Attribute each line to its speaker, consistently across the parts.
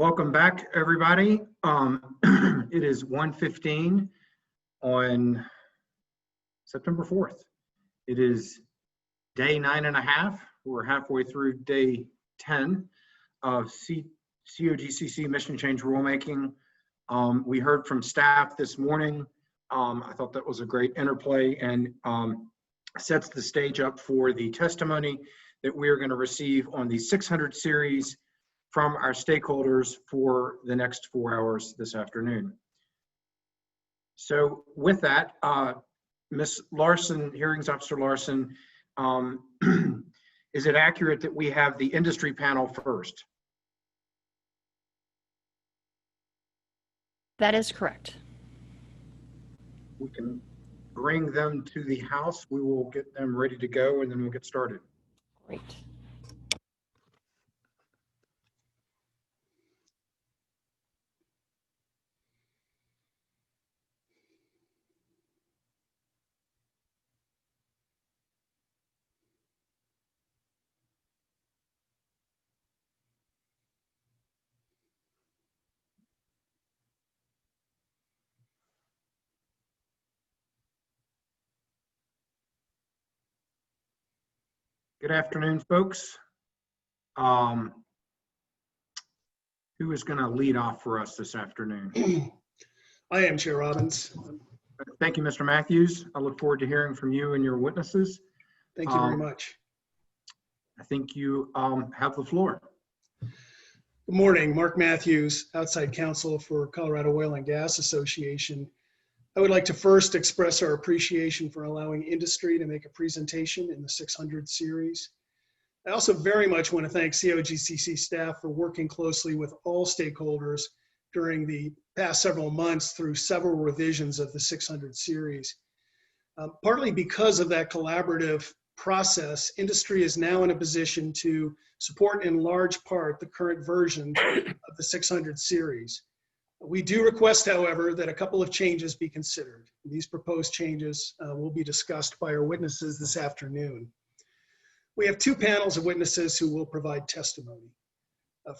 Speaker 1: Welcome back, everybody. It is 1:15 on September 4th. It is day 9.5. We're halfway through day 10 of COGCC mission change rulemaking. We heard from staff this morning. I thought that was a great interplay and sets the stage up for the testimony that we are going to receive on the 600 series from our stakeholders for the next 4 hours this afternoon. So with that, Ms. Larson, Hearings Officer Larson, is it accurate that we have the industry panel first?
Speaker 2: That is correct.
Speaker 1: We can bring them to the house. We will get them ready to go and then we'll get started.
Speaker 2: Great.
Speaker 1: Good afternoon, folks. Who is going to lead off for us this afternoon?
Speaker 3: I am, Chair Robbins.
Speaker 1: Thank you, Mr. Matthews. I look forward to hearing from you and your witnesses.
Speaker 3: Thank you very much.
Speaker 1: I think you have the floor.
Speaker 3: Good morning, Mark Matthews, outside counsel for Colorado Oil and Gas Association. I would like to first express our appreciation for allowing industry to make a presentation in the 600 series. I also very much want to thank COGCC staff for working closely with all stakeholders during the past several months through several revisions of the 600 series. Partly because of that collaborative process, industry is now in a position to support in large part the current version of the 600 series. We do request, however, that a couple of changes be considered. These proposed changes will be discussed by our witnesses this afternoon. We have two panels of witnesses who will provide testimony.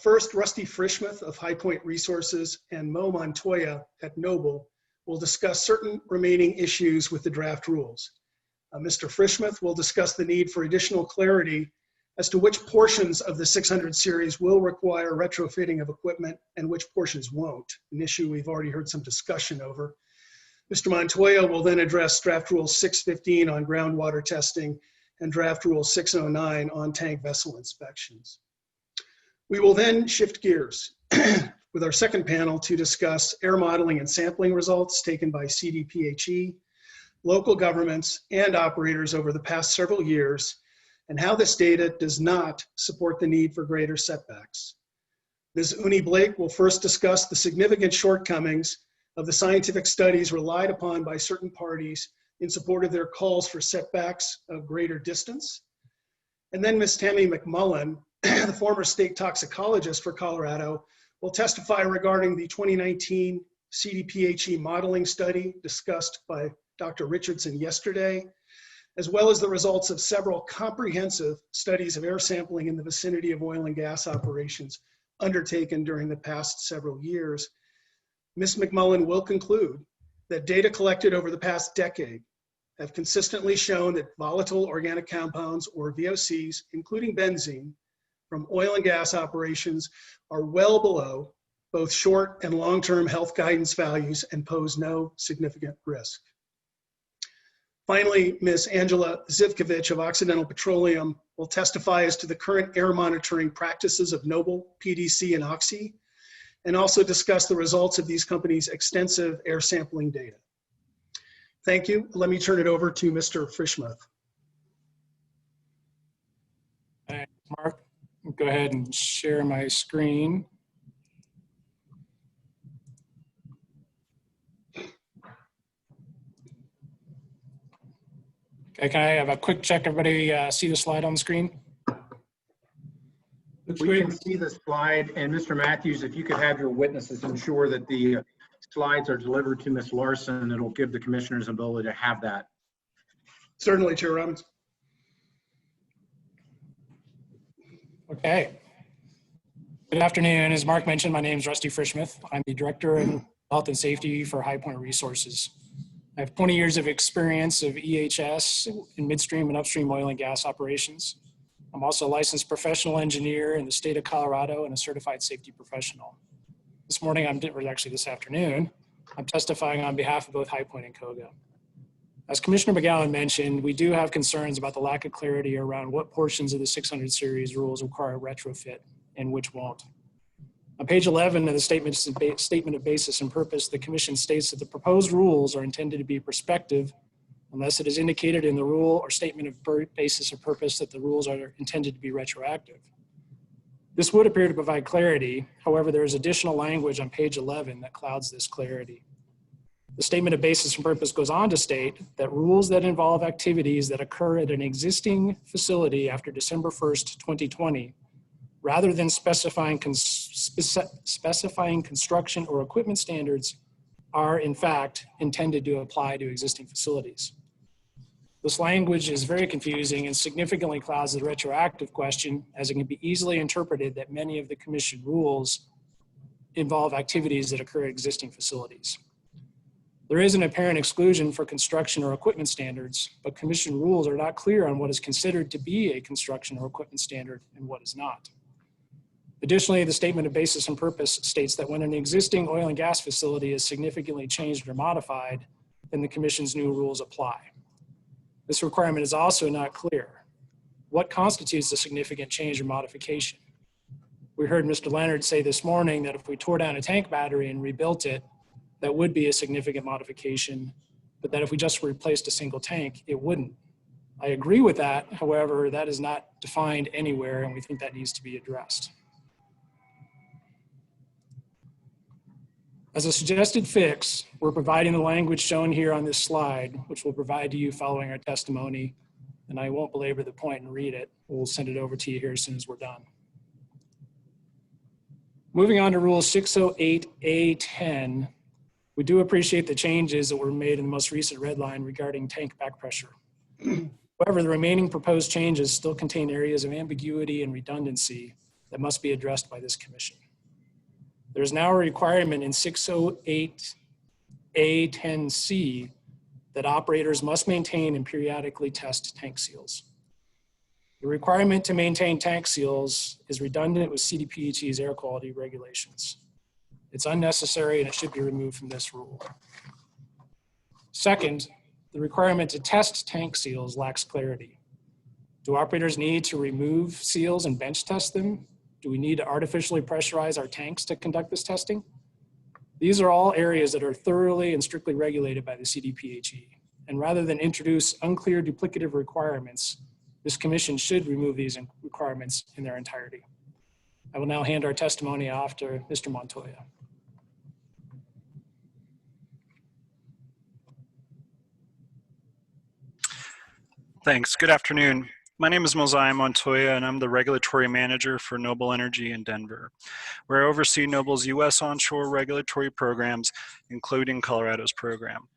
Speaker 3: First, Rusty Frischmuth of High Point Resources and Mo Montoya at Noble will discuss certain remaining issues with the draft rules. Mr. Frischmuth will discuss the need for additional clarity as to which portions of the 600 series will require retrofitting of equipment and which portions won't, an issue we've already heard some discussion over. Mr. Montoya will then address Draft Rule 615 on groundwater testing and Draft Rule 609 on tank vessel inspections. We will then shift gears with our second panel to discuss air modeling and sampling results taken by CDPHE, local governments, and operators over the past several years, and how this data does not support the need for greater setbacks. Ms. Uni Blake will first discuss the significant shortcomings of the scientific studies relied upon by certain parties in support of their calls for setbacks of greater distance. And then Ms. Tammy McMullen, the former state toxicologist for Colorado, will testify regarding the 2019 CDPHE modeling study discussed by Dr. Richardson yesterday, as well as the results of several comprehensive studies of air sampling in the vicinity of oil and gas operations undertaken during the past several years. Ms. McMullen will conclude that data collected over the past decade have consistently shown that volatile organic compounds, or VOCs, including benzene, from oil and gas operations are well below both short and long-term health guidance values and pose no significant risk. Finally, Ms. Angela Zivkovich of Occidental Petroleum will testify as to the current air monitoring practices of Noble, PDC, and Oxy, and also discuss the results of these companies' extensive air sampling data. Thank you. Let me turn it over to Mr. Frischmuth.
Speaker 4: Thanks, Mark. I'll go ahead and share my screen. Okay, can I have a quick check? Everybody see the slide on the screen?
Speaker 1: We can see the slide, and Mr. Matthews, if you could have your witnesses ensure that the slides are delivered to Ms. Larson, it'll give the commissioners an ability to have that.
Speaker 3: Certainly, Chair Robbins.
Speaker 4: Okay. Good afternoon. As Mark mentioned, my name is Rusty Frischmuth. I'm the Director of Health and Safety for High Point Resources. I have 20 years of experience of EHS in midstream and upstream oil and gas operations. I'm also a licensed professional engineer in the state of Colorado and a certified safety professional. This morning, this afternoon, I'm testifying on behalf of both High Point and Koga. As Commissioner McGowan mentioned, we do have concerns about the lack of clarity around what portions of the 600 series rules require retrofit and which won't. On page 11 of the statement of basis and purpose, the Commission states that the proposed rules are intended to be prospective unless it is indicated in the rule or statement of basis or purpose that the rules are intended to be retroactive. This would appear to provide clarity. However, there is additional language on page 11 that clouds this clarity. The statement of basis and purpose goes on to state that rules that involve activities that occur at an existing facility after December 1st, 2020, rather than specifying construction or equipment standards, are in fact intended to apply to existing facilities. This language is very confusing and significantly clouds the retroactive question, as it can be easily interpreted that many of the Commission rules involve activities that occur at existing facilities. There is an apparent exclusion for construction or equipment standards, but Commission rules are not clear on what is considered to be a construction or equipment standard and what is not. Additionally, the statement of basis and purpose states that when an existing oil and gas facility is significantly changed or modified, then the Commission's new rules apply. This requirement is also not clear. What constitutes a significant change or modification? We heard Mr. Leonard say this morning that if we tore down a tank battery and rebuilt it, that would be a significant modification, but that if we just replaced a single tank, it wouldn't. I agree with that. However, that is not defined anywhere, and we think that needs to be addressed. As a suggested fix, we're providing the language shown here on this slide, which we'll provide to you following our testimony, and I won't belabor the point and read it. We'll send it over to you here as soon as we're done. Moving on to Rule 608A10, we do appreciate the changes that were made in the most recent red line regarding tank back pressure. However, the remaining proposed changes still contain areas of ambiguity and redundancy that must be addressed by this Commission. There is now a requirement in 608A10C that operators must maintain and periodically test tank seals. The requirement to maintain tank seals is redundant with CDPHE's air quality regulations. It's unnecessary and it should be removed from this rule. Second, the requirement to test tank seals lacks clarity. Do operators need to remove seals and bench test them? Do we need to artificially pressurize our tanks to conduct this testing? These are all areas that are thoroughly and strictly regulated by the CDPHE. And rather than introduce unclear duplicative requirements, this Commission should remove these requirements in their entirety. I will now hand our testimony off to Mr. Montoya.
Speaker 2: Thanks. Good afternoon. My name is Mosiah Montoya, and I'm the Regulatory Manager for Noble Energy in Denver, where I oversee Noble's U.S. onshore regulatory programs, including Colorado's program.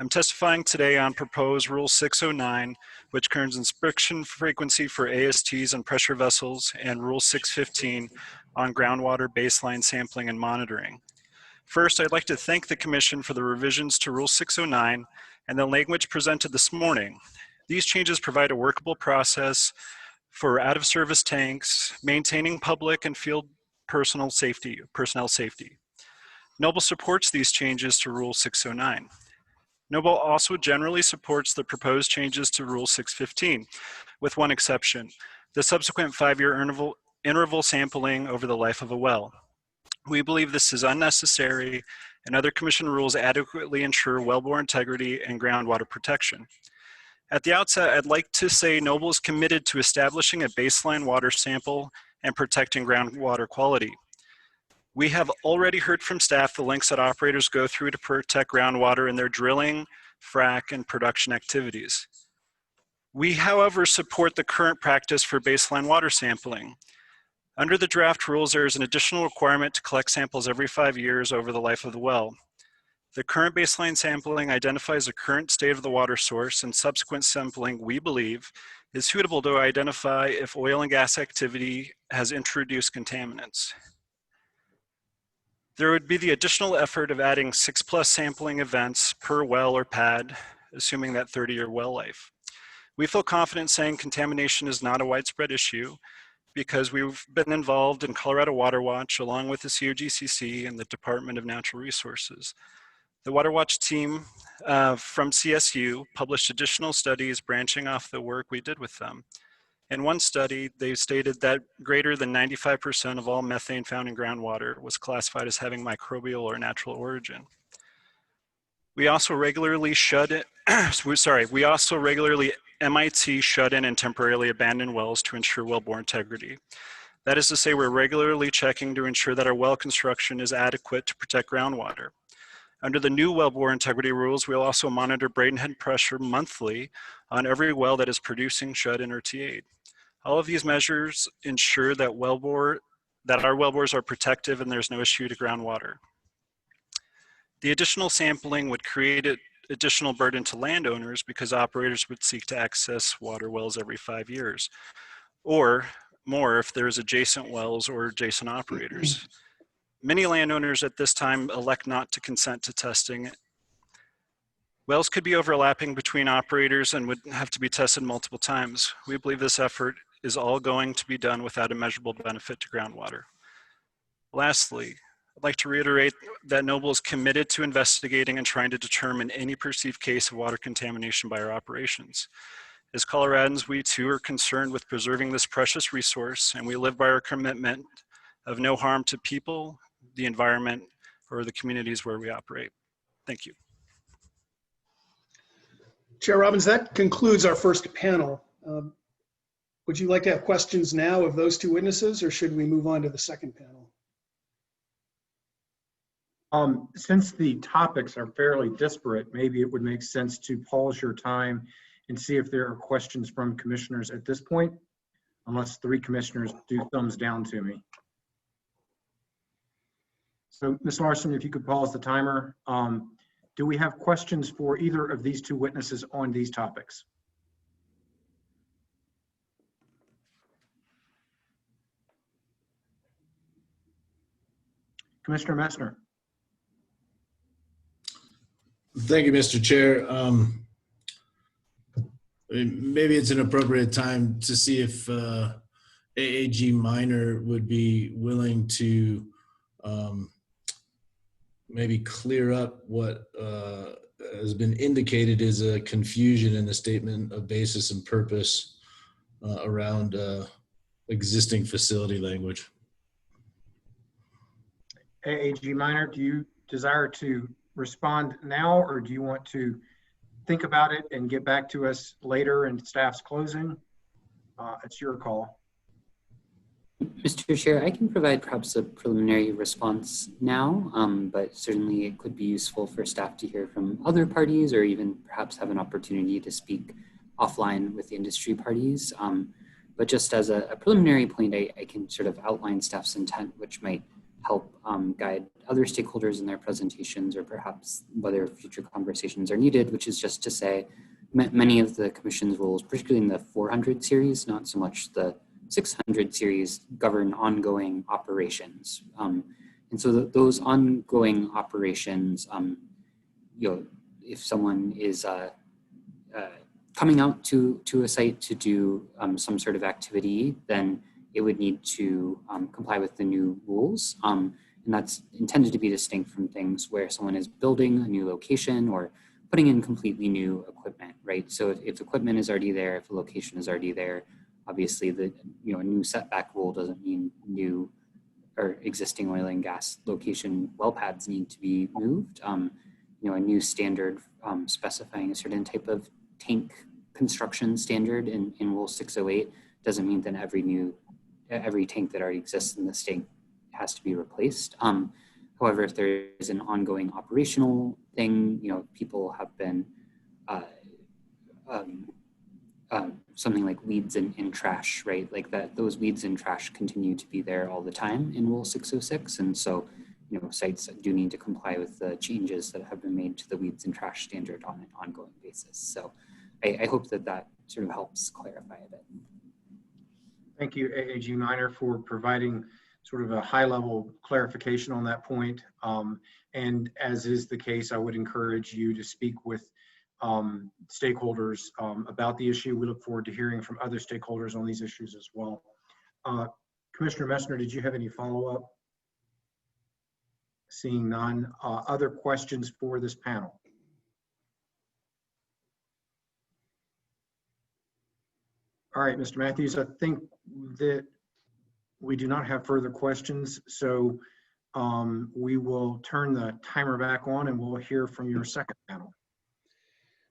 Speaker 2: I'm testifying today on proposed Rule 609, which governs inspection frequency for ASTs and pressure vessels, and Rule 615 on groundwater baseline sampling and monitoring. First, I'd like to thank the Commission for the revisions to Rule 609 and the language presented this morning. These changes provide a workable process for out-of-service tanks, maintaining public and field personnel safety. Noble supports these changes to Rule 609. Noble also generally supports the proposed changes to Rule 615, with one exception, the subsequent 5-year interval sampling over the life of a well. We believe this is unnecessary, and other Commission rules adequately ensure wellbore integrity and groundwater protection. At the outset, I'd like to say Noble is committed to establishing a baseline water sample and protecting groundwater quality. We have already heard from staff the lengths that operators go through to protect groundwater in their drilling, frac, and production activities. We, however, support the current practice for baseline water sampling. Under the draft rules, there is an additional requirement to collect samples every 5 years over the life of the well. The current baseline sampling identifies the current state of the water source, and subsequent sampling, we believe, is suitable to identify if oil and gas activity has introduced contaminants. There would be the additional effort of adding 6+ sampling events per well or pad, assuming that 30-year well life. We feel confident saying contamination is not a widespread issue because we've been involved in Colorado Water Watch along with the COGCC and the Department of Natural Resources. The Water Watch team from CSU published additional studies branching off the work we did with them. In one study, they stated that greater than 95% of all methane found in groundwater was classified as having microbial or natural origin. We also regularly MIT shut in and temporarily abandon wells to ensure wellbore integrity. That is to say, we're regularly checking to ensure that our well construction is adequate to protect groundwater. Under the new wellbore integrity rules, we'll also monitor braidhead pressure monthly on every well that is producing shut-in or TA'd. All of these measures ensure that our wellbores are protective and there's no issue to groundwater. The additional sampling would create an additional burden to landowners because operators would seek to access water wells every 5 years, or more if there's adjacent wells or adjacent operators. Many landowners at this time elect not to consent to testing. Wells could be overlapping between operators and would have to be tested multiple times. We believe this effort is all going to be done without a measurable benefit to groundwater. Lastly, I'd like to reiterate that Noble is committed to investigating and trying to determine any perceived case of water contamination by our operations. As Coloradans, we too are concerned with preserving this precious resource, and we live by our commitment of no harm to people, the environment, or the communities where we operate. Thank you.
Speaker 3: Chair Robbins, that concludes our first panel. Would you like to have questions now of those two witnesses, or should we move on to the second panel?
Speaker 1: Since the topics are fairly disparate, maybe it would make sense to pause your time and see if there are questions from commissioners at this point, unless 3 commissioners do thumbs down to me. So, Ms. Larson, if you could pause the timer. Do we have questions for either of these 2 witnesses on these topics? Commissioner Messner.
Speaker 5: Thank you, Mr. Chair. Maybe it's an appropriate time to see if AAG Minor would be willing to maybe clear up what has been indicated as a confusion in the statement of basis and purpose around existing facility language.
Speaker 1: AAG Minor, do you desire to respond now, or do you want to think about it and get back to us later in staff's closing? It's your call.
Speaker 6: Mr. Chair, I can provide perhaps a preliminary response now, but certainly it could be useful for staff to hear from other parties or even perhaps have an opportunity to speak offline with the industry parties. But just as a preliminary point, I can sort of outline staff's intent, which might help guide other stakeholders in their presentations or perhaps whether future conversations are needed, which is just to say many of the Commission's rules, particularly in the 400 series, not so much the 600 series, govern ongoing operations. And so those ongoing operations, if someone is coming out to a site to do some sort of activity, then it would need to comply with the new rules. And that's intended to be distinct from things where someone is building a new location or putting in completely new equipment, right? So if equipment is already there, if a location is already there, obviously a new setback rule doesn't mean new or existing oil and gas location well pads need to be moved. A new standard specifying a certain type of tank construction standard in Rule 608 doesn't mean that every tank that already exists in the state has to be replaced. However, if there is an ongoing operational thing, people have been something like weeds and trash, right? Like those weeds and trash continue to be there all the time in Rule 606. And so sites do need to comply with the changes that have been made to the weeds and trash standard on an ongoing basis. So I hope that that sort of helps clarify a bit.
Speaker 1: Thank you, AAG Minor, for providing sort of a high-level clarification on that point. And as is the case, I would encourage you to speak with stakeholders about the issue. We look forward to hearing from other stakeholders on these issues as well. Commissioner Messner, did you have any follow-up? Seeing none. Other questions for this panel? All right, Mr. Matthews, I think that we do not have further questions, so we will turn the timer back on and we'll hear from your second panel.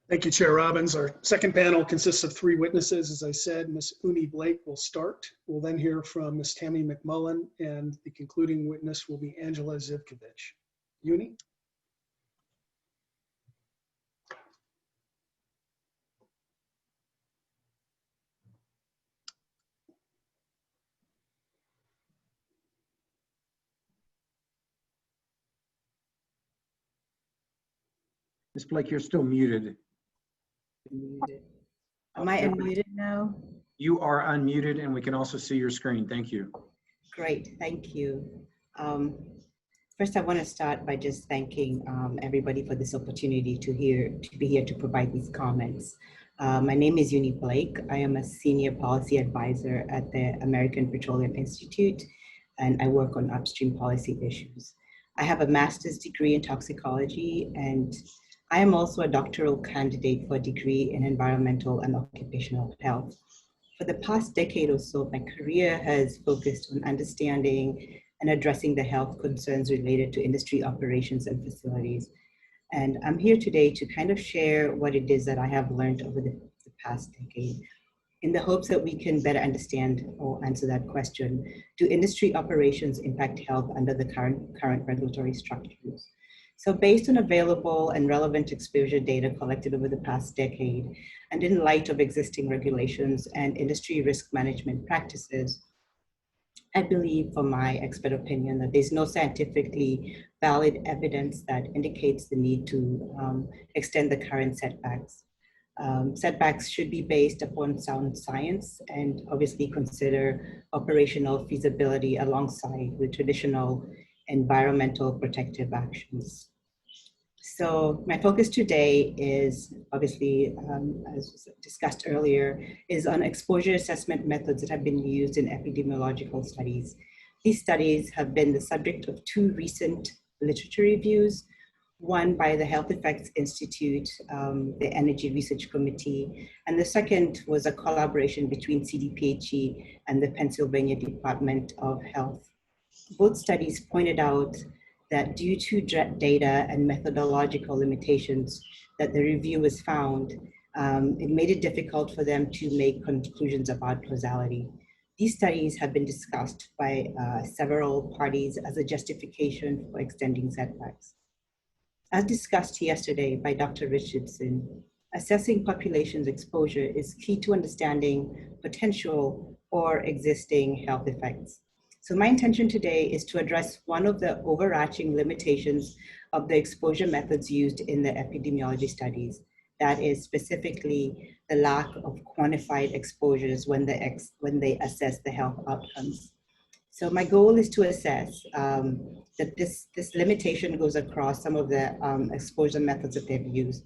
Speaker 3: Thank you, Chair Robbins. Our second panel consists of 3 witnesses. As I said, Ms. Uni Blake will start. We'll then hear from Ms. Tammy McMullen, and the concluding witness will be Angela Zivkovich. Uni?
Speaker 1: Ms. Blake, you're still muted.
Speaker 7: Muted. Am I unmuted now?
Speaker 1: You are unmuted and we can also see your screen. Thank you.
Speaker 7: Great, thank you. First, I want to start by just thanking everybody for this opportunity to be here to provide these comments. My name is Uni Blake. I am a senior policy advisor at the American Petroleum Institute, and I work on upstream policy issues. I have a master's degree in toxicology, and I am also a doctoral candidate for a degree in environmental and occupational health. For the past decade or so, my career has focused on understanding and addressing the health concerns related to industry operations and facilities. And I'm here today to kind of share what it is that I have learned over the past decade, in the hopes that we can better understand or answer that question. Do industry operations impact health under the current regulatory structures? So based on available and relevant exposure data collected over the past decade, and in light of existing regulations and industry risk management practices, I believe, from my expert opinion, that there's no scientifically valid evidence that indicates the need to extend the current setbacks. Setbacks should be based upon sound science and obviously consider operational feasibility alongside with traditional environmental protective actions. So my focus today is obviously, as discussed earlier, is on exposure assessment methods that have been used in epidemiological studies. These studies have been the subject of 2 recent literature reviews, one by the Health Effects Institute, the Energy Research Committee, and the second was a collaboration between CDPHE and the Pennsylvania Department of Health. Both studies pointed out that due to data and methodological limitations that the reviewers found, it made it difficult for them to make conclusions about causality. These studies have been discussed by several parties as a justification for extending setbacks. As discussed yesterday by Dr. Richardson, assessing population's exposure is key to understanding potential or existing health effects. So my intention today is to address one of the overarching limitations of the exposure methods used in the epidemiology studies. That is specifically the lack of quantified exposures when they assess the health outcomes. So my goal is to assess that this limitation goes across some of the exposure methods that they've used.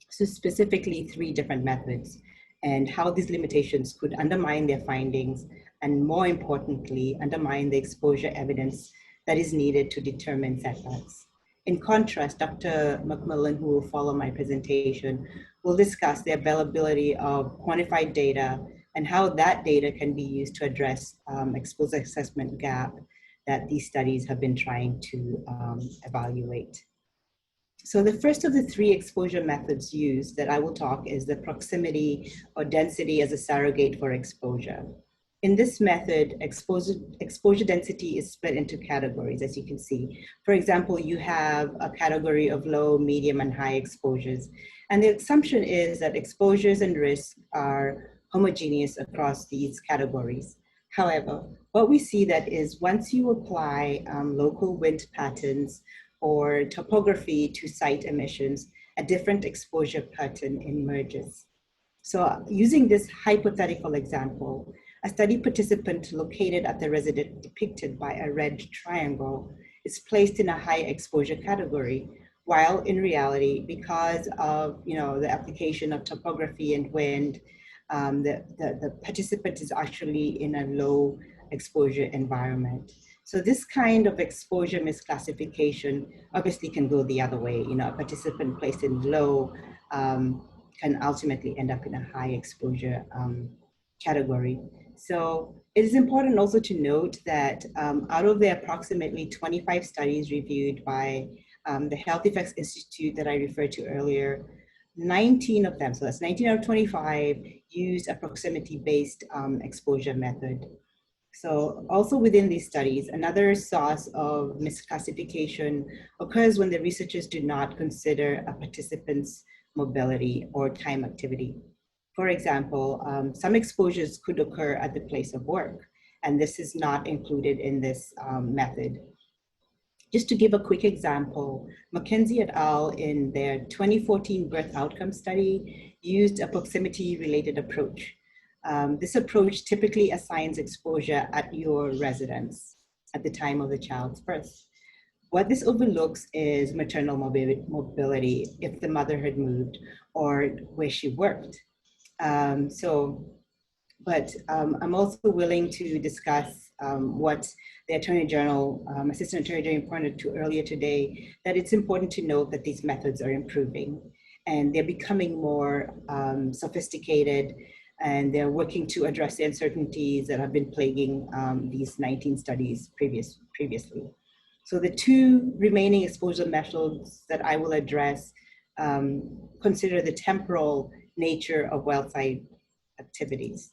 Speaker 7: So specifically 3 different methods, and how these limitations could undermine their findings, and more importantly, undermine the exposure evidence that is needed to determine setbacks. In contrast, Dr. McMullen, who will follow my presentation, will discuss the availability of quantified data and how that data can be used to address exposure assessment gap that these studies have been trying to evaluate. So the first of the 3 exposure methods used that I will talk is the proximity or density as a surrogate for exposure. In this method, exposure density is split into categories, as you can see. For example, you have a category of low, medium, and high exposures. And the assumption is that exposures and risks are homogeneous across these categories. However, what we see that is once you apply local wind patterns or topography to site emissions, a different exposure pattern emerges. So using this hypothetical example, a study participant located at the resident depicted by a red triangle is placed in a high exposure category, while in reality, because of the application of topography and wind, the participant is actually in a low exposure environment. So this kind of exposure misclassification obviously can go the other way. A participant placed in low can ultimately end up in a high exposure category. So it is important also to note that out of the approximately 25 studies reviewed by the Health Effects Institute that I referred to earlier, 19 of them, so that's 19 out of 25, used a proximity-based exposure method. So also within these studies, another source of misclassification occurs when the researchers do not consider a participant's mobility or time activity. For example, some exposures could occur at the place of work, and this is not included in this method. Just to give a quick example, McKenzie et al. In their 2014 birth outcome study used a proximity-related approach. This approach typically assigns exposure at your residence at the time of the child's birth. What this overlooks is maternal mobility if the mother had moved or where she worked. But I'm also willing to discuss what the Attorney General, Assistant Attorney General pointed to earlier today, that it's important to note that these methods are improving and they're becoming more sophisticated, and they're working to address the uncertainties that have been plaguing these 19 studies previously. So the two remaining exposure methods that I will address consider the temporal nature of well site activities.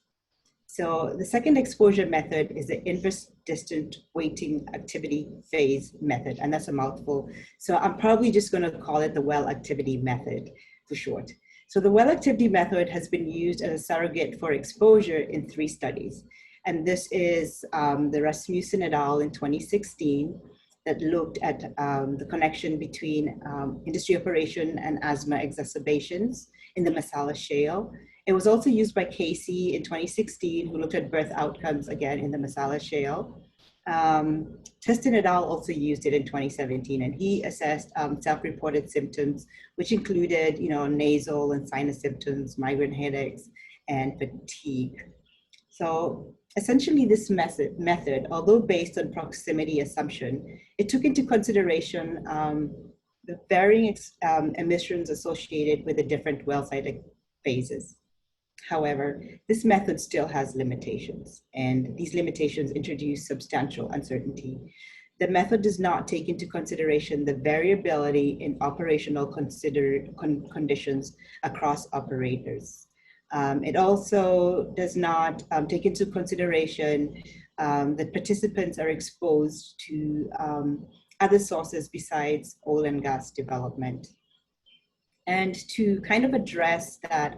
Speaker 7: So the second exposure method is the inverse distant weighting activity phase method, and that's a mouthful. So I'm probably just going to call it the well activity method for short. So the well activity method has been used as a surrogate for exposure in 3 studies. And this is the Rasmussen et al. In 2016 that looked at the connection between industry operation and asthma exacerbations in the Masala Shale. It was also used by Casey in 2016, who looked at birth outcomes again in the Masala Shale. Teston et al. Also used it in 2017, and he assessed self-reported symptoms, which included, nasal and sinus symptoms, migraine headaches, and fatigue. So essentially this method, although based on proximity assumption, it took into consideration the varying emissions associated with the different well site phases. However, this method still has limitations, and these limitations introduce substantial uncertainty. The method does not take into consideration the variability in operational conditions across operators. It also does not take into consideration that participants are exposed to other sources besides oil and gas development. And to kind of address that,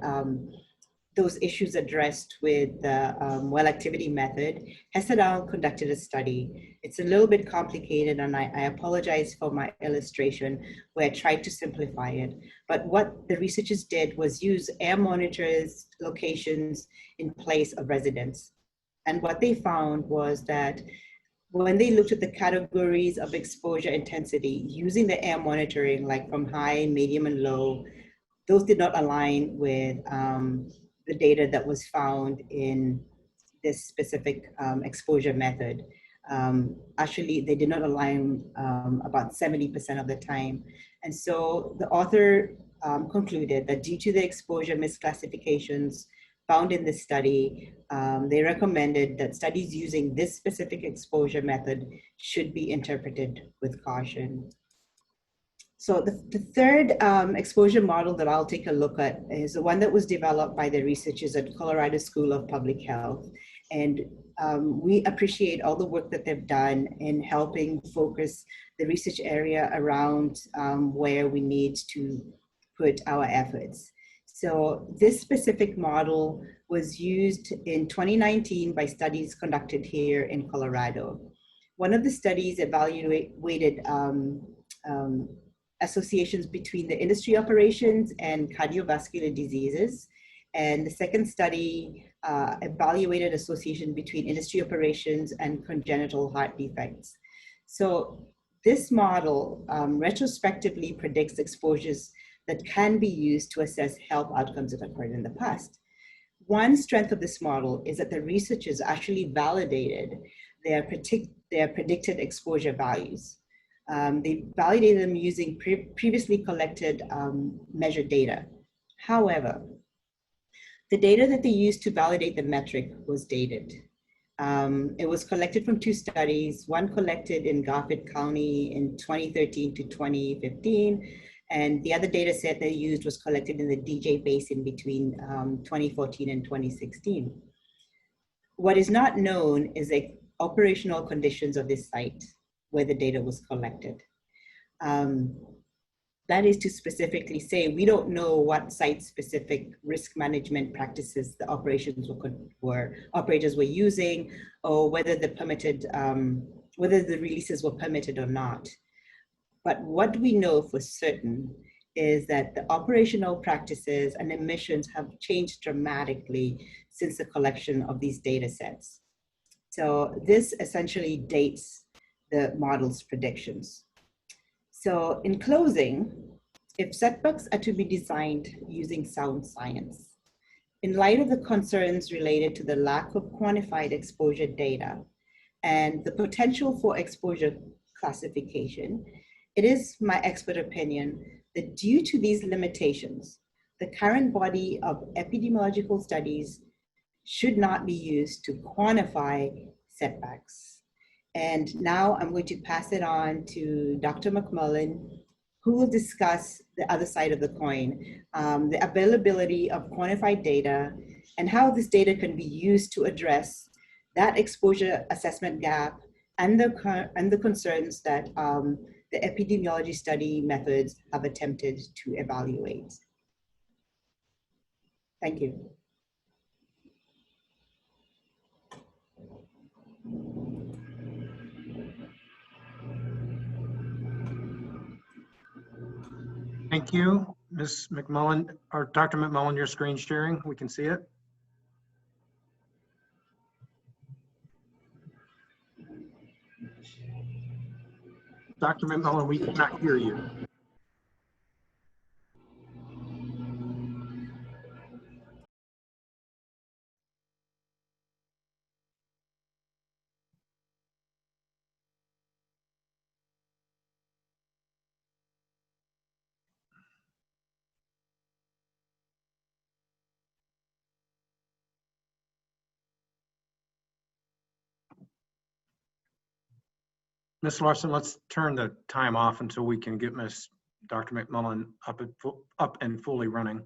Speaker 7: those issues addressed with the well activity method, Hess et al. Conducted a study. It's a little bit complicated, and I apologize for my illustration where I tried to simplify it. But what the researchers did was use air monitors locations in place of residents. And what they found was that when they looked at the categories of exposure intensity using the air monitoring, like from high, medium, and low, those did not align with the data that was found in this specific exposure method. Actually, they did not align about 70% of the time. And so the author concluded that due to the exposure misclassifications found in this study, they recommended that studies using this specific exposure method should be interpreted with caution. So the third exposure model that I'll take a look at is the one that was developed by the researchers at Colorado School of Public Health. And we appreciate all the work that they've done in helping focus the research area around where we need to put our efforts. So this specific model was used in 2019 by studies conducted here in Colorado. One of the studies evaluated associations between the industry operations and cardiovascular diseases. And the second study evaluated association between industry operations and congenital heart defects. So this model retrospectively predicts exposures that can be used to assess health outcomes that occurred in the past. One strength of this model is that the researchers actually validated their predicted exposure values. They validated them using previously collected measured data. However, the data that they used to validate the metric was dated. It was collected from two studies, one collected in Garfield County in 2013 to 2015, and the other data set they used was collected in the DJ Basin between 2014 and 2016. What is not known is the operational conditions of this site where the data was collected. That is to specifically say, we don't know what site-specific risk management practices the operators were using, or whether whether the releases were permitted or not. But what we know for certain is that the operational practices and emissions have changed dramatically since the collection of these data sets. So this essentially dates the model's predictions. So in closing, if setbacks are to be designed using sound science, in light of the concerns related to the lack of quantified exposure data and the potential for exposure classification, it is my expert opinion that due to these limitations, the current body of epidemiological studies should not be used to quantify setbacks. And now I'm going to pass it on to Dr. McMullen, who will discuss the other side of the coin, the availability of quantified data and how this data can be used to address that exposure assessment gap and the concerns that the epidemiology study methods have attempted to evaluate. Thank you.
Speaker 1: Thank you, Ms. McMullen, or Dr. McMullen, your screen sharing, we can see it. Dr. McMullen, we cannot hear you. Ms. Larson, let's turn the time off until we can get Dr. McMullen up and fully running.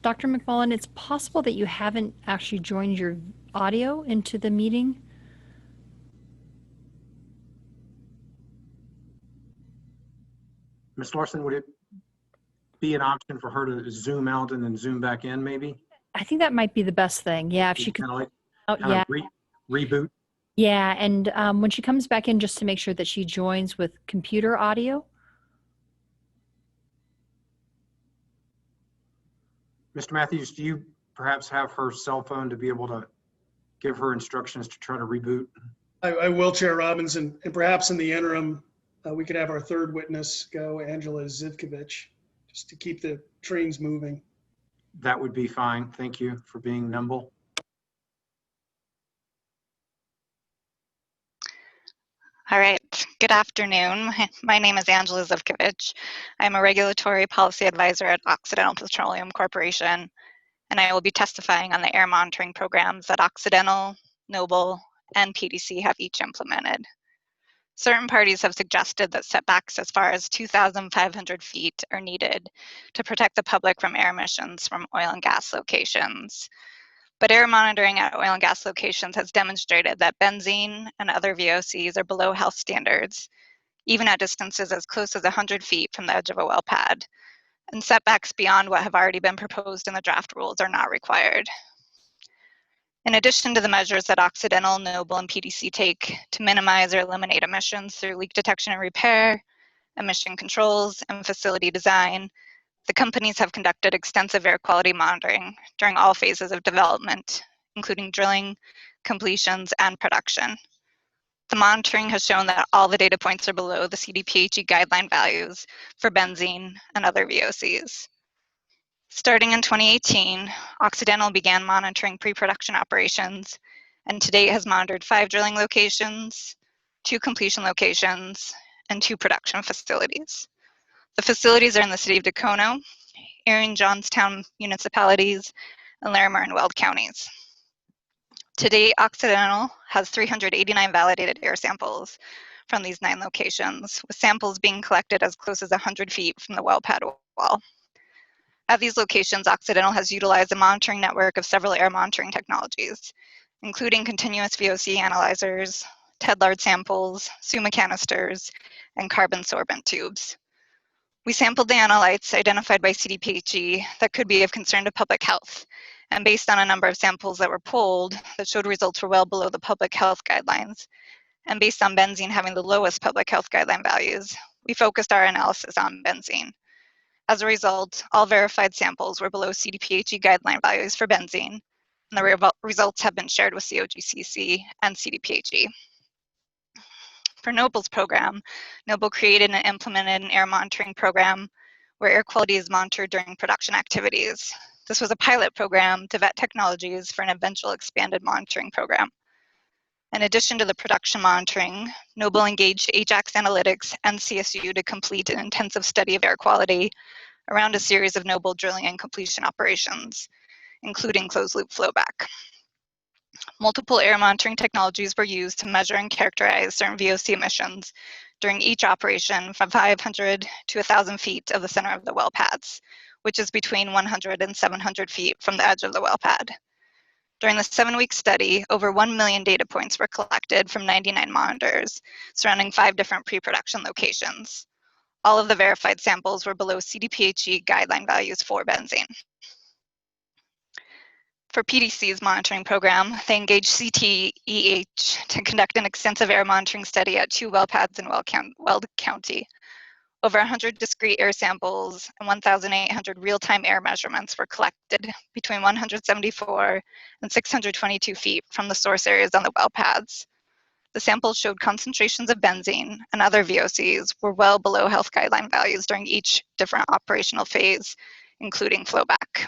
Speaker 8: Dr. McMullen, it's possible that you haven't actually joined your audio into the meeting.
Speaker 1: Ms. Larson, would it be an option for her to zoom out and then zoom back in, maybe?
Speaker 8: I think that might be the best thing. Yeah, if she could.
Speaker 1: Kind of like,
Speaker 8: Oh,
Speaker 1: kind
Speaker 8: yeah.
Speaker 1: of reboot.
Speaker 8: Yeah, and when she comes back in, just to make sure that she joins with computer audio.
Speaker 1: Mr. Matthews, do you perhaps have her cell phone to be able to give her instructions to try to reboot?
Speaker 3: I will, Chair Robbins, and perhaps in the interim, we could have our third witness go, Angela Zivkovich, just to keep the trains moving.
Speaker 1: That would be fine. Thank you for being nimble.
Speaker 9: All right. Good afternoon. My name is Angela Zivkovich. I'm a regulatory policy advisor at Occidental Petroleum Corporation, and I will be testifying on the air monitoring programs that Occidental, Noble, and PDC have each implemented. Certain parties have suggested that setbacks as far as 2,500 feet are needed to protect the public from air emissions from oil and gas locations. But air monitoring at oil and gas locations has demonstrated that benzene and other VOCs are below health standards, even at distances as close as 100 feet from the edge of a well pad. And setbacks beyond what have already been proposed in the draft rules are not required. In addition to the measures that Occidental, Noble, and PDC take to minimize or eliminate emissions through leak detection and repair, emission controls, and facility design, the companies have conducted extensive air quality monitoring during all phases of development, including drilling, completions, and production. The monitoring has shown that all the data points are below the CDPHE guideline values for benzene and other VOCs. Starting in 2018, Occidental began monitoring pre-production operations, and to date has monitored 5 drilling locations, 2 completion locations, and 2 production facilities. The facilities are in the city of Dacono, Erie and Johnstown municipalities, and Larimer and Weld counties. To date, Occidental has 389 validated air samples from these 9 locations, with samples being collected as close as 100 feet from the well pad wall. At these locations, Occidental has utilized a monitoring network of several air monitoring technologies, including continuous VOC analyzers, TEDLARD samples, SUMA canisters, and carbon sorbent tubes. We sampled the analytes identified by CDPHE that could be of concern to public health, and based on a number of samples that were pulled that showed results were well below the public health guidelines, and based on benzene having the lowest public health guideline values, we focused our analysis on benzene. As a result, all verified samples were below CDPHE guideline values for benzene, and the results have been shared with COGCC and CDPHE. For Noble's program, Noble created and implemented an air monitoring program where air quality is monitored during production activities. This was a pilot program to vet technologies for an eventual expanded monitoring program. In addition to the production monitoring, Noble engaged Ajax Analytics and CSU to complete an intensive study of air quality around a series of Noble drilling and completion operations, including closed-loop flowback. Multiple air monitoring technologies were used to measure and characterize certain VOC emissions during each operation from 500 to 1,000 feet of the center of the well pads, which is between 100 and 700 feet from the edge of the well pad. During the 7-week study, over 1 million data points were collected from 99 monitors surrounding 5 different pre-production locations. All of the verified samples were below CDPHE guideline values for benzene. For PDC's monitoring program, they engaged CTEH to conduct an extensive air monitoring study at 2 well pads in Weld County. Over 100 discrete air samples and 1,800 real-time air measurements were collected between 174 and 622 feet from the source areas on the well pads. The samples showed concentrations of benzene and other VOCs were well below health guideline values during each different operational phase, including flowback.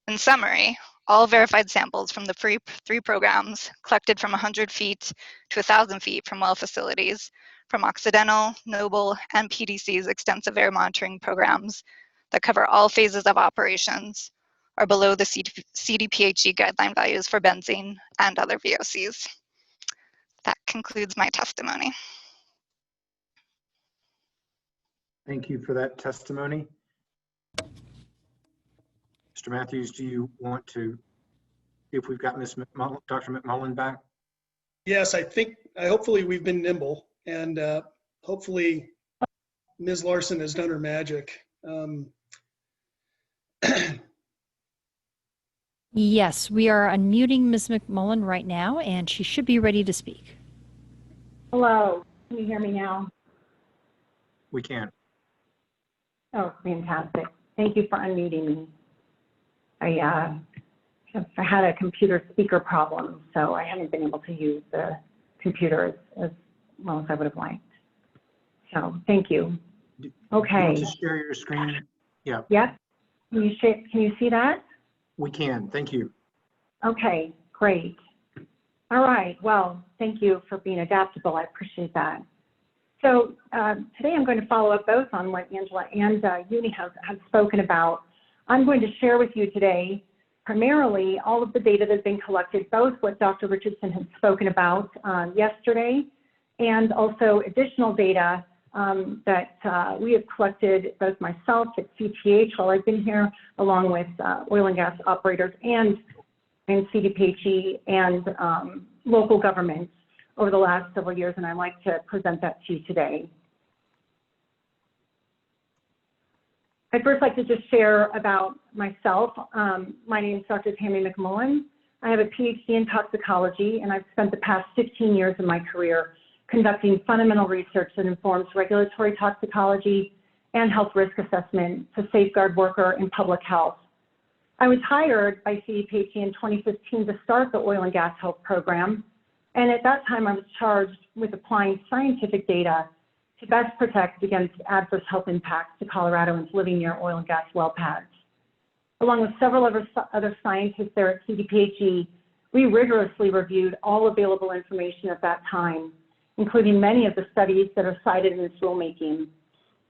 Speaker 9: In summary, all verified samples from the 3 programs collected from 100 feet to 1,000 feet from well facilities from Occidental, Noble, and PDC's extensive air monitoring programs that cover all phases of operations are below the CDPHE guideline values for benzene and other VOCs. That concludes my testimony.
Speaker 1: Thank you for that testimony. Mr. Matthews, do you want to see if we've got Dr. McMullen back?
Speaker 3: Yes, hopefully we've been nimble, and hopefully Ms. Larson has done her magic.
Speaker 8: Yes, we are unmuting Ms. McMullen right now, and she should be ready to speak.
Speaker 10: Hello, can you hear me now?
Speaker 1: We can.
Speaker 10: Oh, fantastic. Thank you for unmuting me. I had a computer speaker problem, so I haven't been able to use the computer as well as I would have liked. So thank you. Okay.
Speaker 1: Do you want to share your screen? Yeah.
Speaker 10: Yep. Can you see that?
Speaker 1: We can. Thank you.
Speaker 10: Okay, great. All right, well, thank you for being adaptable. I appreciate that. So today I'm going to follow up both on what Angela and Uni have spoken about. I'm going to share with you today primarily all of the data that's been collected, both what Dr. Richardson had spoken about yesterday and also additional data that we have collected, both myself at CTH while I've been here, along with oil and gas operators and CDPHE and local governments over the last several years, and I'd like to present that to you today. I'd first like to just share about myself. My name is Dr. Tammy McMullen. I have a PhD in toxicology, and I've spent the past 15 years of my career conducting fundamental research that informs regulatory toxicology and health risk assessment to safeguard worker and public health. I was hired by CDPHE in 2015 to start the oil and gas health program, and at that time I was charged with applying scientific data to best protect against adverse health impacts to Coloradoans living near oil and gas well pads. Along with several other scientists there at CDPHE, we rigorously reviewed all available information at that time, including many of the studies that are cited in this rulemaking,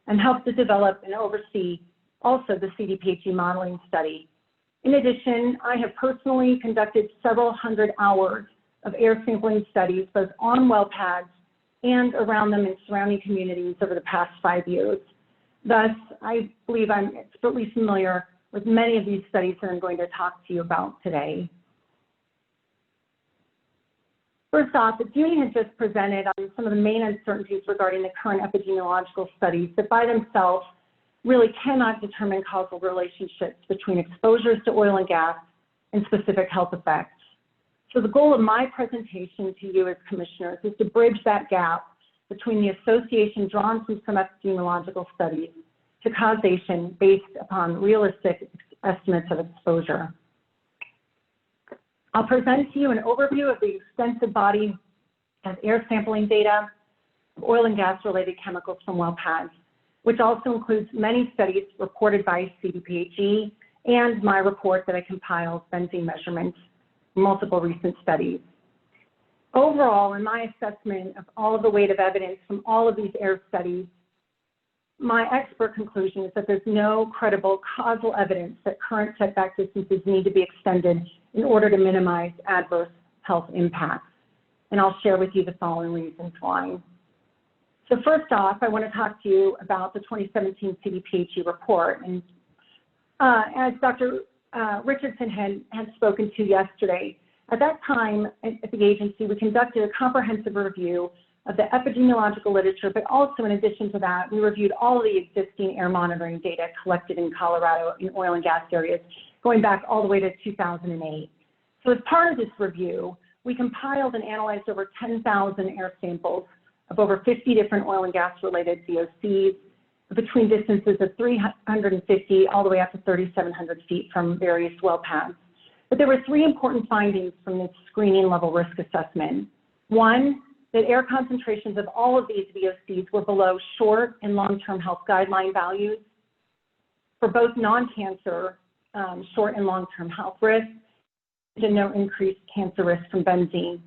Speaker 10: and helped to develop and oversee also the CDPHE modeling study. In addition, I have personally conducted several hundred hours of air sampling studies, both on well pads and around them in surrounding communities over the past 5 years. Thus, I believe I'm expertly familiar with many of these studies that I'm going to talk to you about today. First off, as Junie had just presented on some of the main uncertainties regarding the current epidemiological studies that by themselves really cannot determine causal relationships between exposures to oil and gas and specific health effects. So the goal of my presentation to you as commissioners is to bridge that gap between the association drawn from some epidemiological studies to causation based upon realistic estimates of exposure. I'll present to you an overview of the extensive body of air sampling data of oil and gas related chemicals from well pads, which also includes many studies reported by CDPHE and my report that I compiled, benzene measurements, multiple recent studies. Overall, in my assessment of all of the weight of evidence from all of these air studies, my expert conclusion is that there's no credible causal evidence that current setback distances need to be extended in order to minimize adverse health impacts. And I'll share with you the following reasons why. So first off, I want to talk to you about the 2017 CDPHE report. And as Dr. Richardson had spoken to yesterday, at that time at the agency, we conducted a comprehensive review of the epidemiological literature, but also in addition to that, we reviewed all of the existing air monitoring data collected in Colorado in oil and gas areas, going back all the way to 2008. So as part of this review, we compiled and analyzed over 10,000 air samples of over 50 different oil and gas related VOCs between distances of 350 all the way up to 3,700 feet from various well pads. But there were three important findings from this screening level risk assessment. One, that air concentrations of all of these VOCs were below short and long-term health guideline values for both non-cancer, short and long-term health risk, and no increased cancer risk from benzene.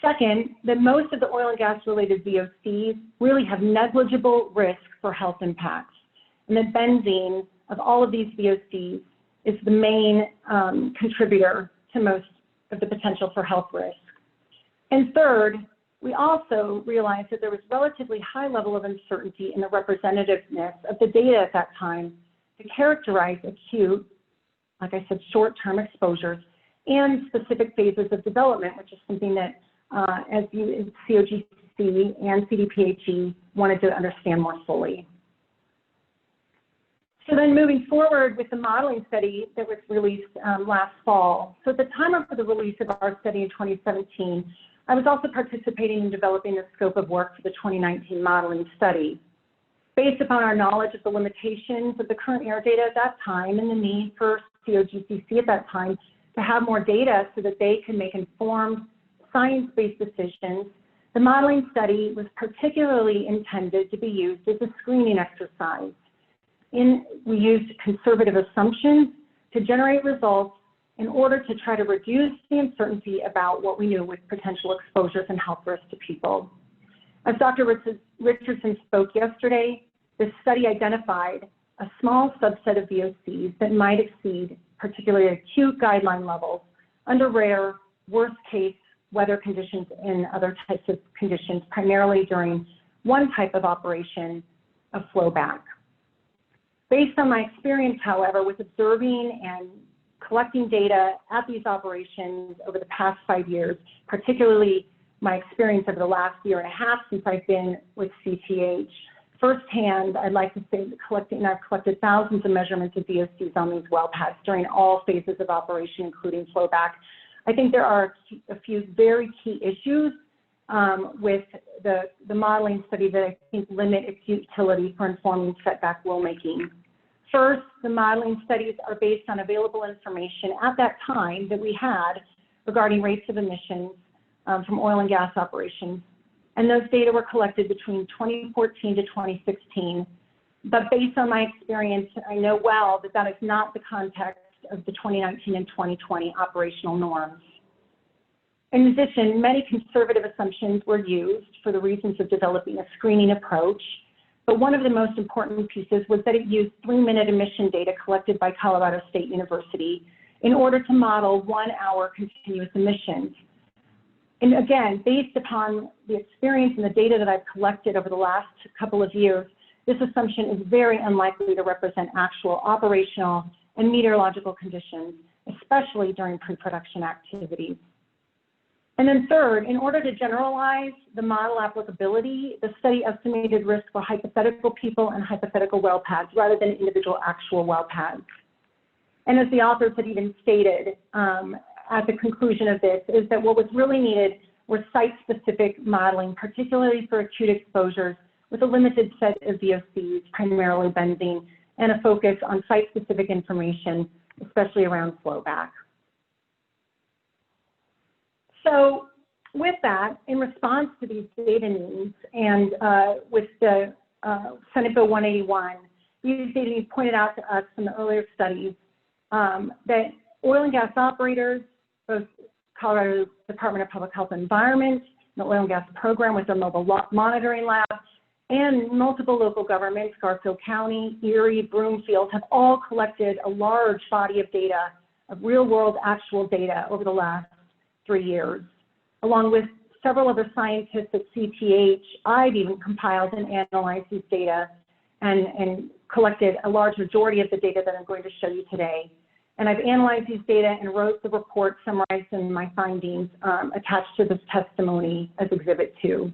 Speaker 10: Second, that most of the oil and gas related VOCs really have negligible risk for health impacts, and that benzene of all of these VOCs is the main contributor to most of the potential for health risk. And third, we also realized that there was relatively high level of uncertainty in the representativeness of the data at that time to characterize acute, like I said, short-term exposures and specific phases of development, which is something that as COGC and CDPHE wanted to understand more fully. So then moving forward with the modeling study that was released last fall. So at the time of the release of our study in 2017, I was also participating in developing the scope of work for the 2019 modeling study. Based upon our knowledge of the limitations of the current air data at that time and the need for COGCC at that time to have more data so that they can make informed science-based decisions, the modeling study was particularly intended to be used as a screening exercise. We used conservative assumptions to generate results in order to try to reduce the uncertainty about what we knew with potential exposures and health risks to people. As Dr. Richardson spoke yesterday, this study identified a small subset of VOCs that might exceed particularly acute guideline levels under rare, worst case weather conditions and other types of conditions, primarily during one type of operation of flowback. Based on my experience, however, with observing and collecting data at these operations over the past 5 years, particularly my experience over the last year and a half since I've been with CTH, firsthand, I'd like to say that I've collected thousands of measurements of VOCs on these well pads during all phases of operation, including flowback. I think there are a few very key issues with the modeling study that I think limit its utility for informing setback rulemaking. First, the modeling studies are based on available information at that time that we had regarding rates of emissions from oil and gas operations. And those data were collected between 2014 to 2016. But based on my experience, I know well that that is not the context of the 2019 and 2020 operational norms. In addition, many conservative assumptions were used for the reasons of developing a screening approach. But one of the most important pieces was that it used 3-minute emission data collected by Colorado State University in order to model 1-hour continuous emissions. And again, based upon the experience and the data that I've collected over the last couple of years, this assumption is very unlikely to represent actual operational and meteorological conditions, especially during pre-production activities. And then third, in order to generalize the model applicability, the study estimated risk for hypothetical people and hypothetical well pads rather than individual actual well pads. And as the authors had even stated at the conclusion of this, is that what was really needed were site-specific modeling, particularly for acute exposures with a limited set of VOCs, primarily benzene, and a focus on site-specific information, especially around flowback. So with that, in response to these data needs and with the Senate Bill 181, these data needs pointed out to us from the earlier studies that oil and gas operators, both Colorado Department of Public Health and Environment, the oil and gas program with their mobile monitoring lab, and multiple local governments, Garfield County, Erie, Broomfield, have all collected a large body of data, of real-world actual data over the last 3 years. Along with several other scientists at CTH, I've even compiled and analyzed these data and collected a large majority of the data that I'm going to show you today. And I've analyzed these data and wrote the report summarizing my findings attached to this testimony as Exhibit 2.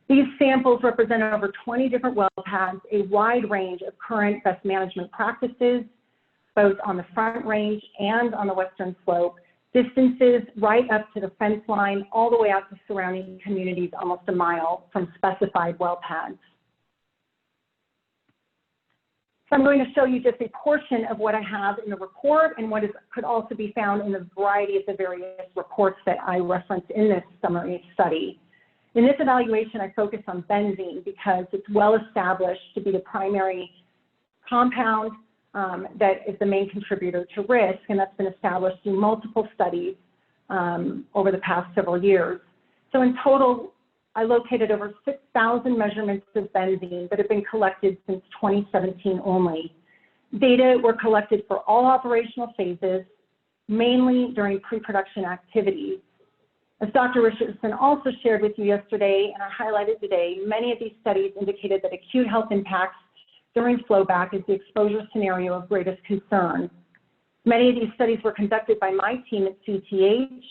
Speaker 10: These samples represent over 20 different well pads, a wide range of current best management practices, both on the Front Range and on the Western Slope, distances right up to the fence line, all the way out to surrounding communities almost a mile from specified well pads. So I'm going to show you just a portion of what I have in the report and what could also be found in the variety of the various reports that I referenced in this summary study. In this evaluation, I focus on benzene because it's well established to be the primary compound that is the main contributor to risk, and that's been established in multiple studies over the past several years. So in total, I located over 6,000 measurements of benzene that have been collected since 2017 only. Data were collected for all operational phases, mainly during pre-production activities. As Dr. Richardson also shared with you yesterday, and I highlighted today, many of these studies indicated that acute health impacts during flowback is the exposure scenario of greatest concern. Many of these studies were conducted by my team at CTH,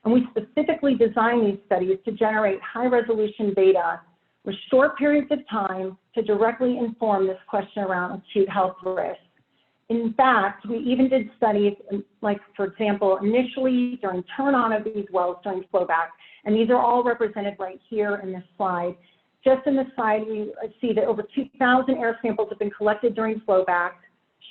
Speaker 10: and we specifically designed these studies to generate high-resolution data with short periods of time to directly inform this question around acute health risk. In fact, we even did studies like, for example, initially during turn-on of these wells during flowback, and these are all represented right here in this slide. Just in this slide, we see that over 2,000 air samples have been collected during flowback,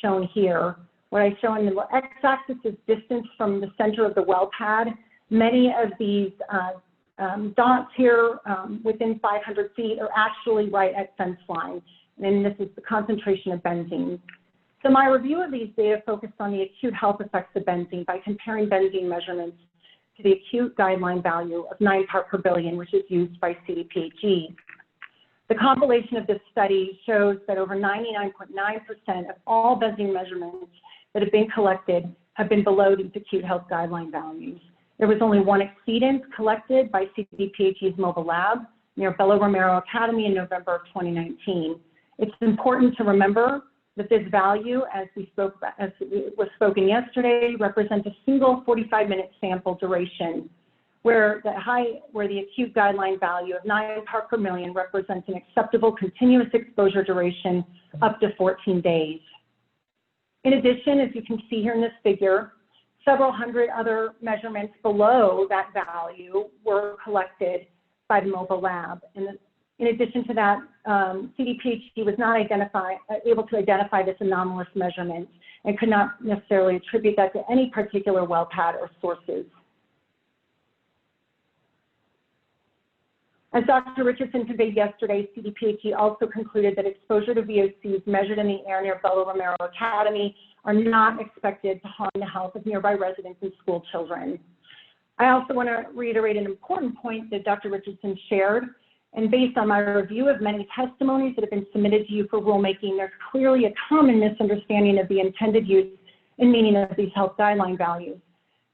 Speaker 10: shown here. What I show in the x-axis is distance from the center of the well pad. Many of these dots here within 500 feet are actually right at fence line, and this is the concentration of benzene. So my review of these data focused on the acute health effects of benzene by comparing benzene measurements to the acute guideline value of 9 part per billion, which is used by CDPHE. The compilation of this study shows that over 99.9% of all benzene measurements that have been collected have been below these acute health guideline values. There was only one exceedance collected by CDPHE's mobile lab near Belo Romero Academy in November of 2019. It's important to remember that this value, as was spoken yesterday, represents a single 45-minute sample duration, where the acute guideline value of 9 part per million represents an acceptable continuous exposure duration up to 14 days. In addition, as you can see here in this figure, several hundred other measurements below that value were collected by the mobile lab. And in addition to that, CDPHE was not able to identify this anomalous measurement and could not necessarily attribute that to any particular well pad or sources. As Dr. Richardson conveyed yesterday, CDPHE also concluded that exposure to VOCs measured in the air near Belo Romero Academy are not expected to harm the health of nearby residents and school children. I also want to reiterate an important point that Dr. Richardson shared, and based on my review of many testimonies that have been submitted to you for rulemaking, there's clearly a common misunderstanding of the intended use and meaning of these health guideline values.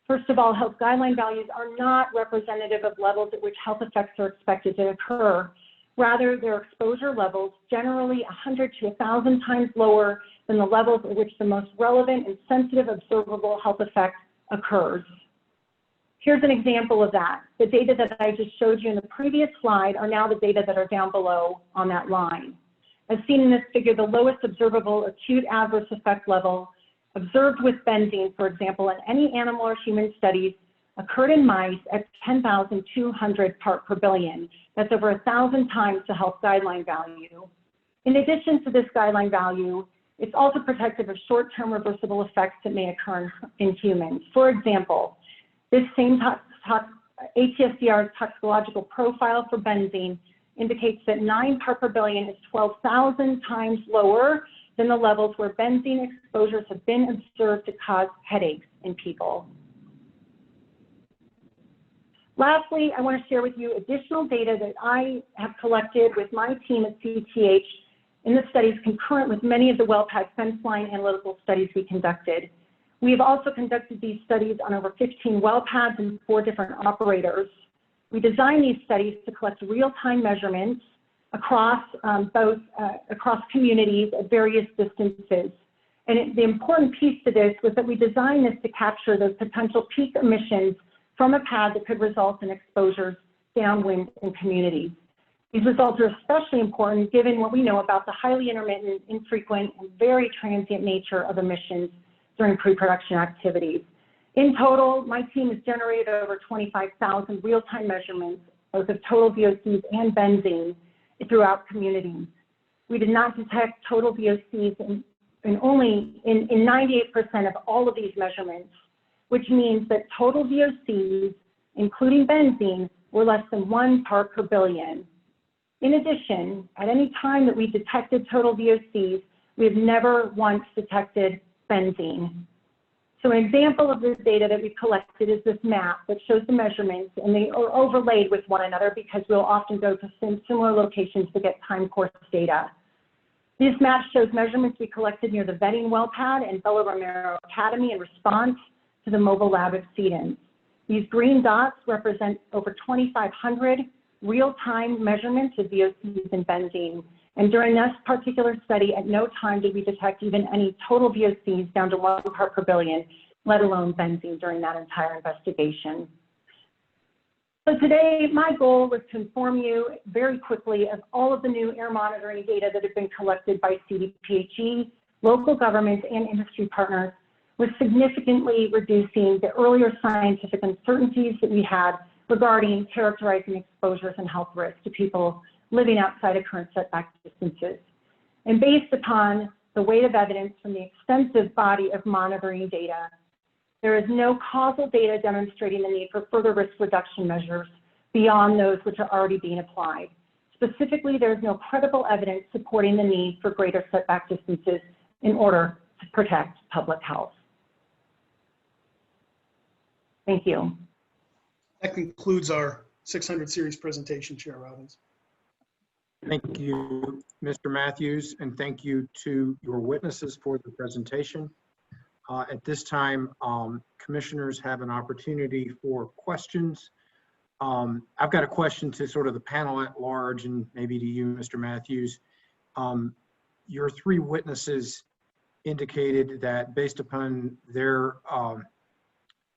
Speaker 10: First of all, health guideline values are not representative of levels at which health effects are expected to occur. Rather, their exposure levels generally 100 to 1,000 times lower than the levels at which the most relevant and sensitive observable health effect occurs. Here's an example of that. The data that I just showed you in the previous slide are now the data that are down below on that line. As seen in this figure, the lowest observable acute adverse effect level observed with benzene, for example, in any animal or human studies occurred in mice at 10,200 part per billion. That's over 1,000 times the health guideline value. In addition to this guideline value, it's also protective of short-term reversible effects that may occur in humans. For example, this same ATSDR toxicological profile for benzene indicates that 9 part per billion is 12,000 times lower than the levels where benzene exposures have been observed to cause headaches in people. Lastly, I want to share with you additional data that I have collected with my team at CTH in the studies concurrent with many of the well pad fence line analytical studies we conducted. We have also conducted these studies on over 15 well pads and 4 different operators. We designed these studies to collect real-time measurements across across communities at various distances. And the important piece to this was that we designed this to capture those potential peak emissions from a pad that could result in exposures downwind in communities. These results are especially important given what we know about the highly intermittent, infrequent, and very transient nature of emissions during pre-production activities. In total, my team has generated over 25,000 real-time measurements, both of total VOCs and benzene, throughout communities. We did not detect total VOCs in 98% of all of these measurements, which means that total VOCs, including benzene, were less than 1 part per billion. In addition, at any time that we detected total VOCs, we have never once detected benzene. So an example of this data that we've collected is this map that shows the measurements, and they are overlaid with one another because we'll often go to similar locations to get time course data. This map shows measurements we collected near the vetting well pad and Belo Romero Academy in response to the mobile lab exceedance. These green dots represent over 2,500 real-time measurements of VOCs and benzene. And during this particular study, at no time did we detect even any total VOCs down to 1 part per billion, let alone benzene during that entire investigation. So today, my goal was to inform you very quickly of all of the new air monitoring data that have been collected by CDPHE, local governments, and industry partners, with significantly reducing the earlier scientific uncertainties that we had regarding characterizing exposures and health risks to people living outside of current setback distances. And based upon the weight of evidence from the extensive body of monitoring data, there is no causal data demonstrating the need for further risk reduction measures beyond those which are already being applied. Specifically, there is no credible evidence supporting the need for greater setback distances in order protect public health. Thank you.
Speaker 3: That concludes our 600 series presentation, Chair Robbins.
Speaker 1: Thank you, Mr. Matthews, and thank you to your witnesses for the presentation. At this time, commissioners have an opportunity for questions. I've got a question to sort of the panel at large and maybe to you, Mr. Matthews. Your three witnesses indicated that based upon their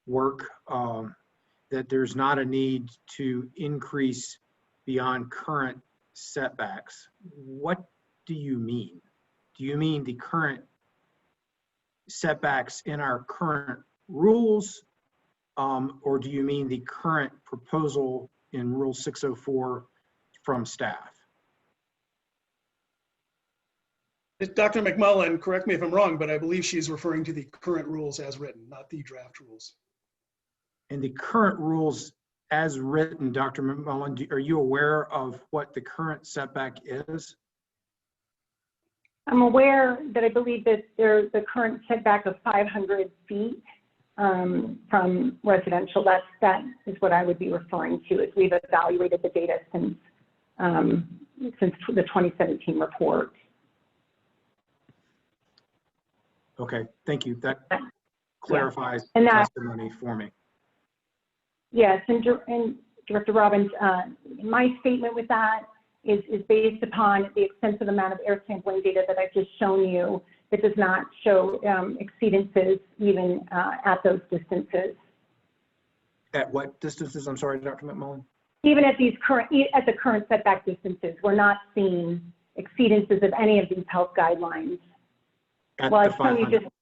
Speaker 1: work, that there's not a need to increase beyond current setbacks. What do you mean? Do you mean the current setbacks in our current rules, or do you mean the current proposal in Rule 604 from staff?
Speaker 3: Dr. McMullen, correct me if I'm wrong, but I believe she's referring to the current rules as written, not the draft rules.
Speaker 1: And the current rules as written, Dr. McMullen, are you aware of what the current setback is?
Speaker 10: I'm aware that I believe that there's the current setback of 500 feet from residential. That is what I would be referring to as we've evaluated the data since the 2017 report.
Speaker 1: Okay, thank you. That clarifies
Speaker 10: And
Speaker 1: the
Speaker 10: that,
Speaker 1: testimony for me.
Speaker 10: yes, and Director Robbins, my statement with that is based upon the extensive amount of air sampling data that I've just shown you that does not show exceedances even at those distances.
Speaker 1: At what distances? I'm sorry, Dr. McMullen.
Speaker 10: Even at the current setback distances, we're not seeing exceedances of any of these health guidelines.
Speaker 1: At
Speaker 10: Well,
Speaker 1: the
Speaker 10: I've shown you
Speaker 1: 500.
Speaker 10: just,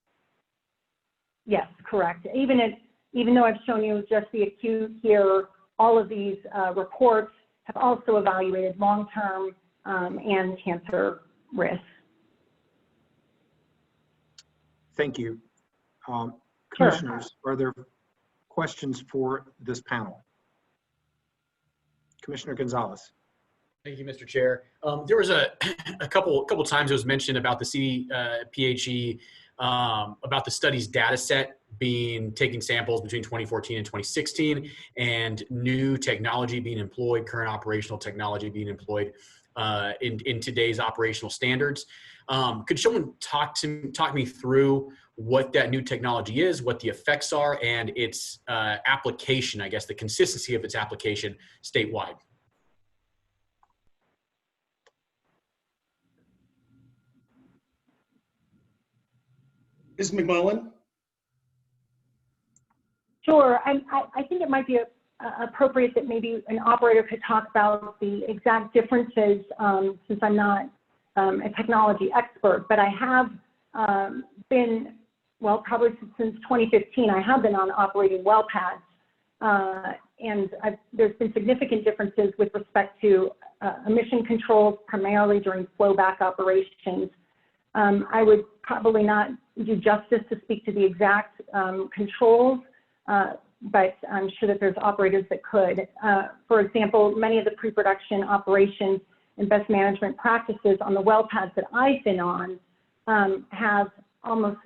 Speaker 10: yes, correct. Even though I've shown you just the acute here, all of these reports have also evaluated long-term and cancer risks.
Speaker 1: Thank you. Commissioners, are there questions for this panel? Commissioner Gonzalez.
Speaker 11: Thank you, Mr. Chair. There was a couple times it was mentioned about the CPHE, about the study's data set taking samples between 2014 and 2016, and new technology being employed, current operational technology being employed in today's operational standards. Could someone talk me through what that new technology is, what the effects are, and its application, I guess the consistency of its application statewide?
Speaker 3: Ms. McMullen?
Speaker 10: Sure, I think it might be appropriate that maybe an operator could talk about the exact differences since I'm not a technology expert, but I have been, well, probably since 2015, I have been on operating well pads, and there's been significant differences with respect to emission controls, primarily during flowback operations. I would probably not do justice to speak to the exact controls, but I'm sure that there's operators that could. For example, many of the pre-production operations and best management practices on the well pads that I've been on have almost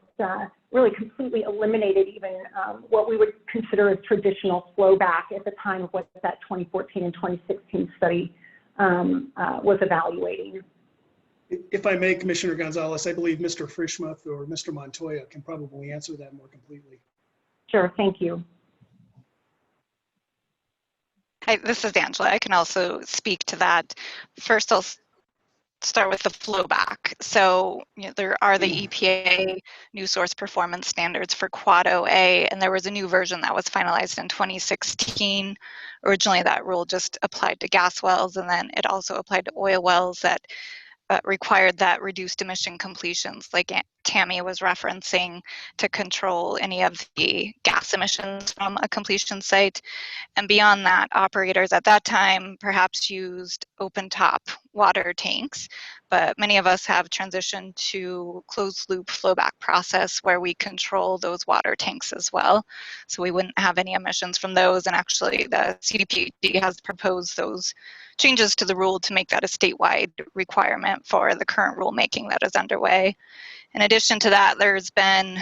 Speaker 10: really completely eliminated even what we would consider as traditional flowback at the time of what that 2014 and 2016 study was evaluating.
Speaker 3: If I may, Commissioner Gonzalez, I believe Mr. Frischmuth or Mr. Montoya can probably answer that more completely.
Speaker 10: Sure, thank you.
Speaker 9: Hi, this is Angela. I can also speak to that. First, I'll start with the flowback. So there are the EPA new source performance standards for Quad OA, and there was a new version that was finalized in 2016. Originally, that rule just applied to gas wells, and then it also applied to oil wells that required that reduced emission completions, like Tammy was referencing, to control any of the gas emissions from a completion site. And beyond that, operators at that time perhaps used open top water tanks, but many of us have transitioned to closed loop flowback process where we control those water tanks as well. So we wouldn't have any emissions from those, and actually the CDPHE has proposed those changes to the rule to make that a statewide requirement for the current rulemaking that is underway. In addition to that, there's been,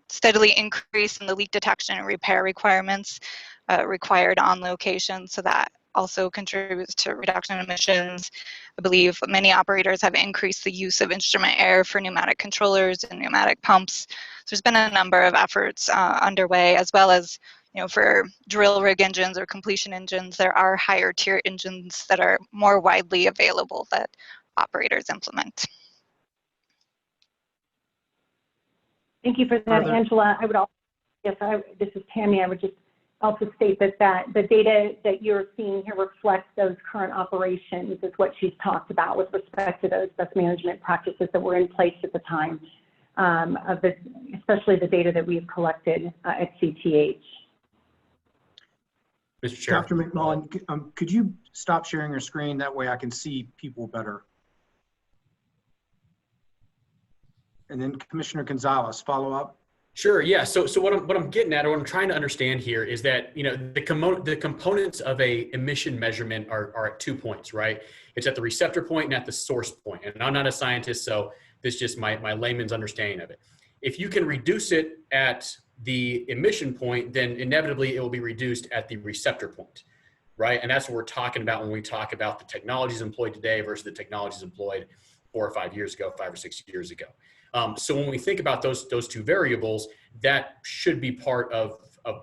Speaker 9: steadily increase in the leak detection and repair requirements required on location. So that also contributes to reduction in emissions. I believe many operators have increased the use of instrument air for pneumatic controllers and pneumatic pumps. So there's been a number of efforts underway, as well as, for drill rig engines or completion engines, there are higher tier engines that are more widely available that operators implement.
Speaker 10: Thank you for that, Angela. I would also, this is Tammy. I would just also state that the data that you're seeing here reflects those current operations, is what she's talked about with respect to those best management practices that were in place at the time of this, especially the data that we've collected at CTH.
Speaker 11: Mr. Chair.
Speaker 1: Dr. McMullen, could you stop sharing your screen? That way I can see people better. And then Commissioner Gonzalez, follow up.
Speaker 11: Sure. Yeah. So what I'm getting at, or what I'm trying to understand here, is that the components of a emission measurement are at 2 points, right? It's at the receptor point and at the source point. And I'm not a scientist, so this is just my layman's understanding of it. If you can reduce it at the emission point, then inevitably it will be reduced at the receptor point, right? And that's what we're talking about when we talk about the technologies employed today versus the technologies employed 4 or 5 years ago, 5 or 6 years ago. So when we think about those two variables, that should be part of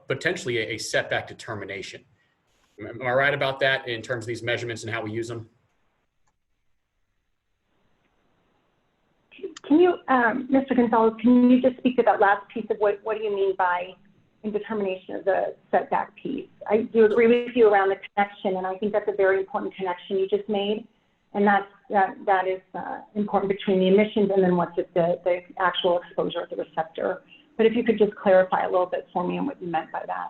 Speaker 11: potentially a setback determination. Am I right about that in terms of these measurements and how we use them?
Speaker 10: Can you, Mr. Gonzalez, can you just speak to that last piece of what do you mean by in determination of the setback piece? I do agree with you around the connection, and I think that's a very important connection you just made. And that is important between the emissions and then what's at the actual exposure at the receptor. But if you could just clarify a little bit for me on what you meant by that.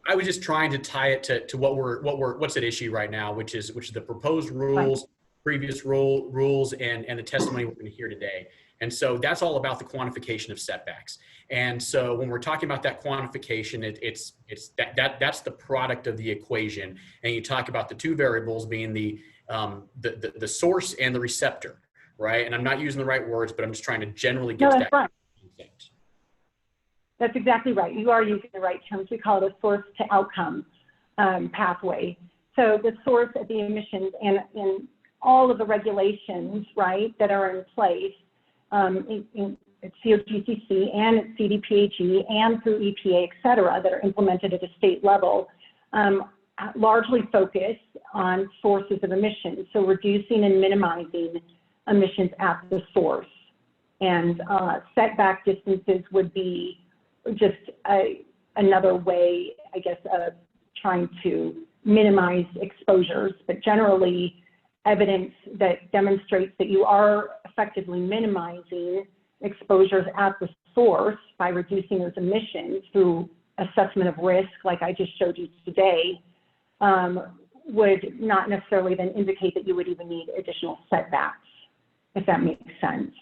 Speaker 11: I was just trying to tie it to what's at issue right now, which is the proposed rules, right, previous rules, and the testimony we're going to hear today. And so that's all about the quantification of setbacks. And so when we're talking about that quantification, that's the product of the equation. And you talk about the two variables being the source and the receptor, right? And I'm not using the right words, but I'm just trying to generally get to that.
Speaker 10: Right. That's exactly right. You are using the right terms. We call it a source to outcome pathway. So the source of the emissions and in all of the regulations, right, that are in place at COGCC and at CDPHE and through EPA, et cetera, that are implemented at a state level, largely focus on sources of emissions, so reducing and minimizing emissions at the source. And setback distances would be just another way, I guess, of trying to minimize exposures, but generally evidence that demonstrates that you are effectively minimizing exposures at the source by reducing those emissions through assessment of risk, like I just showed you today, would not necessarily then indicate that you would even need additional setbacks, if that makes sense.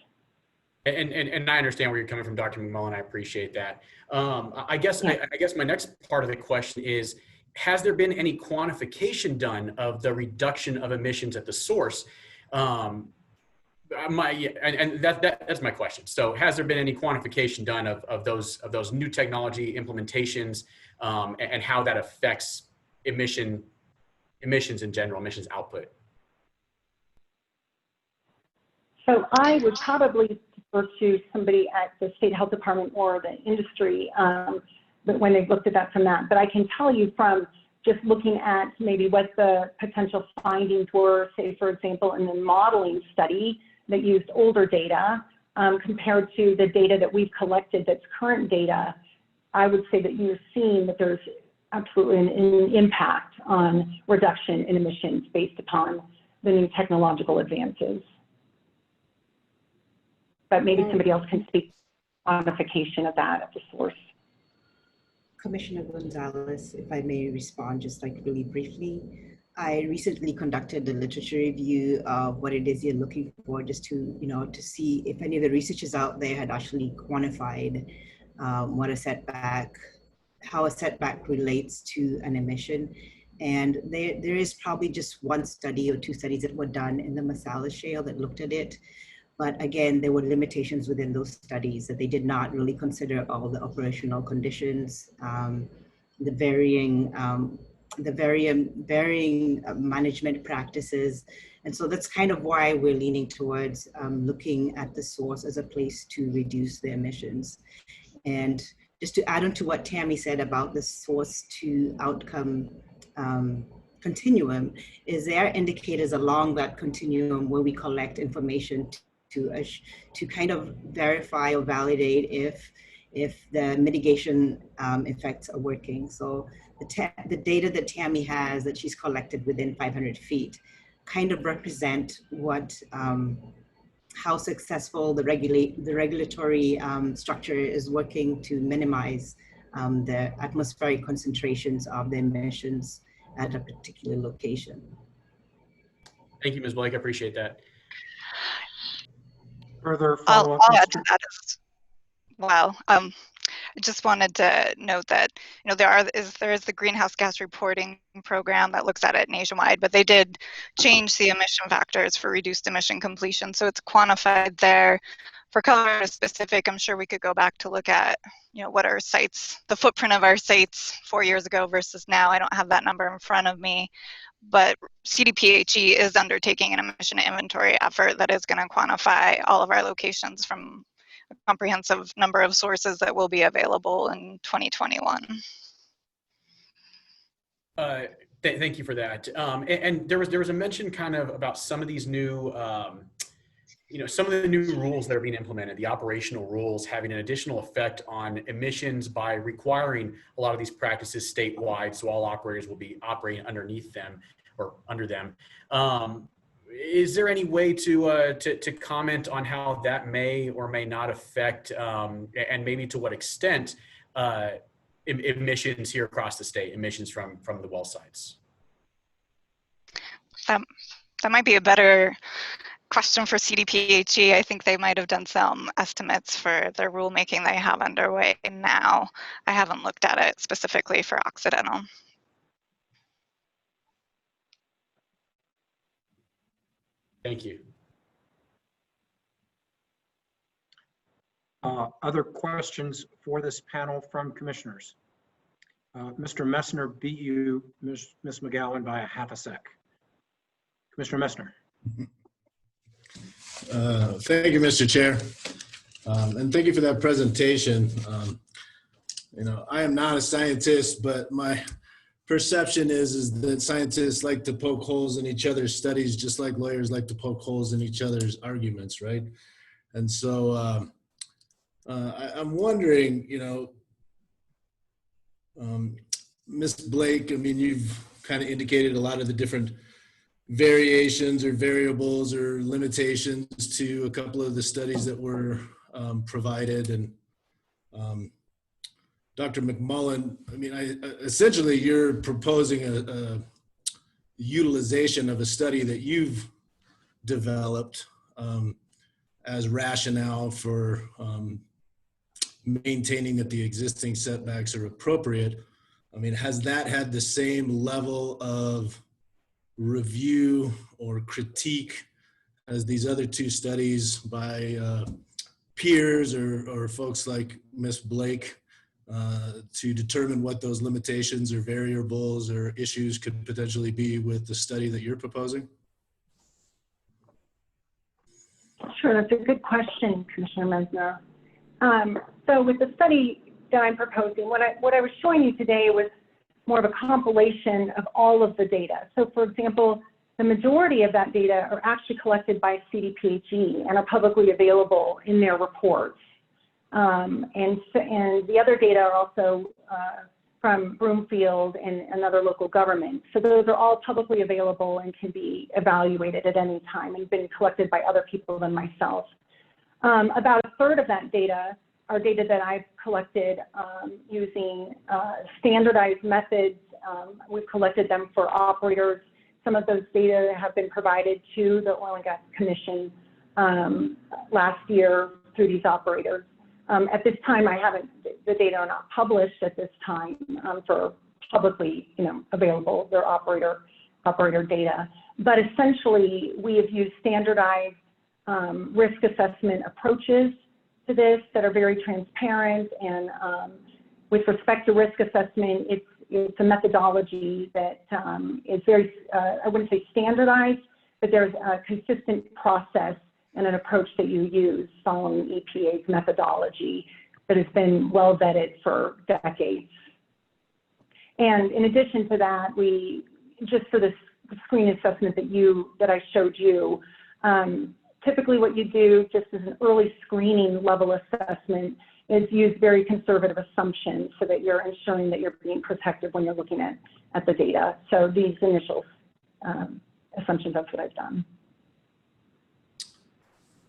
Speaker 11: And I understand where you're coming from, Dr. McMullen. I appreciate that. I guess my next part of the question is, has there been any quantification done of the reduction of emissions at the source? That's my question. So has there been any quantification done of those new technology implementations and how that affects emissions in general, emissions output?
Speaker 10: So I would probably defer to somebody at the state health department or the industry but when they looked at that from that. But I can tell you from just looking at maybe what the potential findings were, say, for example, in the modeling study that used older data compared to the data that we've collected that's current data, I would say that you're seeing that there's absolutely an impact on reduction in emissions based upon the new technological advances. But maybe somebody else can speak on quantification of that at the source.
Speaker 7: Commissioner Gonzalez, if I may respond just like really briefly. I recently conducted a literature review of what it is you're looking for, just to, to see if any of the researchers out there had actually quantified how a setback relates to an emission. And there is probably just one study or two studies that were done in the Masala Shale that looked at it. But again, there were limitations within those studies that they did not really consider all the operational conditions, the varying management practices. And so that's kind of why we're leaning towards looking at the source as a place to reduce the emissions. And just to add on to what Tammy said about the source to outcome continuum, is there are indicators along that continuum where we collect information to kind of verify or validate if the mitigation effects are working. So the data that Tammy has that she's collected within 500 feet kind of represent what how successful the regulatory structure is working to minimize the atmospheric concentrations of the emissions at a particular location.
Speaker 11: Thank you, Ms. Blake. I appreciate that.
Speaker 1: Further
Speaker 9: I'll
Speaker 1: follow-up,
Speaker 9: add to that as well. I just wanted to note that there is the greenhouse gas reporting program that looks at it nationwide, but they did change the emission factors for reduced emission completion, so it's quantified there. For Colorado specific, I'm sure we could go back to look at what our sites, the footprint of our sites 4 years ago versus now. I don't have that number in front of me, but CDPHE is undertaking an emission inventory effort that is going to quantify all of our locations from a comprehensive number of sources that will be available in 2021.
Speaker 11: Thank you for that. And there was a mention kind of about some of these new, some of the new rules that are being implemented, the operational rules having an additional effect on emissions by requiring a lot of these practices statewide, so all operators will be operating underneath them or under them. Is there any way to comment on how that may or may not affect, and maybe to what extent, emissions here across the state, emissions from the well sites?
Speaker 9: That might be a better question for CDPHE. I think they might have done some estimates for the rulemaking they have underway now. I haven't looked at it specifically for Occidental.
Speaker 11: Thank you.
Speaker 1: Other questions for this panel from commissioners? Mr. Messner beat you, Ms. McGowan, by a half a sec. Commissioner Messner.
Speaker 5: Thank you, Mr. Chair. And thank you for that presentation. I am not a scientist, but my perception is that scientists like to poke holes in each other's studies, just like lawyers like to poke holes in each other's arguments, right? And so I'm wondering, Ms. Blake, I mean, you've kind of indicated a lot of the different variations or variables or limitations to a couple of the studies that were provided. And Dr. McMullen, I mean, essentially you're proposing a utilization of a study that you've developed as rationale for maintaining that the existing setbacks are appropriate. I mean, has that had the same level of review or critique as these other two studies by peers or folks like Ms. Blake to determine what those limitations or variables or issues could potentially be with the study that you're proposing?
Speaker 10: Sure, that's a good question, Commissioner Messner. So with the study that I'm proposing, what I was showing you today was more of a compilation of all of the data. So for example, the majority of that data are actually collected by CDPHE and are publicly available in their reports. And the other data are also from Broomfield and other local governments. So those are all publicly available and can be evaluated at any time and been collected by other people than myself. About a third of that data are data that I've collected using standardized methods. We've collected them for operators. Some of those data have been provided to the Oil and Gas Commission last year through these operators. At this time, the data are not published at this time for publicly available, their operator data. But essentially, we have used standardized risk assessment approaches to this that are very transparent. And with respect to risk assessment, it's a methodology that is very, I wouldn't say standardized, but there's a consistent process and an approach that you use following EPA's methodology that has been well vetted for decades. And in addition to that, we, just for this screen assessment that I showed you, typically what you do just as an early screening level assessment is use very conservative assumptions so that you're ensuring that you're being protective when you're looking at the data. So these initial assumptions, that's what I've done.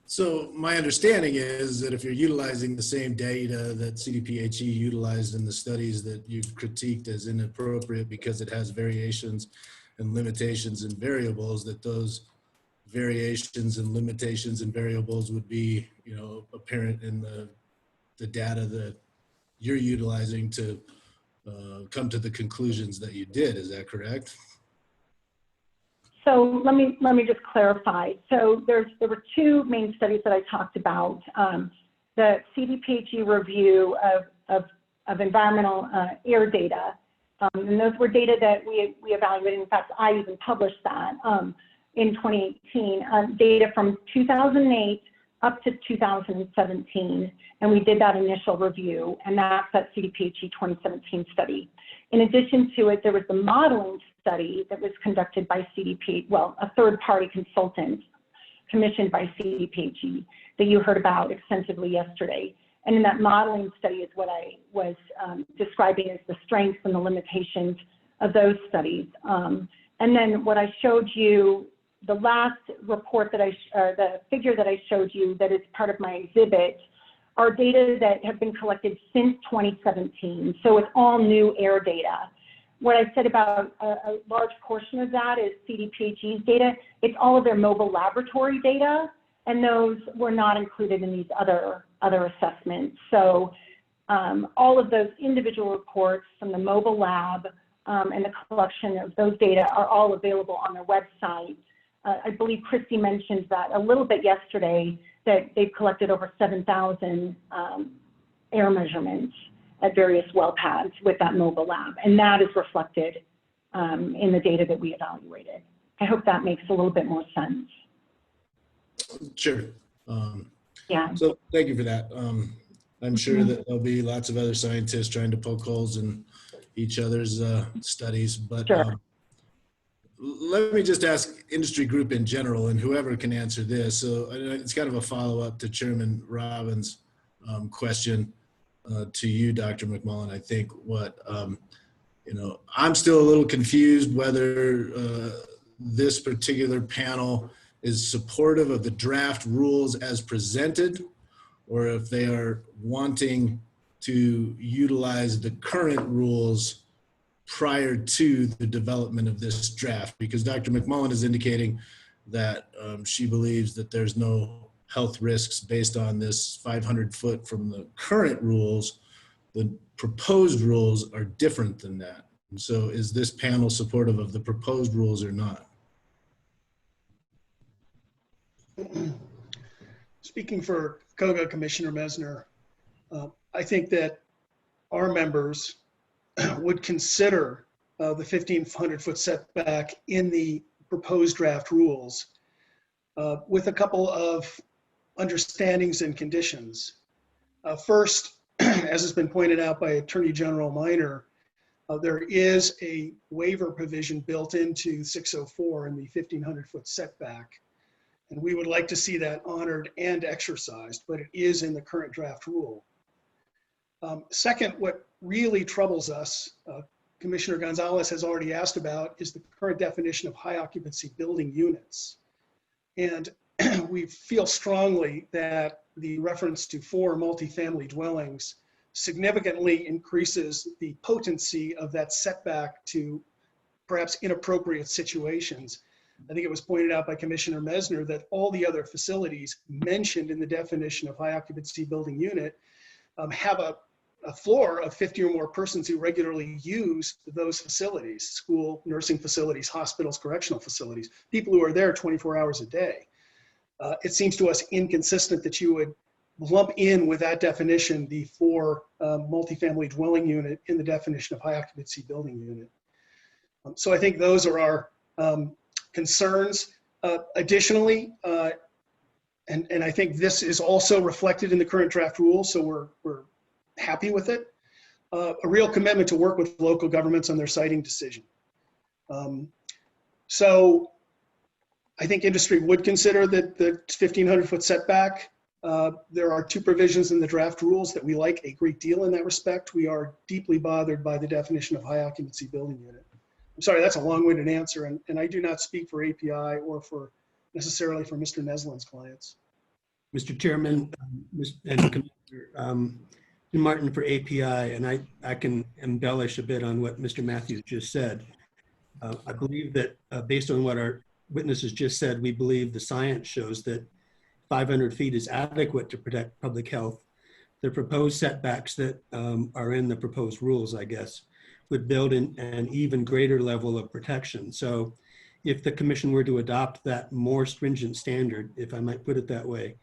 Speaker 5: So my understanding is that if you're utilizing the same data that CDPHE utilized in the studies that you've critiqued as inappropriate because it has variations and limitations and variables, that those variations and limitations and variables would be, you know, apparent in the data that you're utilizing to come to the conclusions that you did. Is that correct?
Speaker 10: So let me just clarify. So there were two main studies that I talked about. The CDPHE review of environmental air data, and those were data that we evaluated. In fact, I even published that in 2018, data from 2008 up to 2017, and we did that initial review, and that's that CDPHE 2017 study. In addition to it, there was the modeling study that was conducted by CDPHE, well, a third-party consultant commissioned by CDPHE that you heard about extensively yesterday. And in that modeling study is what I was describing as the strengths and the limitations of those studies. And then what I showed you, the last report that the figure that I showed you that is part of my exhibit are data that have been collected since 2017. So it's all new air data. What I said about a large portion of that is CDPHE's data. It's all of their mobile laboratory data, and those were not included in these other assessments. So all of those individual reports from the mobile lab and the collection of those data are all available on their website. I believe Christy mentioned that a little bit yesterday, that they've collected over 7,000 air measurements at various well pads with that mobile lab. And that is reflected in the data that we evaluated. I hope that makes a little bit more sense.
Speaker 5: Sure.
Speaker 10: Yeah.
Speaker 5: So thank you for that. I'm sure that there'll be lots of other scientists trying to poke holes in each other's studies, but
Speaker 10: sure.
Speaker 5: Let me just ask industry group in general, and whoever can answer this. So it's kind of a follow-up to Chairman Robbins' question to you, Dr. McMullen. I think what, you know, I'm still a little confused whether this particular panel is supportive of the draft rules as presented, or if they are wanting to utilize the current rules prior to the development of this draft, because Dr. McMullen is indicating that she believes that there's no health risks based on this 500 foot from the current rules. The proposed rules are different than that. And so is this panel supportive of the proposed rules or not?
Speaker 3: Speaking for COGA, Commissioner Mesner, I think that our members would consider the 1,500 foot setback in the proposed draft rules with a couple of understandings and conditions. First, as has been pointed out by Attorney General Minor, there is a waiver provision built into 604 in the 1,500 foot setback. And we would like to see that honored and exercised, but it is in the current draft rule. Second, what really troubles us, Commissioner Gonzalez has already asked about, is the current definition of high occupancy building units. And we feel strongly that the reference to 4 multifamily dwellings significantly increases the potency of that setback to perhaps inappropriate situations. I think it was pointed out by Commissioner Mesner that all the other facilities mentioned in the definition of high occupancy building unit have a floor of 50 or more persons who regularly use those facilities, school, nursing facilities, hospitals, correctional facilities, people who are there 24 hours a day. it seems to us inconsistent that you would lump in with that definition the 4 multifamily dwelling unit in the definition of high occupancy building unit. So I think those are our concerns. Additionally, and I think this is also reflected in the current draft rules, so we're happy with it. A real commitment to work with local governments on their siting decision. So I think industry would consider that the 1,500-foot setback. There are 2 provisions in the draft rules that we like a great deal in that respect. We are deeply bothered by the definition of high occupancy building unit. I'm sorry, that's a long-winded answer, and I do not speak for API or for necessarily for Mr. Neslin's clients.
Speaker 12: Mr. Chairman, and Commissioner Martin for API, and I can embellish a bit on what Mr. Matthews just said. I believe that based on what our witnesses just said, we believe the science shows that 500 feet is adequate to protect public health. The proposed setbacks that are in the proposed rules, I guess, would build in an even greater level of protection. So if the commission were to adopt that more stringent standard, if I might put it that way,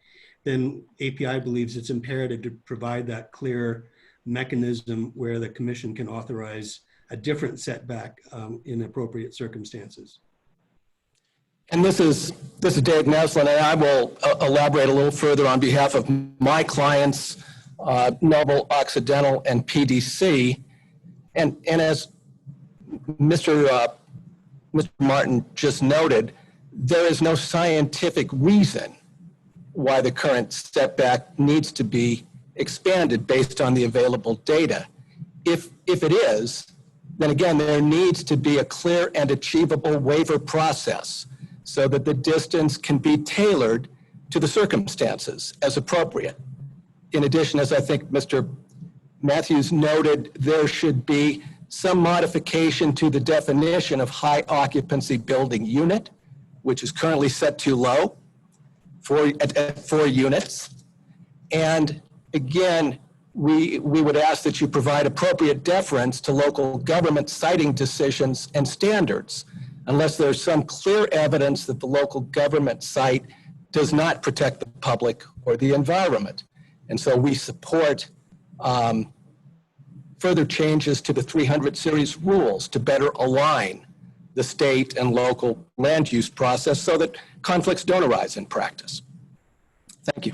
Speaker 12: then API believes it's imperative to provide that clear mechanism where the commission can authorize a different setback in appropriate circumstances.
Speaker 13: And this is Dave Neslin, and I will elaborate a little further on behalf of my clients, Noble, Occidental, and PDC. And as Mr. Martin just noted, there is no scientific reason why the current setback needs to be expanded based on the available data. If it is, then again, there needs to be a clear and achievable waiver process so that the distance can be tailored to the circumstances as appropriate. In addition, as I think Mr. Matthews noted, there should be some modification to the definition of high occupancy building unit, which is currently set too low at 4 units. And again, we would ask that you provide appropriate deference to local government siting decisions and standards, unless there's some clear evidence that the local government site does not protect the public or the environment. And so we support further changes to the 300 series rules to better align the state and local land use process so that conflicts don't arise in practice. Thank you.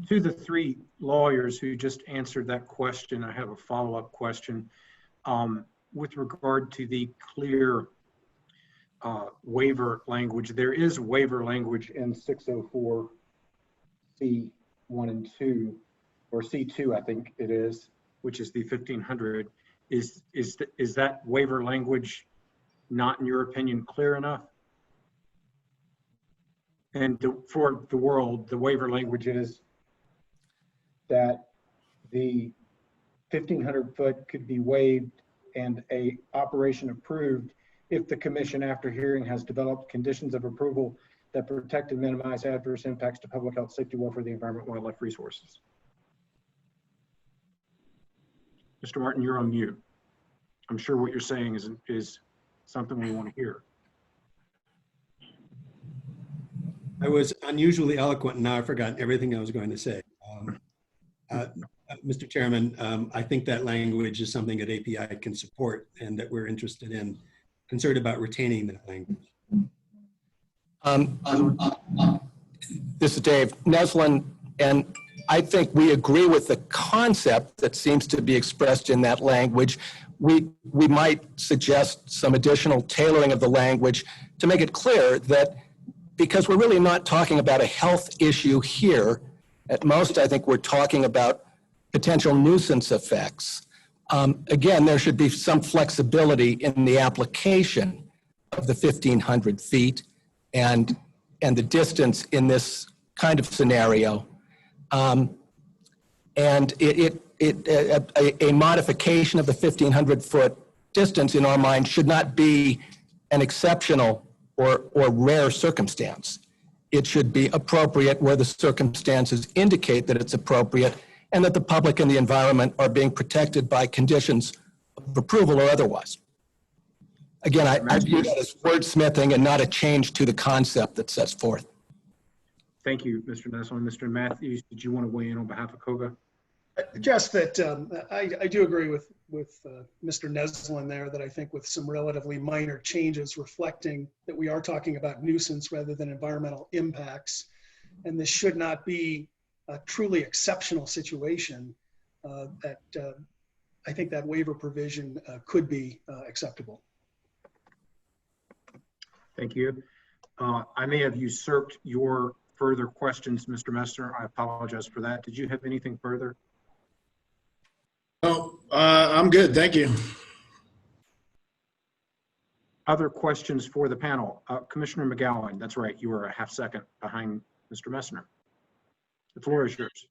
Speaker 1: To the 3 lawyers who just answered that question, I have a follow-up question. With regard to the clear waiver language, there is waiver language in 604 C1 and 2, or C2, I think it is, which is the 1,500. Is that waiver language not, in your opinion, clear enough? And for the world, the waiver language is that the 1,500 foot could be waived and a operation approved if the commission, after hearing, has developed conditions of approval that protect and minimize adverse impacts to public health, safety, welfare, the environment, wildlife, resources. Mr. Martin, you're on mute. I'm sure what you're saying is something we want to hear.
Speaker 12: I was unusually eloquent, and now I've forgotten everything I was going to say. Mr. Chairman, I think that language is something that API can support and that we're interested in, concerned about retaining that language.
Speaker 13: This is Dave Neslin, and I think we agree with the concept that seems to be expressed in that language. We might suggest some additional tailoring of the language to make it clear that because we're really not talking about a health issue here, at most I think we're talking about potential nuisance effects. Again, there should be some flexibility in the application of the 1,500 feet and the distance in this kind of scenario. And a modification of the 1,500 foot distance in our mind should not be an exceptional or rare circumstance. It should be appropriate where the circumstances indicate that it's appropriate and that the public and the environment are being protected by conditions of approval or otherwise. Again, I view that as wordsmithing and not a change to the concept that sets forth.
Speaker 1: Thank you, Mr. Neslin. Mr. Matthews, did you want to weigh in on behalf of COGA?
Speaker 3: Just that I do agree with Mr. Neslin there, that I think with some relatively minor changes reflecting that we are talking about nuisance rather than environmental impacts. And this should not be a truly exceptional situation, that I think that waiver provision could be acceptable.
Speaker 1: Thank you. I may have usurped your further questions, Mr. Messner. I apologize for that. Did you have anything further?
Speaker 5: No, I'm good. Thank you.
Speaker 1: Other questions for the panel? Commissioner McGowan, that's right. You were a half second behind Mr. Messner. The floor is yours.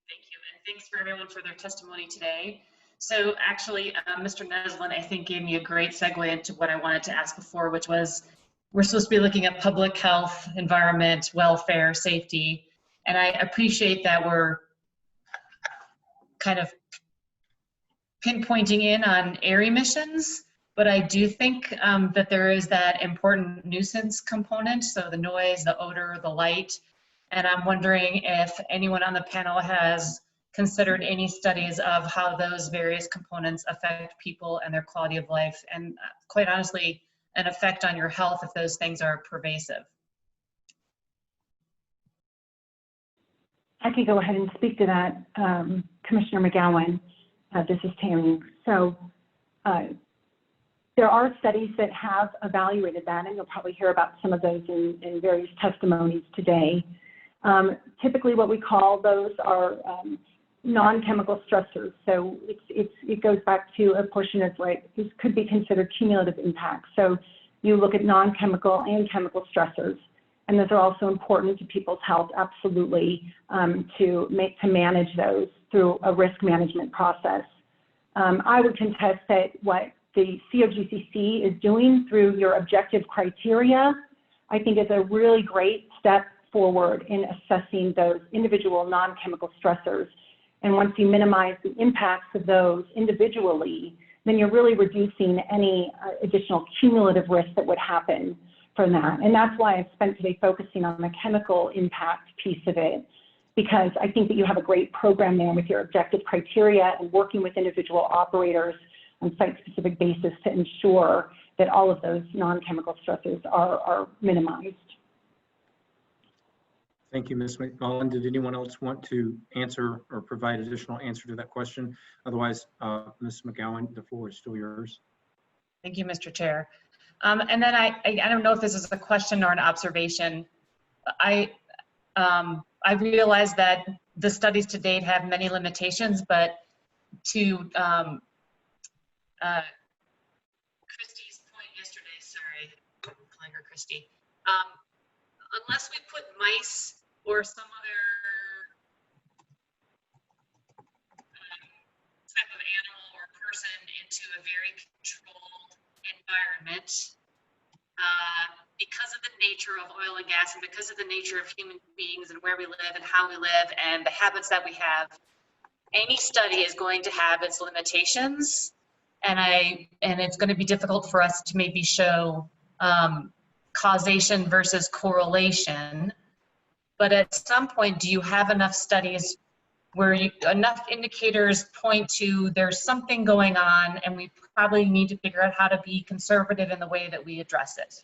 Speaker 14: Thank you, and thanks for everyone for their testimony today. So actually, Mr. Neslin, I think, gave me a great segue into what I wanted to ask before, which was, we're supposed to be looking at public health, environment, welfare, safety, and I appreciate that we're kind of pinpointing in on air emissions, but I do think that there is that important nuisance component, so the noise, the odor, the light, and I'm wondering if anyone on the panel has considered any studies of how those various components affect people and their quality of life, and quite honestly, an effect on your health if those things are pervasive.
Speaker 10: I could go ahead and speak to that, Commissioner McGowan. This is Tammy. So there are studies that have evaluated that, and you'll probably hear about some of those in various testimonies today. Typically what we call those are non-chemical stressors. So it goes back to a portion of like, this could be considered cumulative impacts. So you look at non-chemical and chemical stressors, and those are also important to people's health, absolutely, to manage those through a risk management process. I would contest that what the COGCC is doing through your objective criteria, I think is a really great step forward in assessing those individual non-chemical stressors. And once you minimize the impacts of those individually, then you're really reducing any additional cumulative risk that would happen from that. And that's why I've spent today focusing on the chemical impact piece of it, because I think that you have a great program there with your objective criteria and working with individual operators on site-specific basis to ensure that all of those non-chemical stressors are minimized.
Speaker 1: Thank you, Ms. McMullen. Did anyone else want to answer or provide additional answer to that question? Otherwise, Ms. McGowan, the floor is still yours.
Speaker 14: Thank you, Mr. Chair. And then I don't know if this is a question or an observation. I realize that the studies to date have many limitations, but to Christy's point yesterday, sorry, I'm calling her Christy, unless we put mice or some other type of animal or person into a very controlled environment, because of the nature of oil and gas and because of the nature of human beings and where we live and how we live and the habits that we have, any study is going to have its limitations, and it's going to be difficult for us to maybe show causation versus correlation. But at some point, do you have enough studies where enough indicators point to there's something going on and we probably need to figure out how to be conservative in the way that we address it?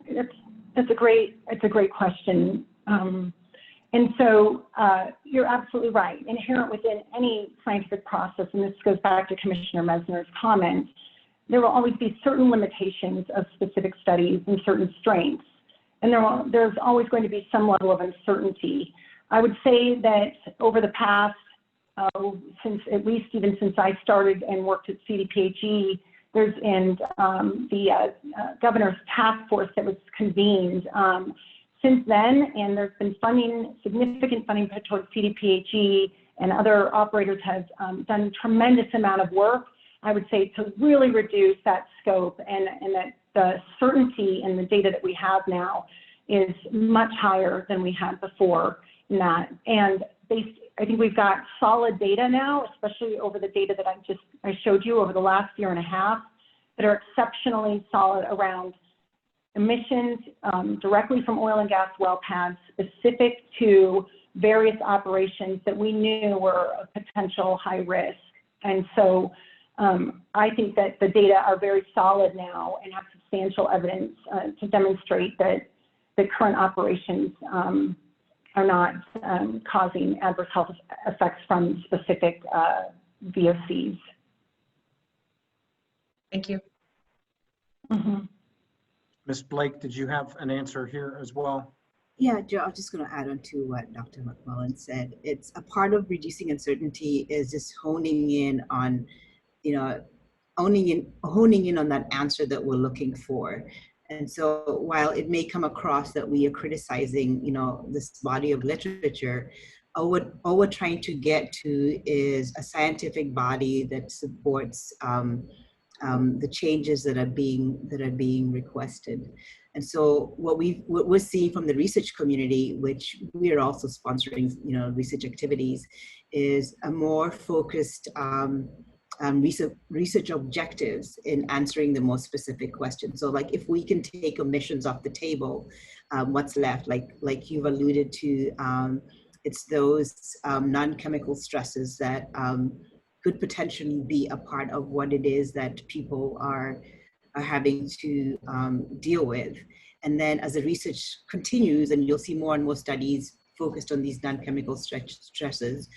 Speaker 10: It's a great question. And so you're absolutely right. Inherent within any scientific process, and this goes back to Commissioner Messner's comment, there will always be certain limitations of specific studies and certain strengths. And there's always going to be some level of uncertainty. I would say that over the past, since I started and worked at CDPHE, the governor's task force that was convened since then, and there's been significant funding put towards CDPHE, and other operators have done a tremendous amount of work, I would say, to really reduce that scope, and that the certainty in the data that we have now is much higher than we had before in that. And I think we've got solid data now, especially over the data that I showed you over the last year and a half, that are exceptionally solid around emissions directly from oil and gas well pads specific to various operations that we knew were of potential high risk. And so I think that the data are very solid now and have substantial evidence to demonstrate that the current operations are not causing adverse health effects from specific VOCs.
Speaker 14: Thank you.
Speaker 1: Ms. Blake, did you have an answer here as well?
Speaker 7: Yeah, Joe, I was just going to add on to what Dr. McMullen said. It's a part of reducing uncertainty is just honing in on, honing in on that answer that we're looking for. And so while it may come across that we are criticizing, this body of literature, all we're trying to get to is a scientific body that supports the changes that are being requested. And so what we're seeing from the research community, which we are also sponsoring, research activities, is a more focused research objectives in answering the most specific questions. So like if we can take emissions off the table, what's left, like you've alluded to, it's those non-chemical stresses that could potentially be a part of what it is that people are having to deal with. And then as the research continues, and you'll see more and more studies focused on these non-chemical stresses,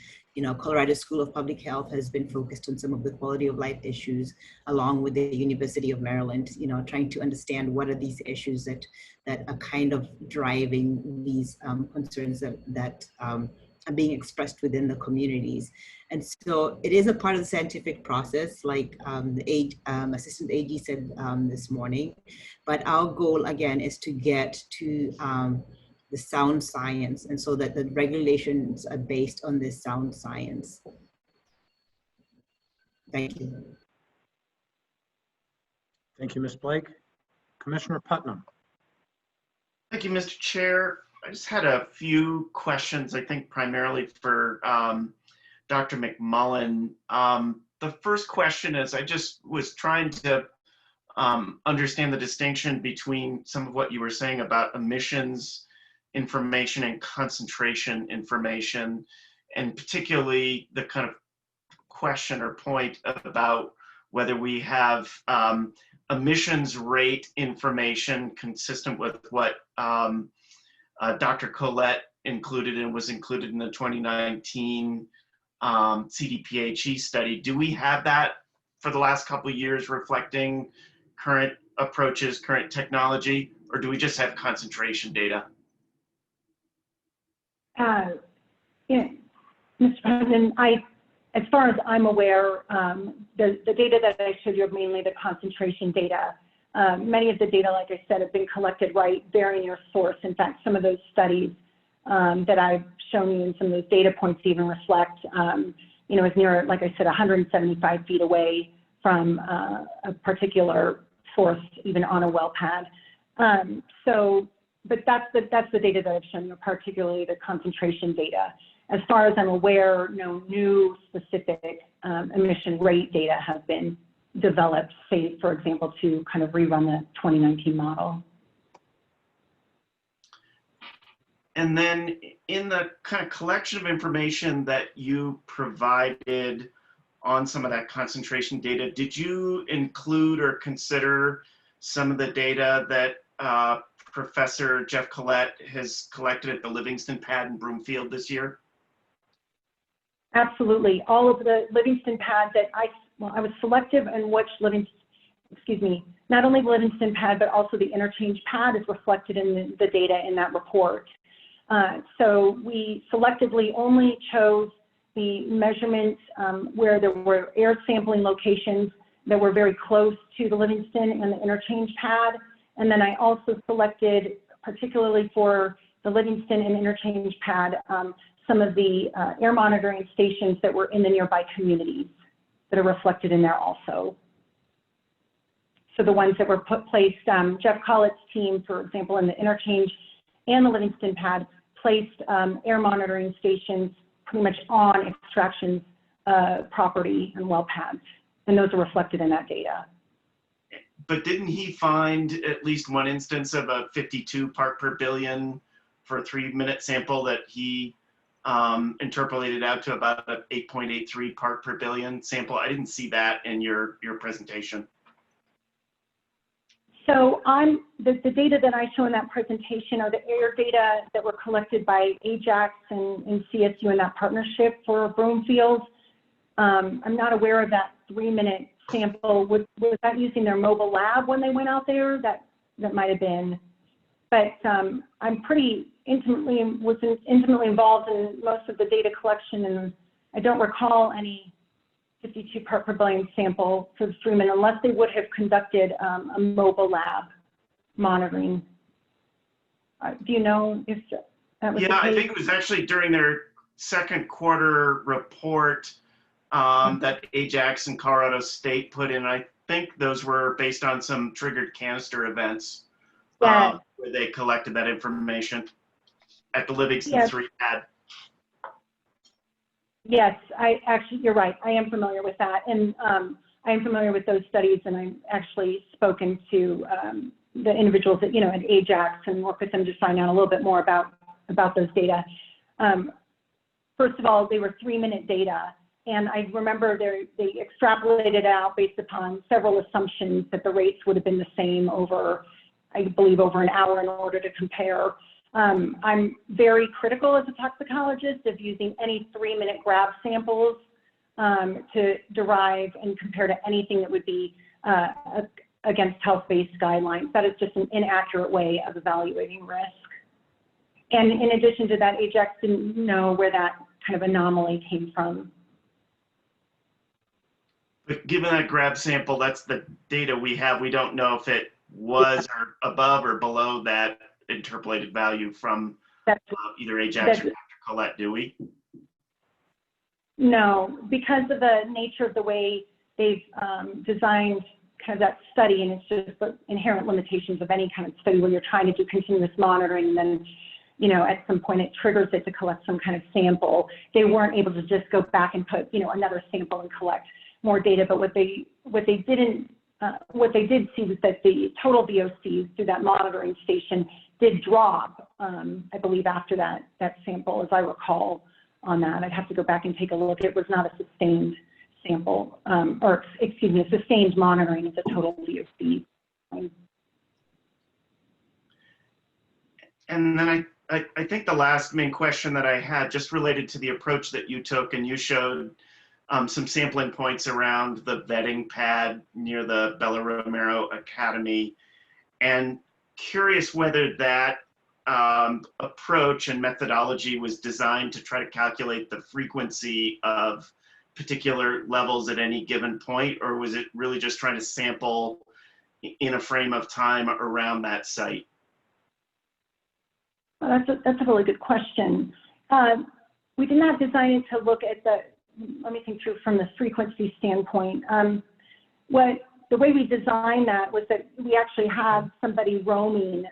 Speaker 7: Colorado School of Public Health has been focused on some of the quality of life issues, along with the University of Maryland, trying to understand what are these issues that are kind of driving these concerns that are being expressed within the communities. And so it is a part of the scientific process, like the Assistant AG said this morning. But our goal, again, is to get to the sound science, and so that the regulations are based on this sound science. Thank you.
Speaker 1: Thank you, Ms. Blake. Commissioner Putnam.
Speaker 15: Thank you, Mr. Chair. I just had a few questions, I think primarily for Dr. McMullen. The first question is, I just was trying to understand the distinction between some of what you were saying about emissions information and concentration information, and particularly the kind of question or point about whether we have emissions rate information consistent with what Dr. Collette included and was included in the 2019 CDPHE study. Do we have that for the last couple of years reflecting current approaches, current technology, or do we just have concentration data?
Speaker 10: Mr. President, as far as I'm aware, the data that I showed you are mainly the concentration data. Many of the data, like I said, have been collected very near source. In fact, some of those studies that I've shown you and some of those data points even reflect, as near, like I said, 175 feet away from a particular source, even on a well pad. But that's the data that I've shown you, particularly the concentration data. As far as I'm aware, no new specific emission rate data have been developed, say, for example, to kind of rerun the 2019 model.
Speaker 15: And then in the kind of collection of information that you provided on some of that concentration data, did you include or consider some of the data that Professor Jeff Collette has collected at the Livingston pad in Broomfield this year?
Speaker 10: Absolutely. All of the Livingston pad that I was selective in which not only the Livingston pad, but also the interchange pad is reflected in the data in that report. So we selectively only chose the measurements where there were air sampling locations that were very close to the Livingston and the interchange pad. And then I also selected, particularly for the Livingston and interchange pad, some of the air monitoring stations that were in the nearby communities that are reflected in there also. So the ones that were placed, Jeff Collett's team, for example, in the interchange and the Livingston pad, placed air monitoring stations pretty much on extraction property and well pads. And those are reflected in that data.
Speaker 15: But didn't he find at least one instance of a 52 part per billion for a 3-minute sample that he interpolated out to about an 8.83 part per billion sample? I didn't see that in your presentation.
Speaker 10: So on the data that I show in that presentation are the air data that were collected by Ajax and CSU in that partnership for Broomfield. I'm not aware of that 3-minute sample. Was that using their mobile lab when they went out there? That might have been. But I'm pretty intimately involved in most of the data collection, and I don't recall any 52 part per billion sample for the 3-minute unless they would have conducted a mobile lab monitoring. Do you know if that was the case?
Speaker 15: I think it was actually during their second quarter report that Ajax and Colorado State put in. I think those were based on some triggered canister events where they collected that information at the Livingston 3 pad. Yes,
Speaker 10: you're right. I am familiar with that. And I am familiar with those studies, and I've actually spoken to the individuals at, at Ajax and work with them to find out a little bit more about those data. First of all, they were 3-minute data. And I remember they extrapolated out based upon several assumptions that the rates would have been the same over, I believe, over an hour in order to compare. I'm very critical as a toxicologist of using any 3-minute grab samples to derive and compare to anything that would be against health-based guidelines. That is just an inaccurate way of evaluating risk. And in addition to that, Ajax didn't know where that kind of anomaly came from.
Speaker 15: But given that grab sample, that's the data we have. We don't know if it was or above or below that interpolated value from either Ajax or Dr. Collette, do we?
Speaker 10: No, because of the nature of the way they've designed kind of that study, and it's just the inherent limitations of any kind of study where you're trying to do continuous monitoring, and then at some point it triggers it to collect some kind of sample. They weren't able to just go back and put another sample and collect more data. But what they did see was that the total VOCs through that monitoring station did drop, I believe, after that sample, as I recall on that. I'd have to go back and take a look. It was not a sustained sample, sustained monitoring of the total VOC.
Speaker 15: And then I think the last main question that I had just related to the approach that you took, and you showed some sampling points around the vetting pad near the Bella Romero Academy, and curious whether that approach and methodology was designed to try to calculate the frequency of particular levels at any given point, or was it really just trying to sample in a frame of time around that site?
Speaker 10: Well, that's a really good question. We did not design it to look at let me think through from the frequency standpoint. The way we designed that was that we actually had somebody roaming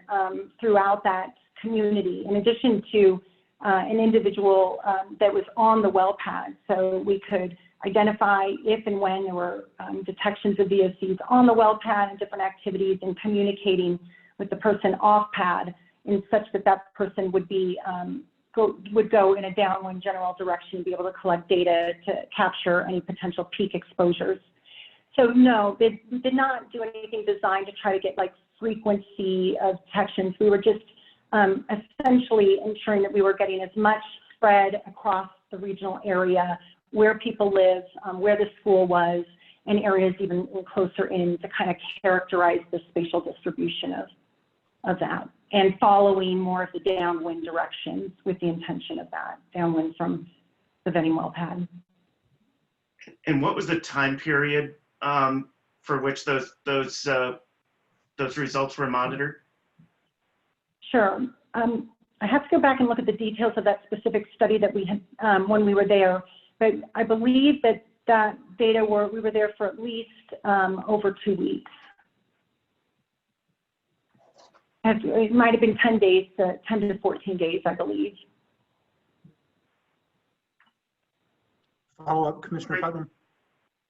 Speaker 10: throughout that community, in addition to an individual that was on the well pad. So we could identify if and when there were detections of VOCs on the well pad and different activities, and communicating with the person off pad in such that that person would be would go in a downwind general direction, be able to collect data to capture any potential peak exposures. So no, we did not do anything designed to try to get like frequency of detections. We were just essentially ensuring that we were getting as much spread across the regional area, where people live, where the school was, and areas even closer in to kind of characterize the spatial distribution of that, and following more of the downwind directions with the intention of that, downwind from the vetting well pad.
Speaker 15: And what was the time period for which those results were monitored?
Speaker 10: Sure. I have to go back and look at the details of that specific study that we had when we were there, but I believe that data we were there for at least over 2 weeks. It might have been 10 days, 10 to 14 days, I believe.
Speaker 1: Follow up, Commissioner Putnam.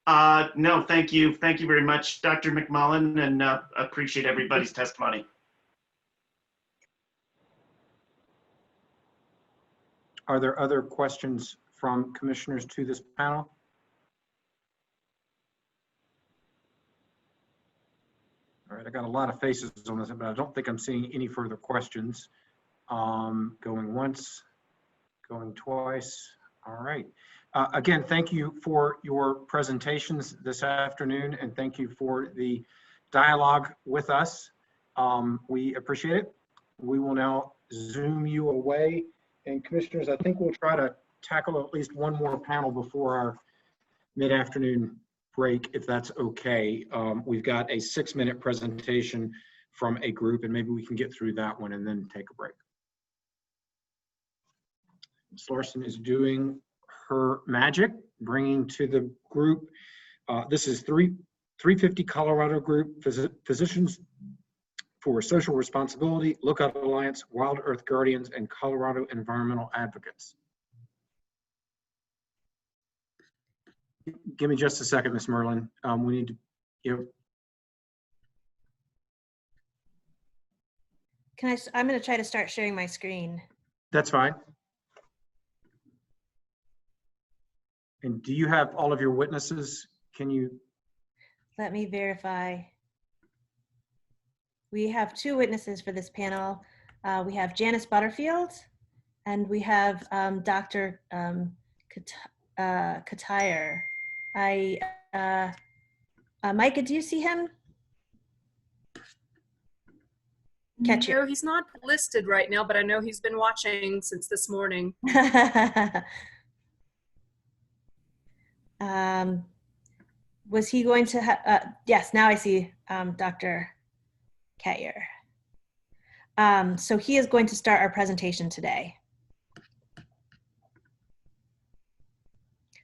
Speaker 15: No, thank you. Thank you very much, Dr. McMullen, and appreciate everybody's testimony.
Speaker 1: Are there other questions from commissioners to this panel? All right, I got a lot of faces on this, but I don't think I'm seeing any further questions. Going once, going twice. All right. Again, thank you for your presentations this afternoon, and thank you for the dialogue with us. We appreciate it. We will now Zoom you away. And commissioners, I think we'll try to tackle at least one more panel before our mid-afternoon break, if that's okay. We've got a 6-minute presentation from a group, and maybe we can get through that one and then take a break. Ms. Larson is doing her magic, bringing to the group. This is 350 Colorado Group, Physicians for Social Responsibility, Lookout Alliance, Wild Earth Guardians, and Colorado Environmental Advocates. Give me just a second, Ms. Merlin. We need to give.
Speaker 16: I'm going to try to start sharing my screen.
Speaker 1: That's fine. And do you have all of your witnesses? Can you?
Speaker 16: Let me verify. We have 2 witnesses for this panel. We have Janice Butterfield, and we have Dr. Katire. Micah, do you see him? Catch
Speaker 17: No, he's not listed right now, but I know he's been watching since this morning.
Speaker 16: Was he going to have, yes, now I see Dr. Katyer. So he is going to start our presentation today.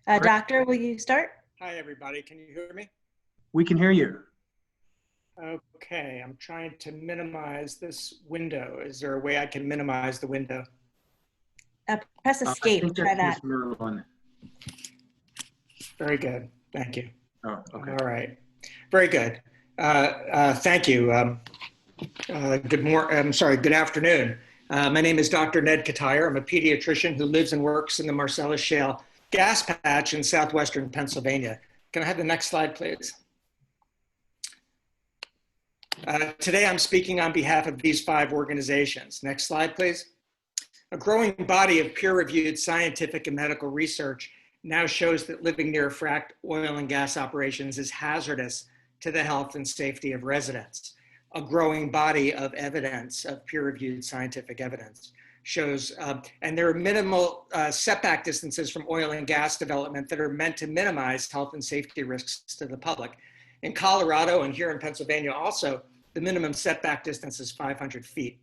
Speaker 16: Doctor, will you start?
Speaker 18: Hi, everybody. Can you hear me?
Speaker 1: We can hear you.
Speaker 18: Okay, I'm trying to minimize this window. Is there a way I can minimize the window?
Speaker 16: Press escape, try that.
Speaker 18: Very good, thank you.
Speaker 1: Oh, okay.
Speaker 18: All right, very good. Thank you. Good afternoon. My name is Dr. Ned Katire. I'm a pediatrician who lives and works in the Marcellus Shale gas patch in southwestern Pennsylvania. Can I have the next slide, please? Today I'm speaking on behalf of these 5 organizations. Next slide, please. A growing body of peer-reviewed scientific and medical research now shows that living near fracked oil and gas operations is hazardous to the health and safety of residents. A growing body of evidence, of peer-reviewed scientific evidence, shows, and there are minimal setback distances from oil and gas development that are meant to minimize health and safety risks to the public. In Colorado and here in Pennsylvania also, the minimum setback distance is 500 feet.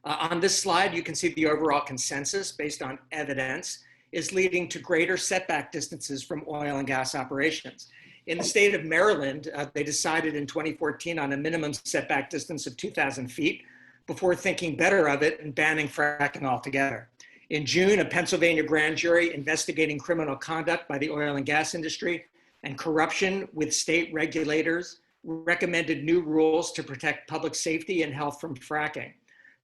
Speaker 18: On this slide, you can see the overall consensus based on evidence is leading to greater setback distances from oil and gas operations. In the state of Maryland, they decided in 2014 on a minimum setback distance of 2,000 feet before thinking better of it and banning fracking altogether. In June, a Pennsylvania grand jury investigating criminal conduct by the oil and gas industry and corruption with state regulators recommended new rules to protect public safety and health from fracking.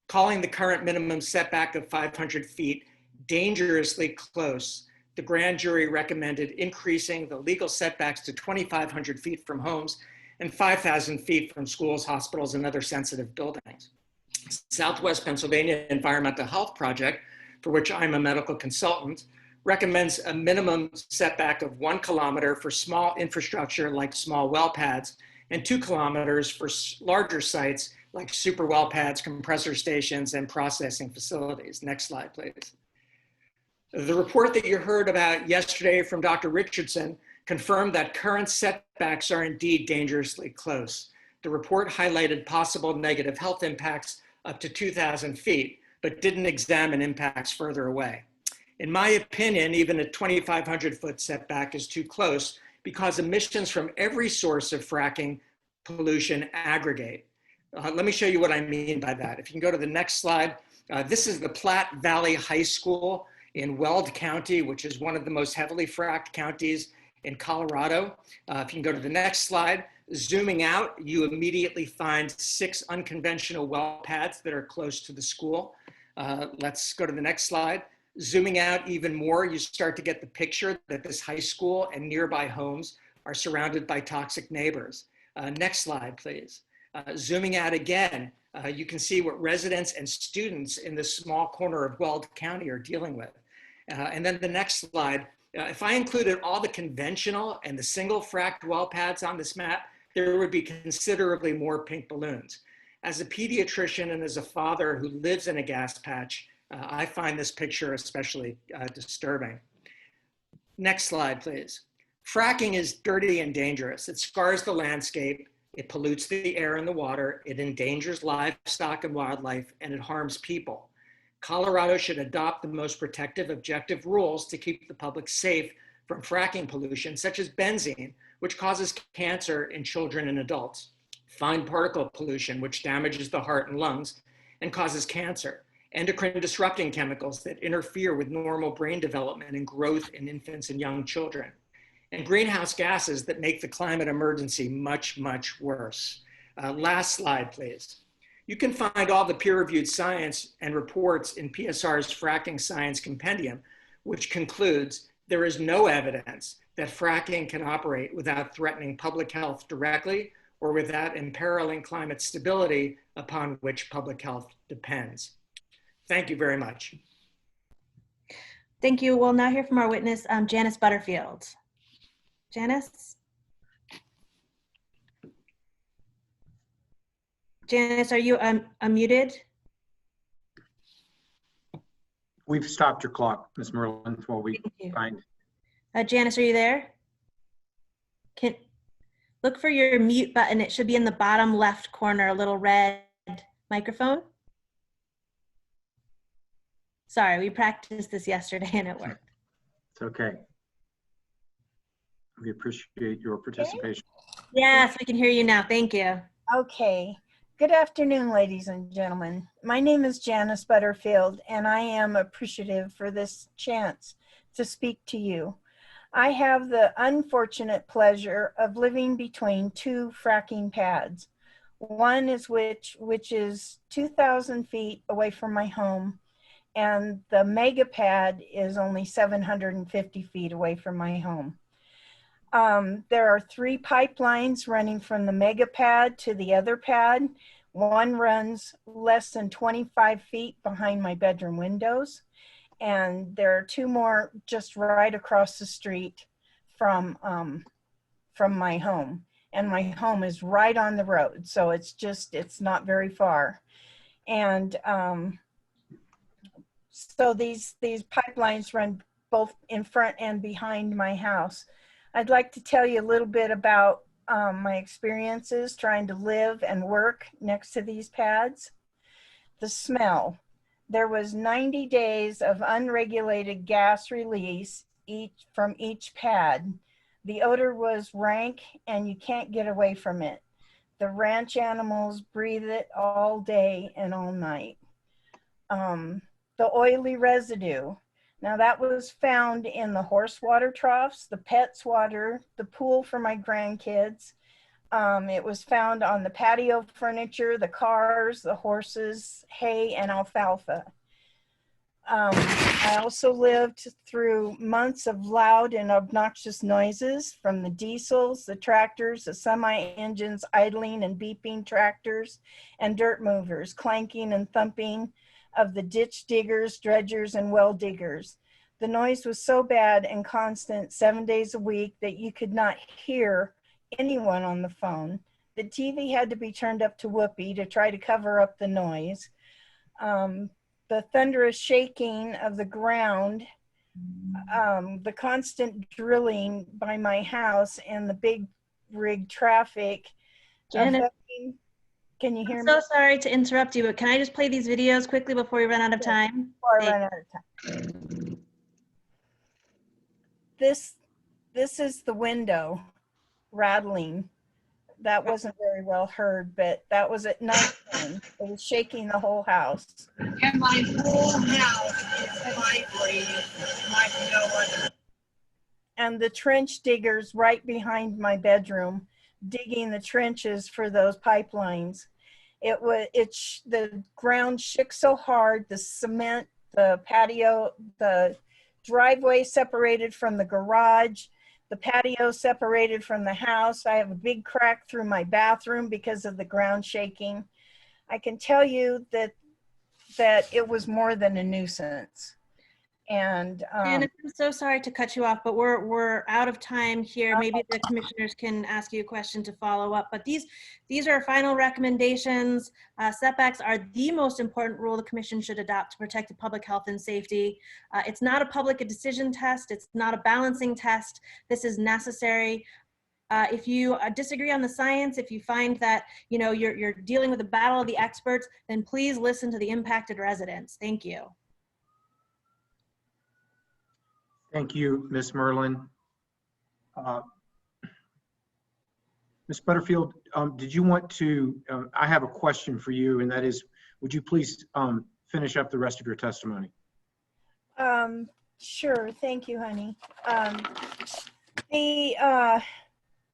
Speaker 18: Calling the current minimum setback of 500 feet dangerously close, the grand jury recommended increasing the legal setbacks to 2,500 feet from homes and 5,000 feet from schools, hospitals, and other sensitive buildings. Southwest Pennsylvania Environmental Health Project, for which I'm a medical consultant, recommends a minimum setback of 1 kilometer for small infrastructure like small well pads and 2 kilometers for larger sites like super well pads, compressor stations, and processing facilities. Next slide, please. The report that you heard about yesterday from Dr. Richardson confirmed that current setbacks are indeed dangerously close. The report highlighted possible negative health impacts up to 2,000 feet, but didn't examine impacts further away. In my opinion, even a 2,500-foot setback is too close because emissions from every source of fracking pollution aggregate. Let me show you what I mean by that. If you can go to the next slide. This is the Platte Valley High School in Weld County, which is one of the most heavily fracked counties In Colorado, if you can go to the next slide, zooming out, you immediately find 6 unconventional well pads that are close to the school. Let's go to the next slide. Zooming out even more, you start to get the picture that this high school and nearby homes are surrounded by toxic neighbors. Next slide, please. Zooming out again, you can see what residents and students in this small corner of Weld County are dealing with. And then the next slide, if I included all the conventional and the single fracked well pads on this map, there would be considerably more pink balloons. As a pediatrician and as a father who lives in a gas patch, I find this picture especially disturbing. Next slide, please. Fracking is dirty and dangerous. It scars the landscape, it pollutes the air and the water, it endangers livestock and wildlife, and it harms people. Colorado should adopt the most protective, objective rules to keep the public safe from fracking pollution, such as benzene, which causes cancer in children and adults, fine particle pollution, which damages the heart and lungs and causes cancer, endocrine disrupting chemicals that interfere with normal brain development and growth in infants and young children, and greenhouse gases that make the climate emergency much, much worse. Last slide, please. You can find all the peer-reviewed science and reports in PSR's Fracking Science Compendium, which concludes there is no evidence that fracking can operate without threatening public health directly or without imperiling climate stability upon which public health depends. Thank you very much.
Speaker 16: Thank you. We'll now hear from our witness, Janice Butterfield. Janice? Janice, are you unmuted?
Speaker 1: We've stopped your clock, Ms. Merlin, while we find.
Speaker 16: Janice, are you there? Look for your mute button. It should be in the bottom left corner, a little red microphone. Sorry, we practiced this yesterday and it worked.
Speaker 1: It's okay. We appreciate your participation.
Speaker 16: Yes, we can hear you now. Thank you.
Speaker 19: Okay. Good afternoon, ladies and gentlemen. My name is Janice Butterfield, and I am appreciative for this chance to speak to you. I have the unfortunate pleasure of living between 2 fracking pads. One is which is 2,000 feet away from my home, and the mega pad is only 750 feet away from my home. There are 3 pipelines running from the mega pad to the other pad. One runs less than 25 feet behind my bedroom windows. And there are 2 more just right across the street from my home. And my home is right on the road. So it's not very far. And so these pipelines run both in front and behind my house. I'd like to tell you a little bit about my experiences trying to live and work next to these pads. The smell. There was 90 days of unregulated gas release from each pad. The odor was rank and you can't get away from it. The ranch animals breathe it all day and all night. The oily residue. Now that was found in the horse water troughs, the pets water, the pool for my grandkids. It was found on the patio furniture, the cars, the horses, hay, and alfalfa. I also lived through months of loud and obnoxious noises from the diesels, the tractors, the semi-engines idling and beeping tractors, and dirt movers, clanking and thumping of the ditch diggers, dredgers, and well diggers. The noise was so bad and constant 7 days a week that you could not hear anyone on the phone. The TV had to be turned up to whoopee to try to cover up the noise. The thunderous shaking of the ground, the constant drilling by my house, and the big rig traffic.
Speaker 16: Janice,
Speaker 19: can you hear
Speaker 16: I'm
Speaker 19: me?
Speaker 16: so sorry to interrupt you, but can I just play these videos quickly before we run out of time?
Speaker 19: Before I run out of time. This is the window rattling. That wasn't very well heard, but that was at nighttime. It was shaking the whole house. And my whole house is vibrating like no other. and the trench diggers right behind my bedroom digging the trenches for those pipelines. The ground shook so hard, the cement, the patio, the driveway separated from the garage, the patio separated from the house. I have a big crack through my bathroom because of the ground shaking. I can tell you that it was more than a nuisance. And
Speaker 16: I'm so sorry to cut you off, but we're out of time here. Maybe the commissioners can ask you a question to follow up. But these are final recommendations. Setbacks are the most important rule the commission should adopt to protect the public health and safety. It's not a public decision test. It's not a balancing test. This is necessary. If you disagree on the science, if you find that you're dealing with a battle of the experts, then please listen to the impacted residents. Thank you.
Speaker 1: Thank you, Ms. Merlin. Ms. Butterfield, did you want to, I have a question for you, and that is, would you please finish up the rest of your testimony?
Speaker 19: Sure, thank you, honey. The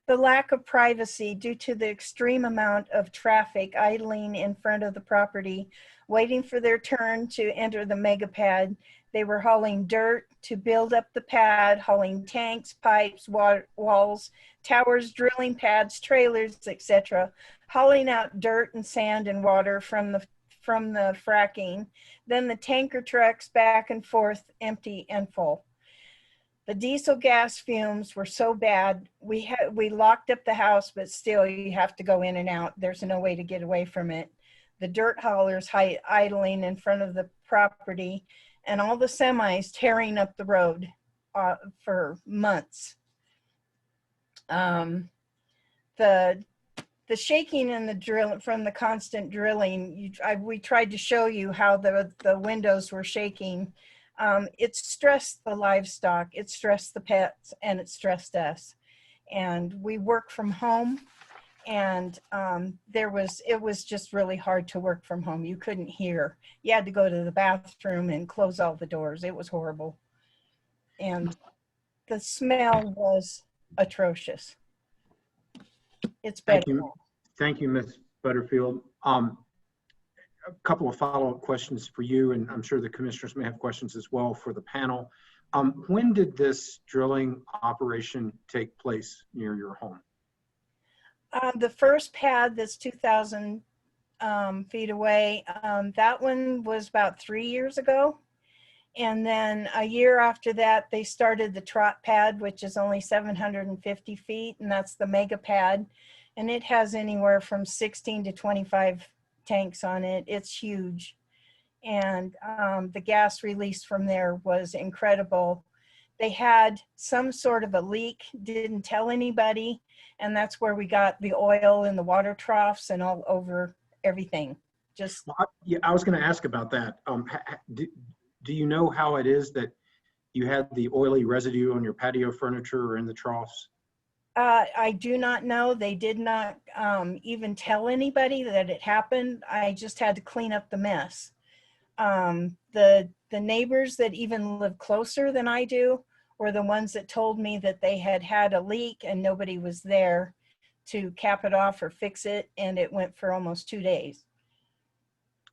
Speaker 19: lack of privacy due to the extreme amount of traffic idling in front of the property, waiting for their turn to enter the mega pad. They were hauling dirt to build up the pad, hauling tanks, pipes, walls, towers, drilling pads, trailers, etc., hauling out dirt and sand and water from the fracking. Then the tanker trucks back and forth, empty and full. The diesel gas fumes were so bad. We locked up the house, but still you have to go in and out. There's no way to get away from it. The dirt haulers idling in front of the property, and all the semis tearing up the road for months. The shaking and the drill from the constant drilling, we tried to show you how the windows were shaking. It stressed the livestock, it stressed the pets, and it stressed us. And we work from home, and it was just really hard to work from home. You couldn't hear. You had to go to the bathroom and close all the doors. It was horrible. And the smell was atrocious. It's better.
Speaker 1: Thank you, Ms. Butterfield. A couple of follow-up questions for you, and I'm sure the commissioners may have questions as well for the panel. When did this drilling operation take place near your home?
Speaker 19: The first pad that's 2,000 feet away, that one was about 3 years ago. And then a year after that, they started the trot pad, which is only 750 feet, and that's the mega pad. And it has anywhere from 16 to 25 tanks on it. It's huge. And the gas release from there was incredible. They had some sort of a leak, didn't tell anybody. And that's where we got the oil in the water troughs and all over everything. Just
Speaker 1: yeah, I was going to ask about that. Do you know how it is that you had the oily residue on your patio furniture or in the troughs?
Speaker 19: I do not know. They did not even tell anybody that it happened. I just had to clean up the mess. The neighbors that even live closer than I do were the ones that told me that they had a leak and nobody was there to cap it off or fix it, and it went for almost 2 days.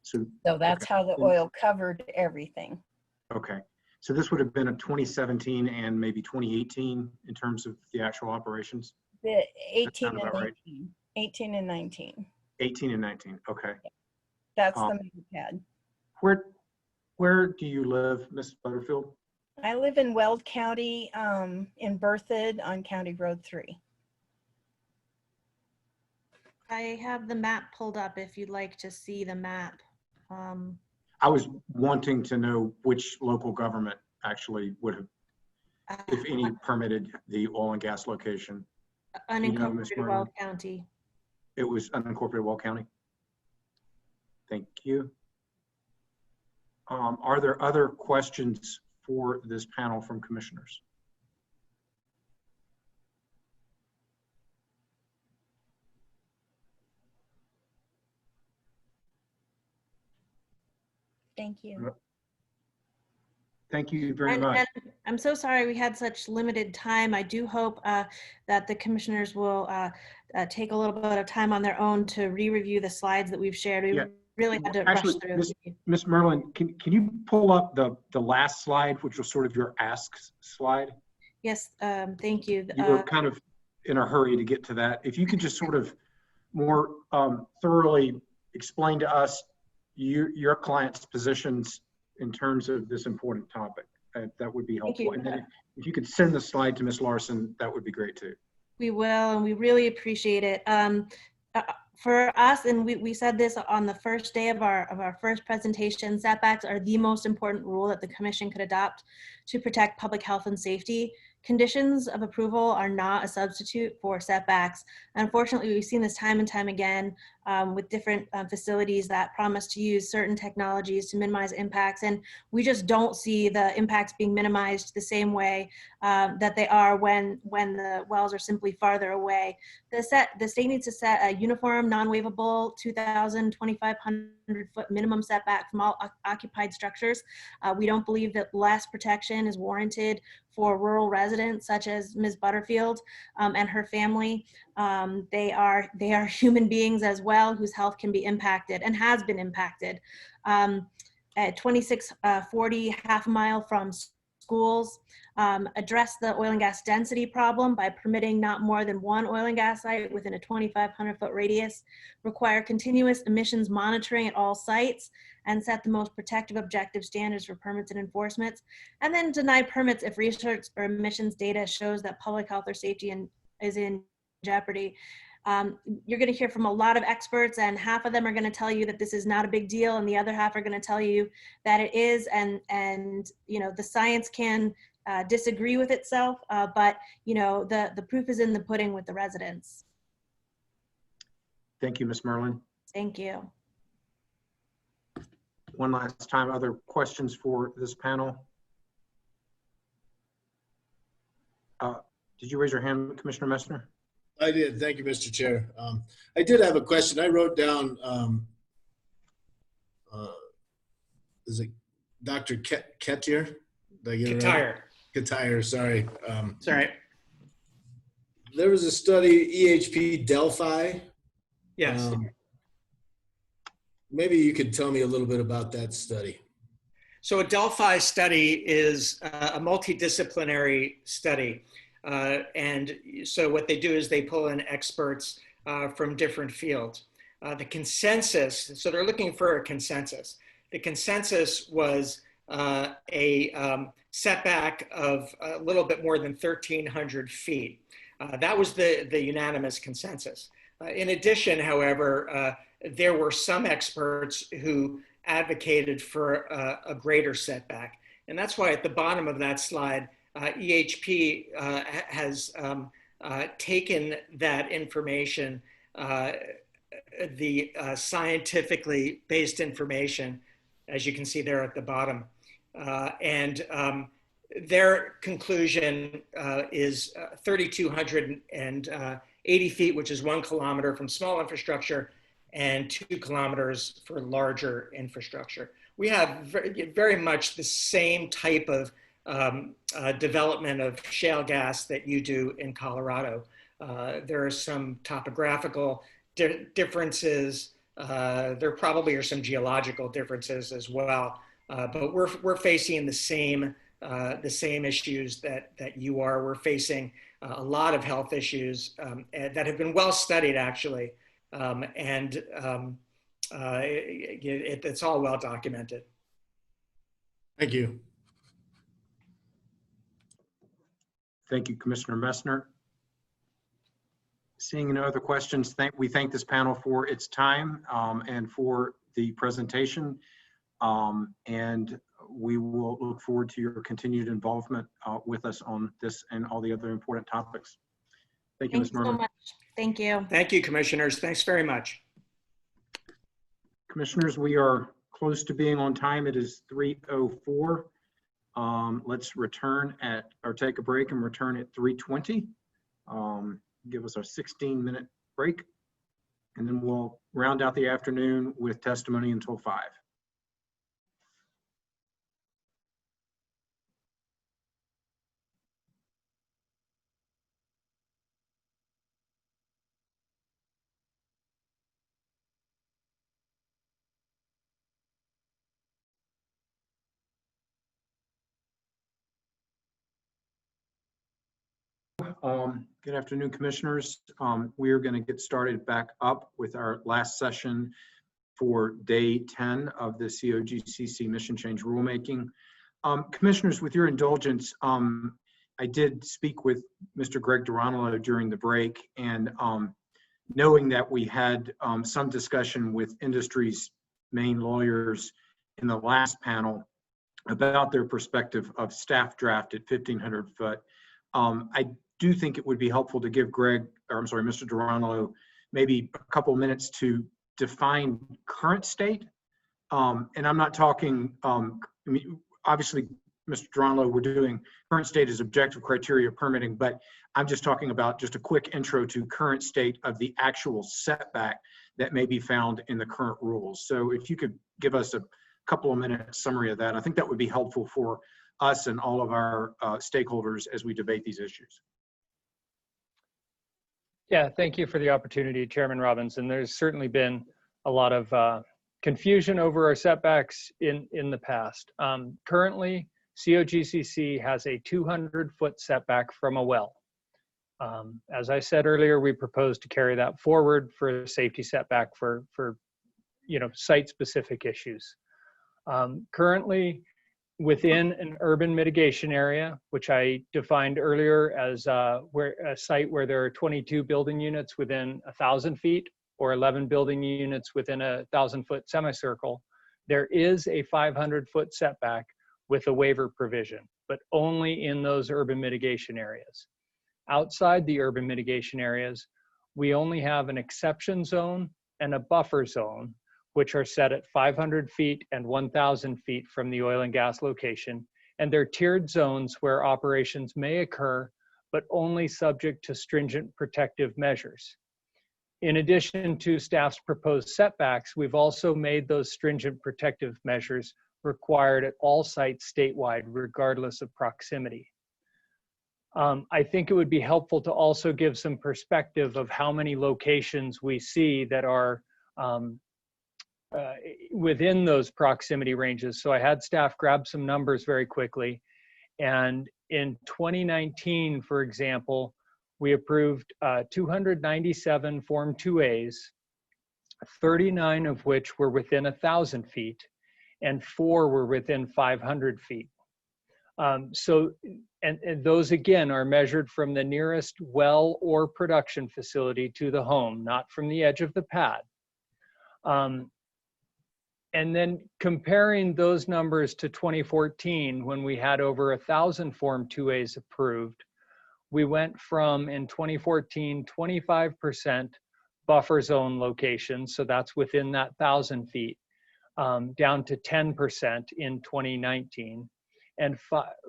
Speaker 19: So that's how the oil covered everything.
Speaker 1: Okay. So this would have been a 2017 and maybe 2018 in terms of the actual operations?
Speaker 19: The 18 and 19.
Speaker 1: Right.
Speaker 19: 18 and 19.
Speaker 1: 18 and 19, okay.
Speaker 19: Yeah. That's the mega pad.
Speaker 1: Where do you live, Ms. Butterfield?
Speaker 19: I live in Weld County, in Berthoud on County Road 3.
Speaker 16: I have the map pulled up if you'd like to see the map.
Speaker 1: I was wanting to know which local government actually would have, if any, permitted the oil and gas location.
Speaker 16: Unincorporated Weld County.
Speaker 1: It was unincorporated Weld County. Thank you. Are there other questions for this panel from commissioners?
Speaker 19: Thank you.
Speaker 1: Thank you very much.
Speaker 16: I'm so sorry we had such limited time. I do hope that the commissioners will take a little bit of time on their own to re-review the slides that we've shared. We
Speaker 1: Yeah.
Speaker 16: really had to
Speaker 1: Actually,
Speaker 16: rush through.
Speaker 1: Ms. Merlin, can you pull up the last slide, which was sort of your asks slide?
Speaker 16: Yes, thank you.
Speaker 1: You were kind of in a hurry to get to that. If you could just sort of more thoroughly explain to us your client's positions in terms of this important topic, that would be helpful. And then if you could send the slide to Ms. Larson, that would be great too.
Speaker 16: We will, and we really appreciate it. For us, and we said this on the first day of our first presentation, setbacks are the most important rule that the Commission could adopt to protect public health and safety. Conditions of approval are not a substitute for setbacks. Unfortunately, we've seen this time and time again with different facilities that promise to use certain technologies to minimize impacts, and we just don't see the impacts being minimized the same way that they are when the wells are simply farther away. The state needs to set a uniform, non-waivable 2,000, 2,500-foot minimum setback from all occupied structures. We don't believe that less protection is warranted for rural residents such as Ms. Butterfield and her family. They are human beings as well whose health can be impacted and has been impacted. At 2640, half a mile from schools, address the oil and gas density problem by permitting not more than one oil and gas site within a 2,500-foot radius, require continuous emissions monitoring at all sites, and set the most protective objective standards for permits and enforcement, and then deny permits if research or emissions data shows that public health or safety is in jeopardy. You're going to hear from a lot of experts, and half of them are going to tell you that this is not a big deal, and the other half are going to tell you that it is, and you know, the science can disagree with itself, but you know, the proof is in the pudding with the residents.
Speaker 1: Thank you, Ms. Merlin.
Speaker 16: Thank you.
Speaker 1: One last time, other questions for this panel? Did you raise your hand, Commissioner Messner?
Speaker 5: I did. Thank you, Mr. Chair. I did have a question. I wrote down, is it Dr. Kettier?
Speaker 18: Kettier.
Speaker 5: Kettier, sorry.
Speaker 18: It's all right.
Speaker 5: There was a study, EHP Delphi.
Speaker 18: Yes.
Speaker 5: Maybe you could tell me a little bit about that study.
Speaker 18: So a Delphi study is a multidisciplinary study. And so what they do is they pull in experts from different fields. The consensus, so they're looking for a consensus. The consensus was a setback of a little bit more than 1,300 feet. That was the unanimous consensus. In addition, however, there were some experts who advocated for a greater setback. And that's why at the bottom of that slide, EHP has taken that information, the scientifically based information, as you can see there at the bottom. And their conclusion is 3,280 feet, which is 1 kilometer from small infrastructure, and 2 kilometers for larger infrastructure. We have very much the same type of development of shale gas that you do in Colorado. There are some topographical differences. There probably are some geological differences as well. But we're facing the same issues that you are. We're facing a lot of health issues that have been well studied, actually. It's all well documented.
Speaker 5: Thank you.
Speaker 1: Thank you, Commissioner Messner. Seeing no other questions, we thank this panel for its time and for the presentation. And we will look forward to your continued involvement with us on this and all the other important topics. Thank you, Ms. Merlin.
Speaker 16: Thank you so much. Thank you.
Speaker 18: Thank you, commissioners. Thanks very much.
Speaker 1: Commissioners, we are close to being on time. It is 3:04. Let's return or take a break and return at 3:20. Give us our 16-minute break, and then we'll round out the afternoon with testimony until 5. Good afternoon, commissioners. We are going to get started back up with our last session for day 10 of the COGCC mission change rulemaking. Commissioners, with your indulgence, I did speak with Mr. Greg Duranolo during the break, and knowing that we had some discussion with industry's main lawyers in the last panel about their perspective of staff draft at 1,500 foot, I do think it would be helpful to give Mr. Duranolo, maybe a couple minutes to define current state. And I'm not talking, obviously, Mr. Duranolo, we're doing current state as objective criteria permitting, but I'm just talking about just a quick intro to current state of the actual setback that may be found in the current rules. So if you could give us a couple of minute summary of that, I think that would be helpful for us and all of our stakeholders as we debate these issues.
Speaker 20: Yeah, thank you for the opportunity, Chairman Robbins. And there's certainly been a lot of confusion over our setbacks in the past. Currently, COGCC has a 200-foot setback from a well. As I said earlier, we propose to carry that forward for a safety setback for site-specific issues. Currently, within an urban mitigation area, which I defined earlier as a site where there are 22 building units within 1,000 feet or 11 building units within a 1,000-foot semicircle, there is a 500-foot setback with a waiver provision, but only in those urban mitigation areas. Outside the urban mitigation areas, we only have an exception zone and a buffer zone, which are set at 500 feet and 1,000 feet from the oil and gas location. And they're tiered zones where operations may occur, but only subject to stringent protective measures. In addition to staff's proposed setbacks, we've also made those stringent protective measures required at all sites statewide, regardless of proximity. I think it would be helpful to also give some perspective of how many locations we see that are within those proximity ranges. So I had staff grab some numbers very quickly. And in 2019, for example, we approved 297 Form 2As, 39 of which were within 1,000 feet, and 4 were within 500 feet. And those again are measured from the nearest well or production facility to the home, not from the edge of the pad. And then comparing those numbers to 2014, when we had over 1,000 Form 2As approved, we went from, in 2014, 25% buffer zone locations, so that's within that 1,000 feet, down to 10% in 2019. And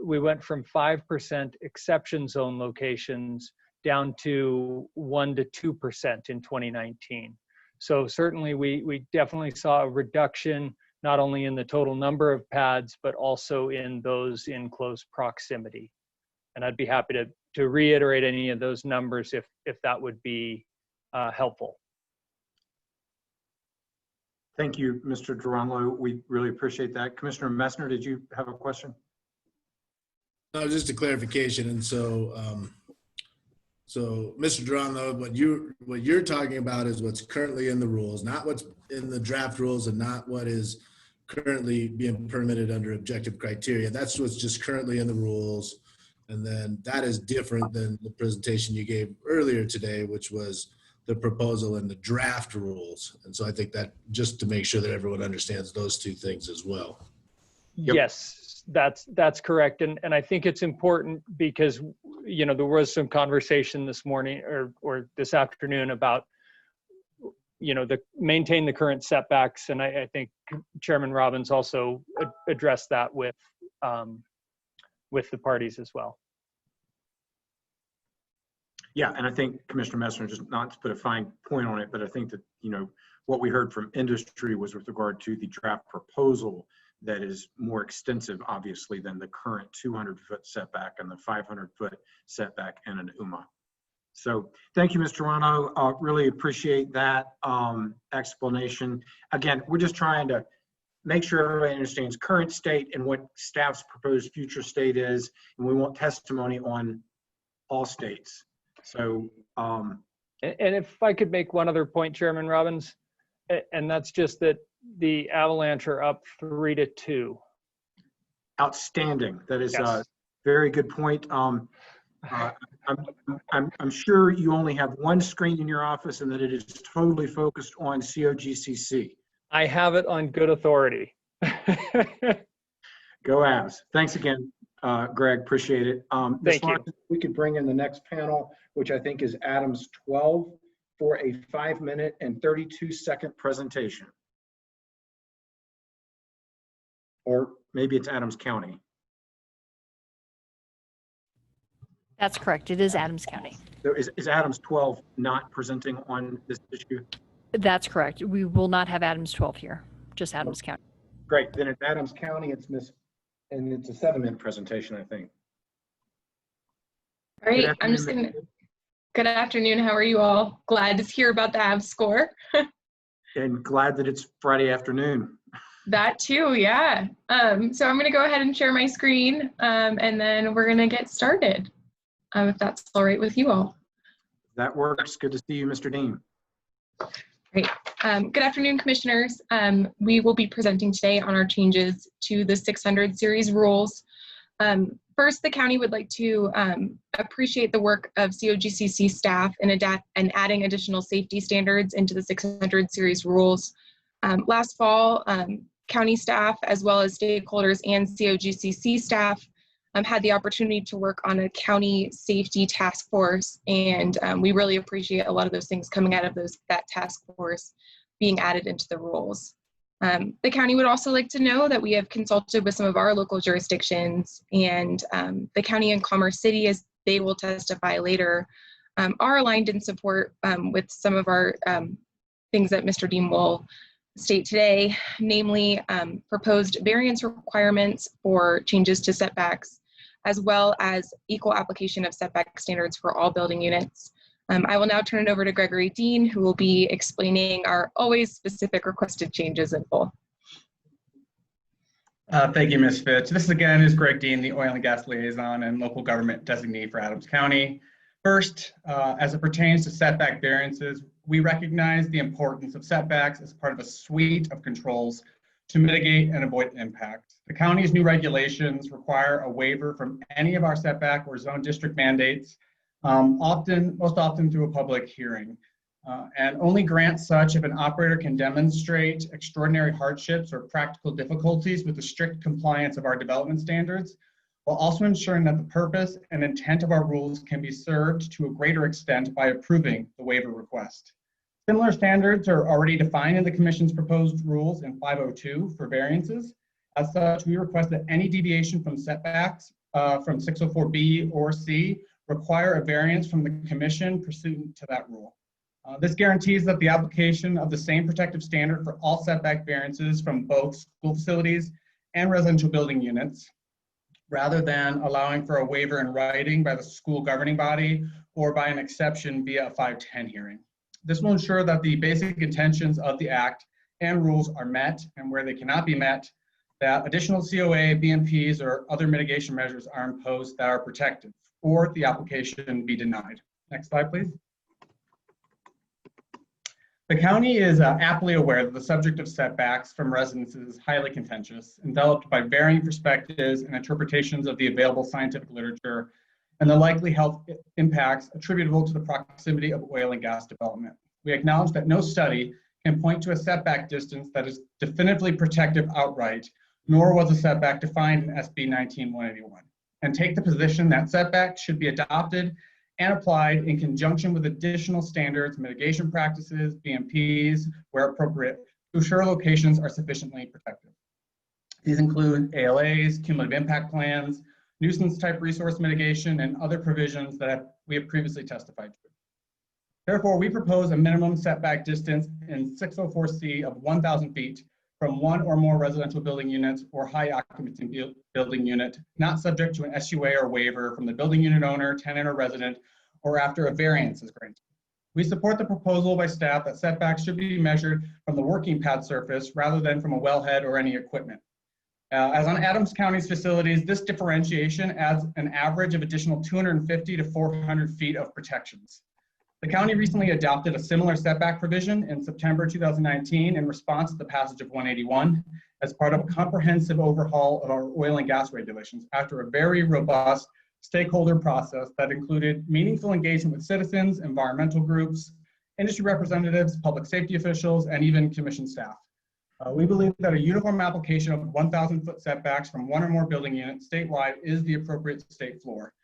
Speaker 20: we went from 5% exception zone locations down to 1 to 2% in 2019. So certainly we definitely saw a reduction, not only in the total number of pads, but also in those in close proximity. And I'd be happy to reiterate any of those numbers if that would be helpful.
Speaker 1: Thank you, Mr. Duranolo. We really appreciate that. Commissioner Messner, did you have a question?
Speaker 5: No, just a clarification. And so, Mr. Duranolo, what you're talking about is what's currently in the rules, not what's in the draft rules and not what is currently being permitted under objective criteria. That's what's just currently in the rules. And then that is different than the presentation you gave earlier today, which was the proposal and the draft rules. And so I think that just to make sure that everyone understands those two things as well.
Speaker 20: Yep. Yes, that's correct. And I think it's important because, there was some conversation this morning or this afternoon about, maintain the current setbacks. And I think Chairman Robbins also addressed that with the parties as well.
Speaker 1: Yeah, and I think Commissioner Messner, just not to put a fine point on it, but I think that, what we heard from industry was with regard to the draft proposal that is more extensive, obviously, than the current 200-foot setback and the 500-foot setback and an UMA. So thank you, Mr. Rano. Really appreciate that explanation. Again, we're just trying to make sure everybody understands current state and what staff's proposed future state is, and we want testimony on all states. So,
Speaker 20: And if I could make one other point, Chairman Robbins, and that's just that the Avalanche are up 3-2.
Speaker 1: outstanding. That is
Speaker 20: Yes.
Speaker 1: a very good point. I'm sure you only have one screen in your office and that it is totally focused on COGCC.
Speaker 20: I have it on good authority.
Speaker 1: Go Avs. Thanks again, Greg. Appreciate it. Ms.
Speaker 20: Thank you.
Speaker 1: Larson, we could bring in the next panel, which I think is Adams 12, for a 5-minute and 32-second presentation. Or maybe it's Adams County.
Speaker 8: That's correct. It is Adams County.
Speaker 1: So is Adams 12 not presenting on this issue?
Speaker 8: That's correct. We will not have Adams 12 here, just Adams County.
Speaker 1: Great. Then it's Adams County. It's and it's a 7-minute presentation, I think.
Speaker 21: All right, I'm just gonna, good afternoon, how are you all? Glad to hear about the Avs score.
Speaker 1: And glad that it's Friday afternoon.
Speaker 21: That too, yeah. So I'm gonna go ahead and share my screen and then we're gonna get started, if that's all right with you all.
Speaker 1: That works. Good to see you, Mr. Dean.
Speaker 21: Great. Good afternoon, commissioners. We will be presenting today on our changes to the 600 series rules. First, the county would like to appreciate the work of COGCC staff in adding additional safety standards into the 600 series rules. Last fall, county staff, as well as stakeholders and COGCC staff, had the opportunity to work on a county safety task force, and we really appreciate a lot of those things coming out of that task force being added into the rules. The county would also like to know that we have consulted with some of our local jurisdictions, and the county and Commerce City, as they will testify later, are aligned in support with some of our things that Mr. Dean will state today, namely proposed variance requirements for changes to setbacks, as well as equal application of setback standards for all building units. I will now turn it over to Gregory Dean, who will be explaining our always specific requested changes in full.
Speaker 22: Thank you, Ms. Fitch. This again is Greg Dean, the Oil and Gas Liaison and Local Government Designee for Adams County. First, as it pertains to setback variances, we recognize the importance of setbacks as part of a suite of controls to mitigate and avoid impact. The county's new regulations require a waiver from any of our setback or zone district mandates, most often through a public hearing, and only grant such if an operator can demonstrate extraordinary hardships or practical difficulties with the strict compliance of our development standards, while also ensuring that the purpose and intent of our rules can be served to a greater extent by approving the waiver request. Similar standards are already defined in the Commission's proposed rules in 502 for variances. As such, we request that any deviation from setbacks from 604B or C require a variance from the Commission pursuant to that rule. This guarantees that the application of the same protective standard for all setback variances from both school facilities and residential building units, rather than allowing for a waiver in writing by the school governing body or by an exception via a 510 hearing. This will ensure that the basic intentions of the Act and rules are met, and where they cannot be met, that additional COA, BMPs, or other mitigation measures are imposed that are protective, or the application be denied. Next slide, please. The county is aptly aware that the subject of setbacks from residences is highly contentious, enveloped by varying perspectives and interpretations of the available scientific literature, and the likely health impacts attributable to the proximity of oil and gas development. We acknowledge that no study can point to a setback distance that is definitively protective outright, nor was a setback defined in SB 19-181, and take the position that setbacks should be adopted and applied in conjunction with additional standards, mitigation practices, BMPs, where appropriate, to ensure locations are sufficiently protected. These include ALAs, cumulative impact plans, nuisance type resource mitigation, and other provisions that we have previously testified to. Therefore, we propose a minimum setback distance in 604C of 1,000 feet from one or more residential building units or high occupancy building unit, not subject to an SUA or waiver from the building unit owner, tenant, or resident, or after a variance is granted. We support the proposal by staff that setbacks should be measured from the working pad surface rather than from a wellhead or any equipment. As on Adams County's facilities, this differentiation adds an average of additional 250 to 400 feet of protections. The county recently adopted a similar setback provision in September 2019 in response to the passage of 181 as part of a comprehensive overhaul of our oil and gas regulations after a very robust stakeholder process that included meaningful engagement with citizens, environmental groups, industry representatives, public safety officials, and even commission staff. We believe that a uniform application of 1,000-foot setbacks from one or more building units statewide is the appropriate state floor.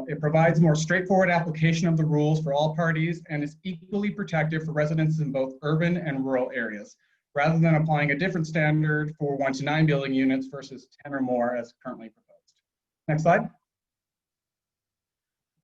Speaker 22: It provides more straightforward application of the rules for all parties and is equally protective for residents in both urban and rural areas, rather than applying a different standard for 1 to 9 building units versus 10 or more as currently proposed. Next slide.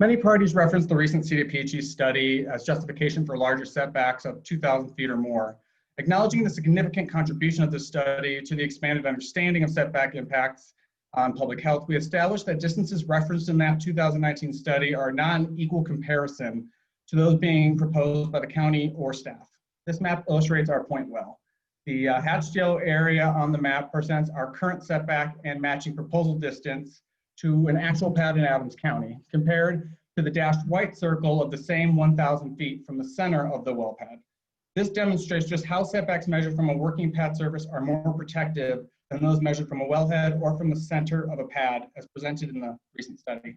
Speaker 22: Many parties reference the recent CDPHE study as justification for larger setbacks of 2,000 feet or more. Acknowledging the significant contribution of this study to the expanded understanding of setback impacts on public health, we established that distances referenced in that 2019 study are not an equal comparison to those being proposed by the county or staff. This map illustrates our point well. The hatched yellow area on the map presents our current setback and matching proposal distance to an actual pad in Adams County, compared to the dashed white circle of the same 1,000 feet from the center of the well pad. This demonstrates just how setbacks measured from a working pad surface are more protective than those measured from a wellhead or from the center of a pad as presented in the recent study.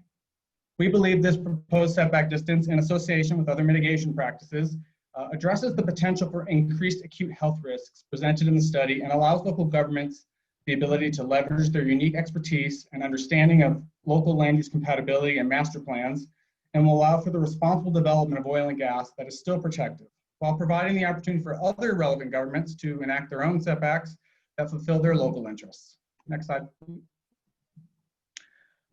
Speaker 22: We believe this proposed setback distance in association with other mitigation practices addresses the potential for increased acute health risks presented in the study and allows local governments the ability to leverage their unique expertise and understanding of local land use compatibility and master plans, and will allow for the responsible development of oil and gas that is still protective, while providing the opportunity for other relevant governments to enact their own setbacks that fulfill their local interests. Next slide.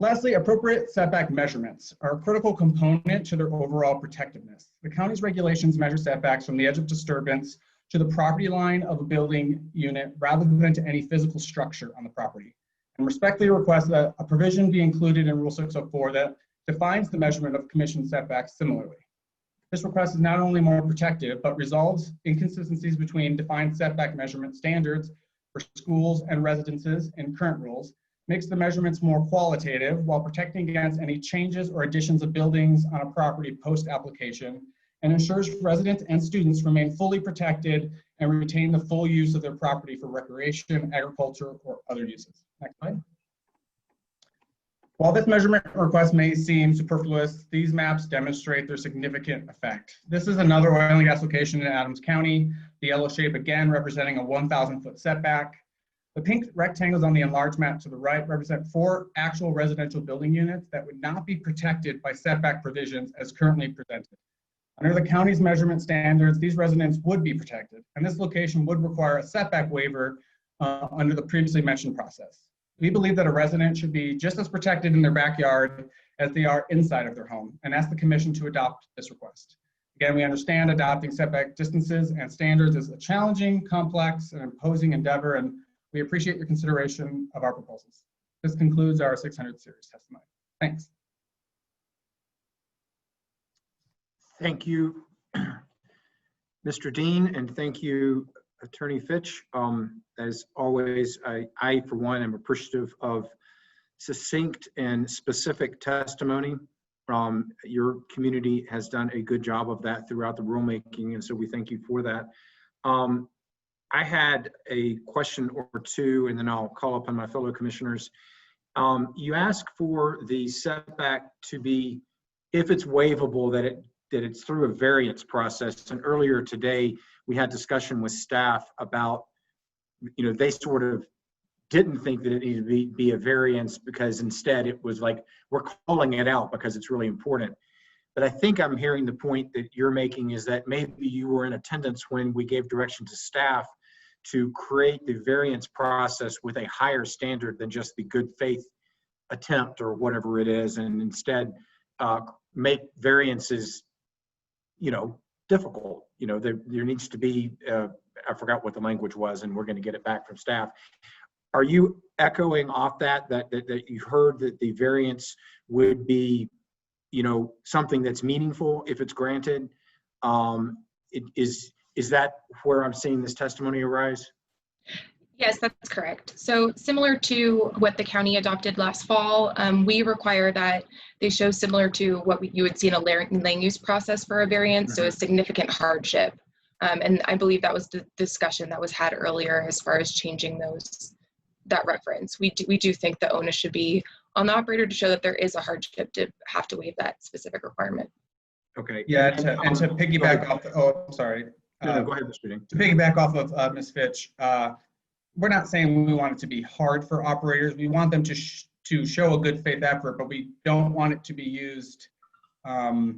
Speaker 22: Lastly, appropriate setback measurements are a critical component to their overall protectiveness. The county's regulations measure setbacks from the edge of disturbance to the property line of a building unit rather than to any physical structure on the property, and respectfully request that a provision be included in Rule 604 that defines the measurement of commission setbacks similarly. This request is not only more protective, but resolves inconsistencies between defined setback measurement standards for schools and residences in current rules, makes the measurements more qualitative while protecting against any changes or additions of buildings on a property post-application, and ensures residents and students remain fully protected and retain the full use of their property for recreation, agriculture, or other uses. Next slide. While this measurement request may seem superfluous, these maps demonstrate their significant effect. This is another oil and gas location in Adams County, the yellow shape again representing a 1,000-foot setback. The pink rectangles on the enlarged map to the right represent 4 actual residential building units that would not be protected by setback provisions as currently presented. Under the county's measurement standards, these residents would be protected, and this location would require a setback waiver under the previously mentioned process. We believe that a resident should be just as protected in their backyard as they are inside of their home, and ask the commission to adopt this request. Again, we understand adopting setback distances and standards is a challenging, complex, and imposing endeavor, and we appreciate your consideration of our proposals. This concludes our 600 series testimony. Thanks.
Speaker 1: Thank you, Mr. Dean, and thank you, Attorney Fitch. As always, I, for one, am appreciative of succinct and specific testimony. Your community has done a good job of that throughout the rulemaking, and so we thank you for that. I had a question or two, and then I'll call upon my fellow commissioners. You ask for the setback to be, if it's waivable, that it's through a variance process. And earlier today, we had discussion with staff about, they sort of didn't think that it needed to be a variance because instead it was like, we're calling it out because it's really important. But I think I'm hearing the point that you're making is that maybe you were in attendance when we gave direction to staff to create the variance process with a higher standard than just the good faith attempt or whatever it is, and instead make variances difficult. There needs to be, I forgot what the language was, and we're going to get it back from staff. Are you echoing off that you heard that the variance would be, something that's meaningful if it's granted? Is that where I'm seeing this testimony arise?
Speaker 21: Yes, that's correct. So similar to what the county adopted last fall, we require that they show similar to what you would see in a land use process for a variance, so a significant hardship. And I believe that was the discussion that was had earlier as far as changing that reference. We do think the onus should be on the operator to show that there is a hardship to have to waive that specific requirement.
Speaker 1: Okay.
Speaker 22: Yeah, and to piggyback off, sorry.
Speaker 1: No, go ahead, Mr. Ding.
Speaker 22: To piggyback off of Ms. Fitch, we're not saying we want it to be hard for operators. We want them to show a good faith effort, but we don't want it to be used, I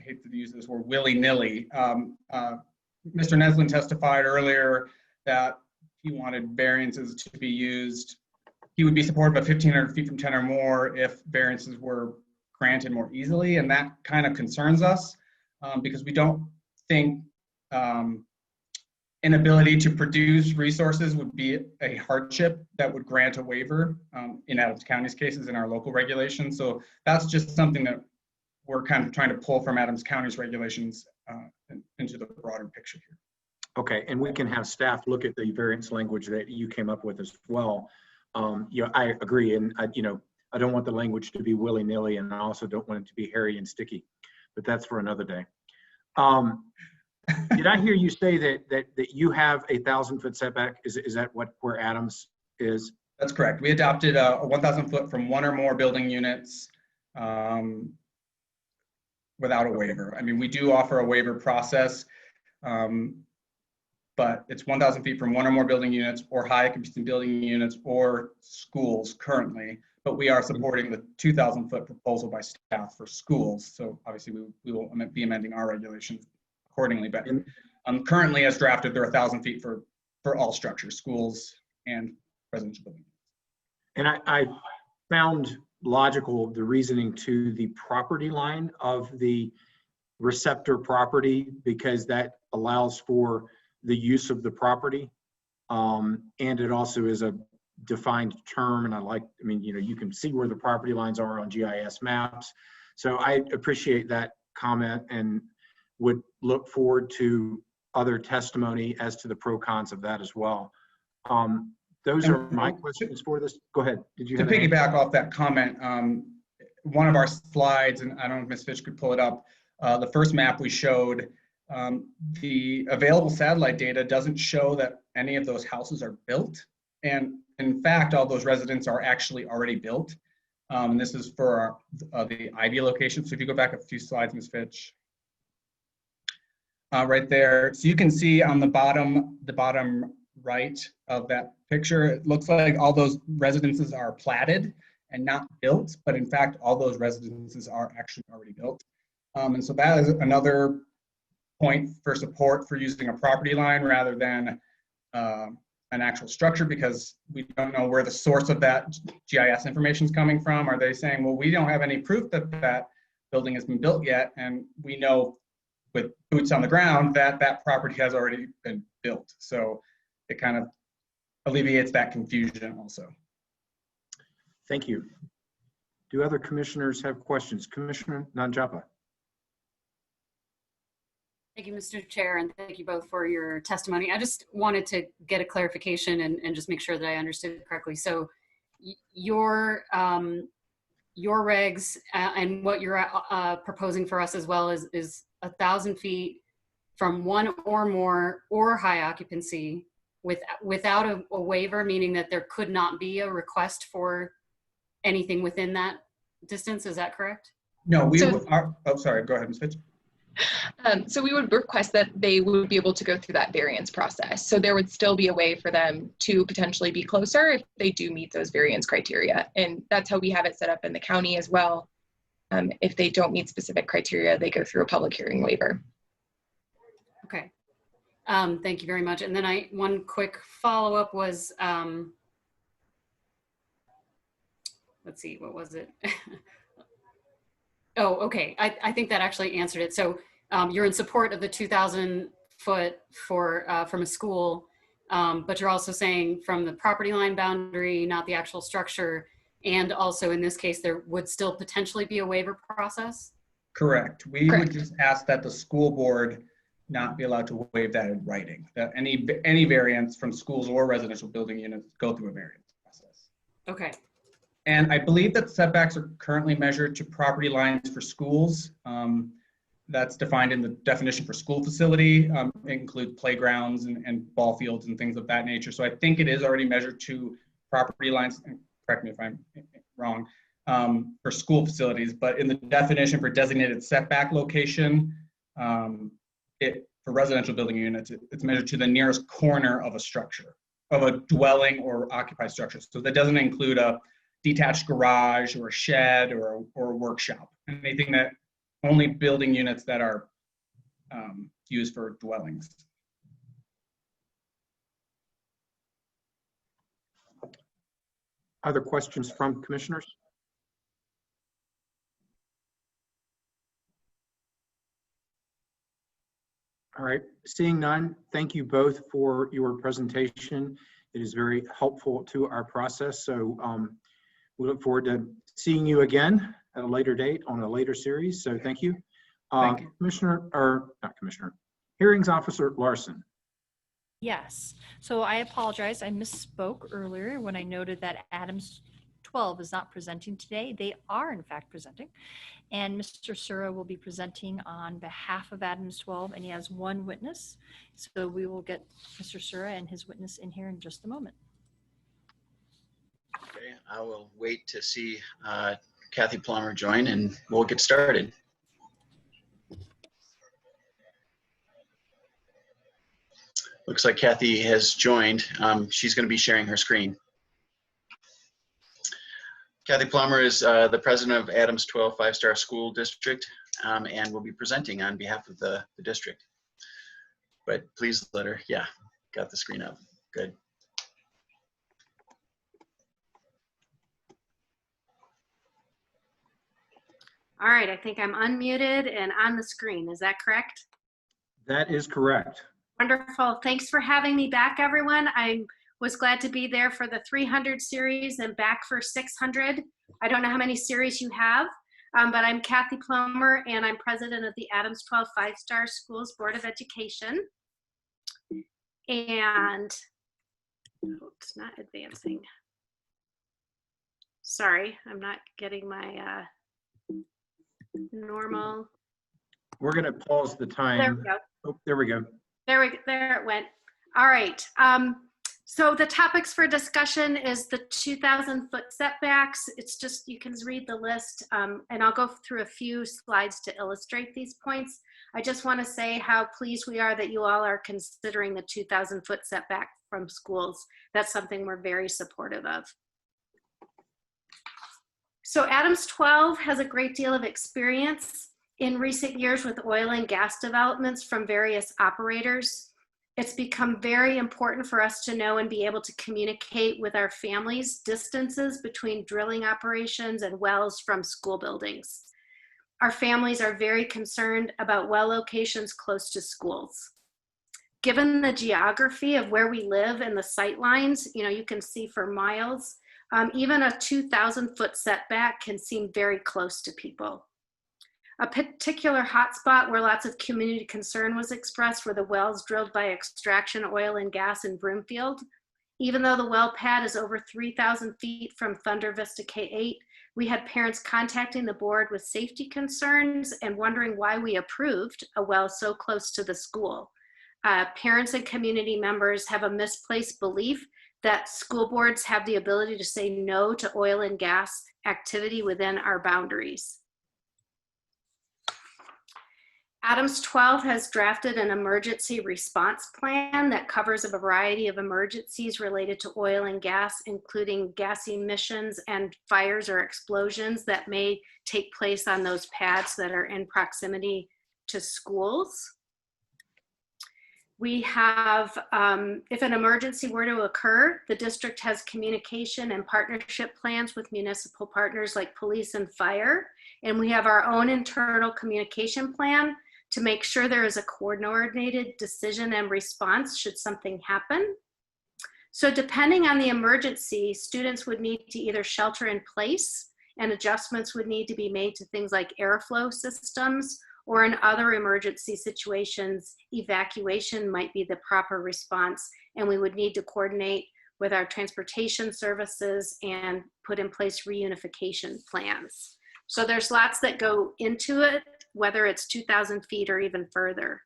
Speaker 22: hate to use this word, willy-nilly. Mr. Neslin testified earlier that he wanted variances to be used. He would be supportive of 1,500 feet from 10 or more if variances were granted more easily, and that kind of concerns us because we don't think inability to produce resources would be a hardship that would grant a waiver in Adams County's cases in our local regulations. So that's just something that we're kind of trying to pull from Adams County's regulations into the broader picture here.
Speaker 1: Okay, and we can have staff look at the variance language that you came up with as well. I agree, and I don't want the language to be willy-nilly, and I also don't want it to be hairy and sticky, but that's for another day. Did I hear you say that you have a 1,000-foot setback? Is that where Adams is?
Speaker 22: That's correct. We adopted a 1,000 foot from one or more building units without a waiver. I mean, we do offer a waiver process, but it's 1,000 feet from one or more building units or high occupancy building units or schools currently. But we are supporting the 2,000 foot proposal by staff for schools. So obviously we will be amending our regulations accordingly. But currently as drafted, they're 1,000 feet for all structures, schools and residential buildings.
Speaker 1: And I found logical the reasoning to the property line of the receptor property, because that allows for the use of the property. And it also is a defined term. And you can see where the property lines are on GIS maps. So I appreciate that comment and would look forward to other testimony as to the pro cons of that as well. Those are my questions for this. Go ahead. Did you
Speaker 22: to piggyback off that comment? One of our slides, and I don't know if Ms. Fitch could pull it up, the first map we showed, the available satellite data doesn't show that any of those houses are built. And in fact, all those residents are actually already built. And this is for the Ivy location. So if you go back a few slides, Ms. Fitch. Right there. So you can see on the bottom right of that picture, it looks like all those residences are platted and not built, but in fact, all those residences are actually already built. And so that is another point for support for using a property line rather than an actual structure, because we don't know where the source of that GIS information is coming from. Are they saying, well, we don't have any proof that that building has been built yet, and we know with boots on the ground that that property has already been built. So it kind of alleviates that confusion also.
Speaker 1: Thank you. Do other commissioners have questions? Commissioner Nanjapa.
Speaker 2: Thank you, Mr. Chair, and thank you both for your testimony. I just wanted to get a clarification and just make sure that I understood it correctly. So your regs and what you're proposing for us as well is 1,000 feet from one or more or high occupancy without a waiver, meaning that there could not be a request for anything within that distance. Is that correct?
Speaker 22: No, oh, sorry, go ahead, Ms. Fitch.
Speaker 21: So we would request that they would be able to go through that variance process. So there would still be a way for them to potentially be closer if they do meet those variance criteria. And that's how we have it set up in the county as well. If they don't meet specific criteria, they go through a public hearing waiver.
Speaker 2: Okay. Thank you very much. And then one quick follow-up was, let's see, what was it? Oh, okay. I think that actually answered it. So you're in support of the 2,000 foot from a school, but you're also saying from the property line boundary, not the actual structure. And also in this case, there would still potentially be a waiver process?
Speaker 22: Correct. We would just ask that the school board not be allowed to waive that in writing. That any variance from schools or residential building units go through a variance process.
Speaker 2: Okay.
Speaker 22: And I believe that setbacks are currently measured to property lines for schools. That's defined in the definition for school facility. It includes playgrounds and ball fields and things of that nature. So I think it is already measured to property lines, correct me if I'm wrong, for school facilities. But in the definition for designated setback location, for residential building units, it's measured to the nearest corner of a structure, of a dwelling or occupied structure. So that doesn't include a detached garage or a shed or a workshop, anything that only building units that are used for dwellings.
Speaker 1: Other questions from commissioners? All right, seeing none, thank you both for your presentation. It is very helpful to our process. So we look forward to seeing you again at a later date on a later series. So thank you.
Speaker 22: Thank you.
Speaker 1: Hearings Officer Larson.
Speaker 8: Yes. So I apologize. I misspoke earlier when I noted that Adams 12 is not presenting today. They are in fact presenting. And Mr. Sura will be presenting on behalf of Adams 12, and he has one witness. So we will get Mr. Sura and his witness in here in just a moment.
Speaker 4: Okay, I will wait to see Kathy Plummer join and we'll get started. Looks like Kathy has joined. She's going to be sharing her screen. Kathy Plummer is the president of Adams 12 5-Star School District and will be presenting on behalf of the district. But please let her, yeah, got the screen up. Good.
Speaker 6: All right, I think I'm unmuted and on the screen. Is that correct?
Speaker 1: That is correct.
Speaker 6: Wonderful. Thanks for having me back, everyone. I was glad to be there for the 300 series and back for 600. I don't know how many series you have, but I'm Kathy Plummer and I'm president of the Adams 12 5-Star Schools Board of Education. And it's not advancing. Sorry, I'm not getting my normal.
Speaker 1: We're going to pause the time.
Speaker 6: There we go.
Speaker 1: Oh, there we go.
Speaker 6: There it went. All right. So the topics for discussion is the 2,000-foot setbacks. It's just, you can read the list, and I'll go through a few slides to illustrate these points. I just want to say how pleased we are that you all are considering the 2,000-foot setback from schools. That's something we're very supportive of. So Adams 12 has a great deal of experience in recent years with oil and gas developments from various operators. It's become very important for us to know and be able to communicate with our families distances between drilling operations and wells from school buildings. Our families are very concerned about well locations close to schools. Given the geography of where we live and the sight lines, you can see for miles, even a 2,000-foot setback can seem very close to people. A particular hotspot where lots of community concern was expressed were the wells drilled by Extraction Oil and Gas in Broomfield. Even though the well pad is over 3,000 feet from Thunder Vista K8, we had parents contacting the board with safety concerns and wondering why we approved a well so close to the school. Parents and community members have a misplaced belief that school boards have the ability to say no to oil and gas activity within our boundaries. Adams 12 has drafted an emergency response plan that covers a variety of emergencies related to oil and gas, including gas emissions and fires or explosions that may take place on those pads that are in proximity to schools. We have, if an emergency were to occur, the district has communication and partnership plans with municipal partners like police and fire. And we have our own internal communication plan to make sure there is a coordinated decision and response should something happen. So depending on the emergency, students would need to either shelter in place and adjustments would need to be made to things like airflow systems or in other emergency situations, evacuation might be the proper response, and we would need to coordinate with our transportation services and put in place reunification plans. So there's lots that go into it, whether it's 2,000 feet or even further.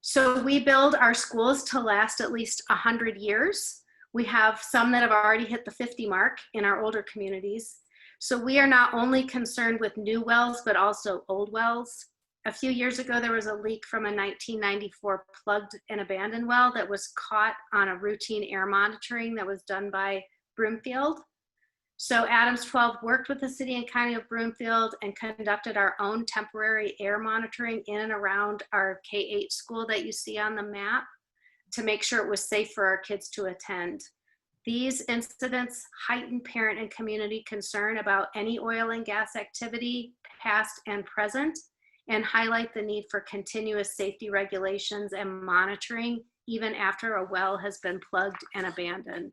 Speaker 6: So we build our schools to last at least 100 years. We have some that have already hit the 50 mark in our older communities. So we are not only concerned with new wells, but also old wells. A few years ago, there was a leak from a 1994 plugged and abandoned well that was caught on a routine air monitoring that was done by Broomfield. So Adams 12 worked with the city and county of Broomfield and conducted our own temporary air monitoring in and around our K-8 school that you see on the map to make sure it was safe for our kids to attend. These incidents heighten parent and community concern about any oil and gas activity, past and present, and highlight the need for continuous safety regulations and monitoring even after a well has been plugged and abandoned.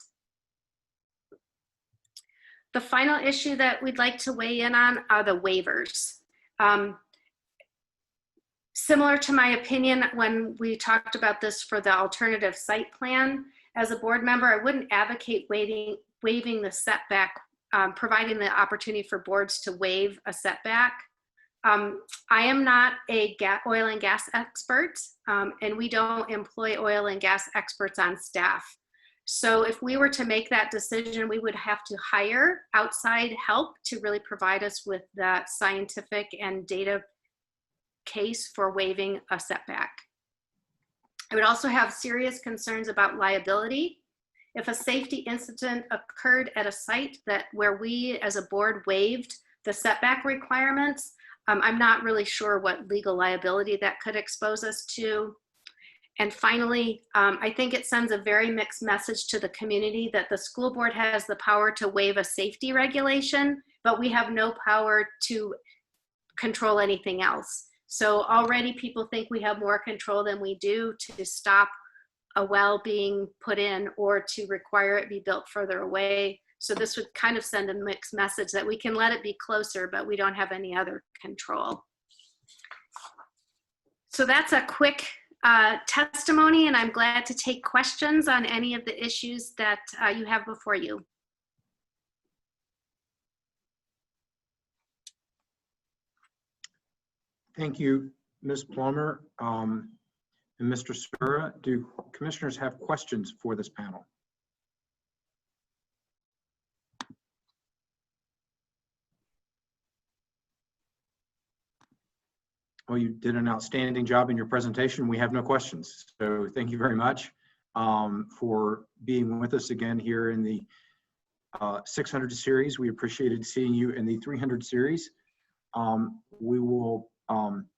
Speaker 6: The final issue that we'd like to weigh in on are the waivers. Similar to my opinion when we talked about this for the alternative site plan, as a board member, I wouldn't advocate waiving the setback, providing the opportunity for boards to waive a setback. I am not a oil and gas expert, and we don't employ oil and gas experts on staff. So if we were to make that decision, we would have to hire outside help to really provide us with that scientific and data case for waiving a setback. I would also have serious concerns about liability. If a safety incident occurred at a site where we as a board waived the setback requirements, I'm not really sure what legal liability that could expose us to. And finally, I think it sends a very mixed message to the community that the school board has the power to waive a safety regulation, but we have no power to control anything else. So already people think we have more control than we do to stop a well being put in or to require it be built further away. So this would kind of send a mixed message that we can let it be closer, but we don't have any other control. So that's a quick testimony, and I'm glad to take questions on any of the issues that you have before you.
Speaker 1: Thank you, Ms. Plummer and Mr. Sura. Do commissioners have questions for this panel? Well, you did an outstanding job in your presentation. We have no questions. So thank you very much for being with us again here in the 600 series. We appreciated seeing you in the 300 series. We will,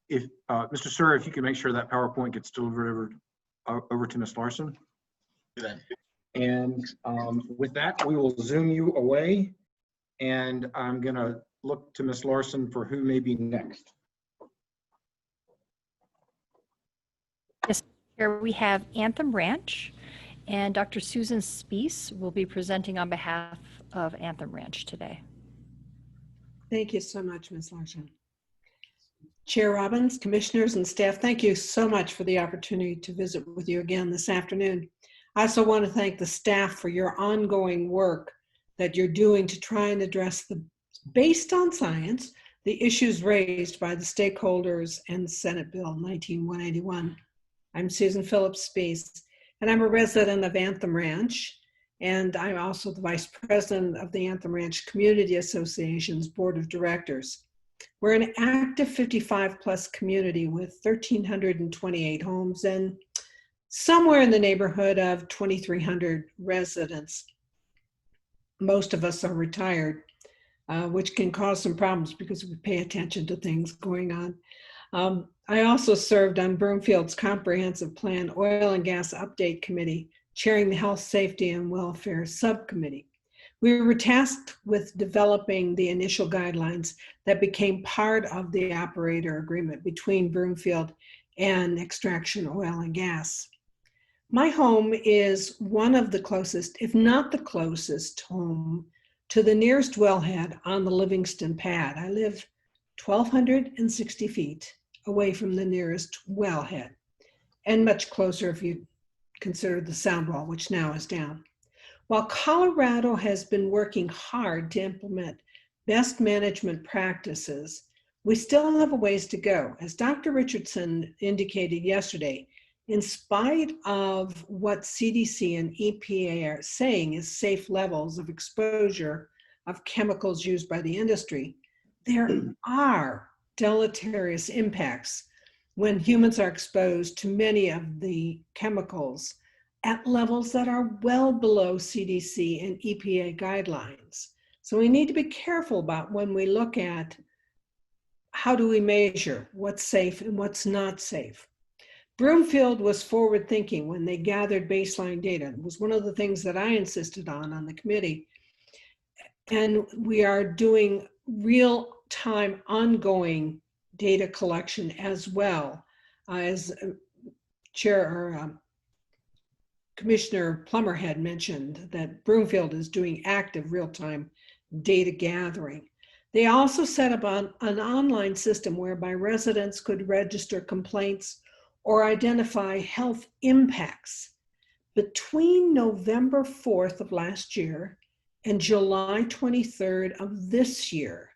Speaker 1: if Mr. Sura, if you can make sure that PowerPoint gets delivered over to Ms. Larson. And with that, we will Zoom you away. And I'm going to look to Ms. Larson for who may be next.
Speaker 8: Yes, here we have Anthem Ranch, and Dr. Susan Spees will be presenting on behalf of Anthem Ranch today.
Speaker 9: Thank you so much, Ms. Larson. Chair Robbins, commissioners, and staff, thank you so much for the opportunity to visit with you again this afternoon. I also want to thank the staff for your ongoing work that you're doing to try and address based on science, the issues raised by the stakeholders and Senate Bill 19181. I'm Susan Phillips Spees, and I'm a resident of Anthem Ranch, and I'm also the vice president of the Anthem Ranch Community Association's Board of Directors. We're an active 55+ community with 1,328 homes and somewhere in the neighborhood of 2,300 residents. Most of us are retired, which can cause some problems because we pay attention to things going on. I also served on Broomfield's Comprehensive Plan Oil and Gas Update Committee, chairing the Health, Safety, and Welfare Subcommittee. We were tasked with developing the initial guidelines that became part of the operator agreement between Broomfield and Extraction Oil and Gas. My home is one of the closest, if not the closest home, to the nearest wellhead on the Livingston pad. I live 1,260 feet away from the nearest wellhead, and much closer if you consider the sound wall, which now is down. While Colorado has been working hard to implement best management practices, we still have a ways to go. As Dr. Richardson indicated yesterday, in spite of what CDC and EPA are saying is safe levels of exposure of chemicals used by the industry, there are deleterious impacts when humans are exposed to many of the chemicals at levels that are well below CDC and EPA guidelines. So we need to be careful about when we look at how do we measure what's safe and what's not safe. Broomfield was forward thinking when they gathered baseline data. It was one of the things that I insisted on the committee. And we are doing real-time ongoing data collection as well. As Commissioner Plummer had mentioned, that Broomfield is doing active real-time data gathering. They also set up an online system whereby residents could register complaints or identify health impacts. Between November 4th of last year and July 23rd of this year,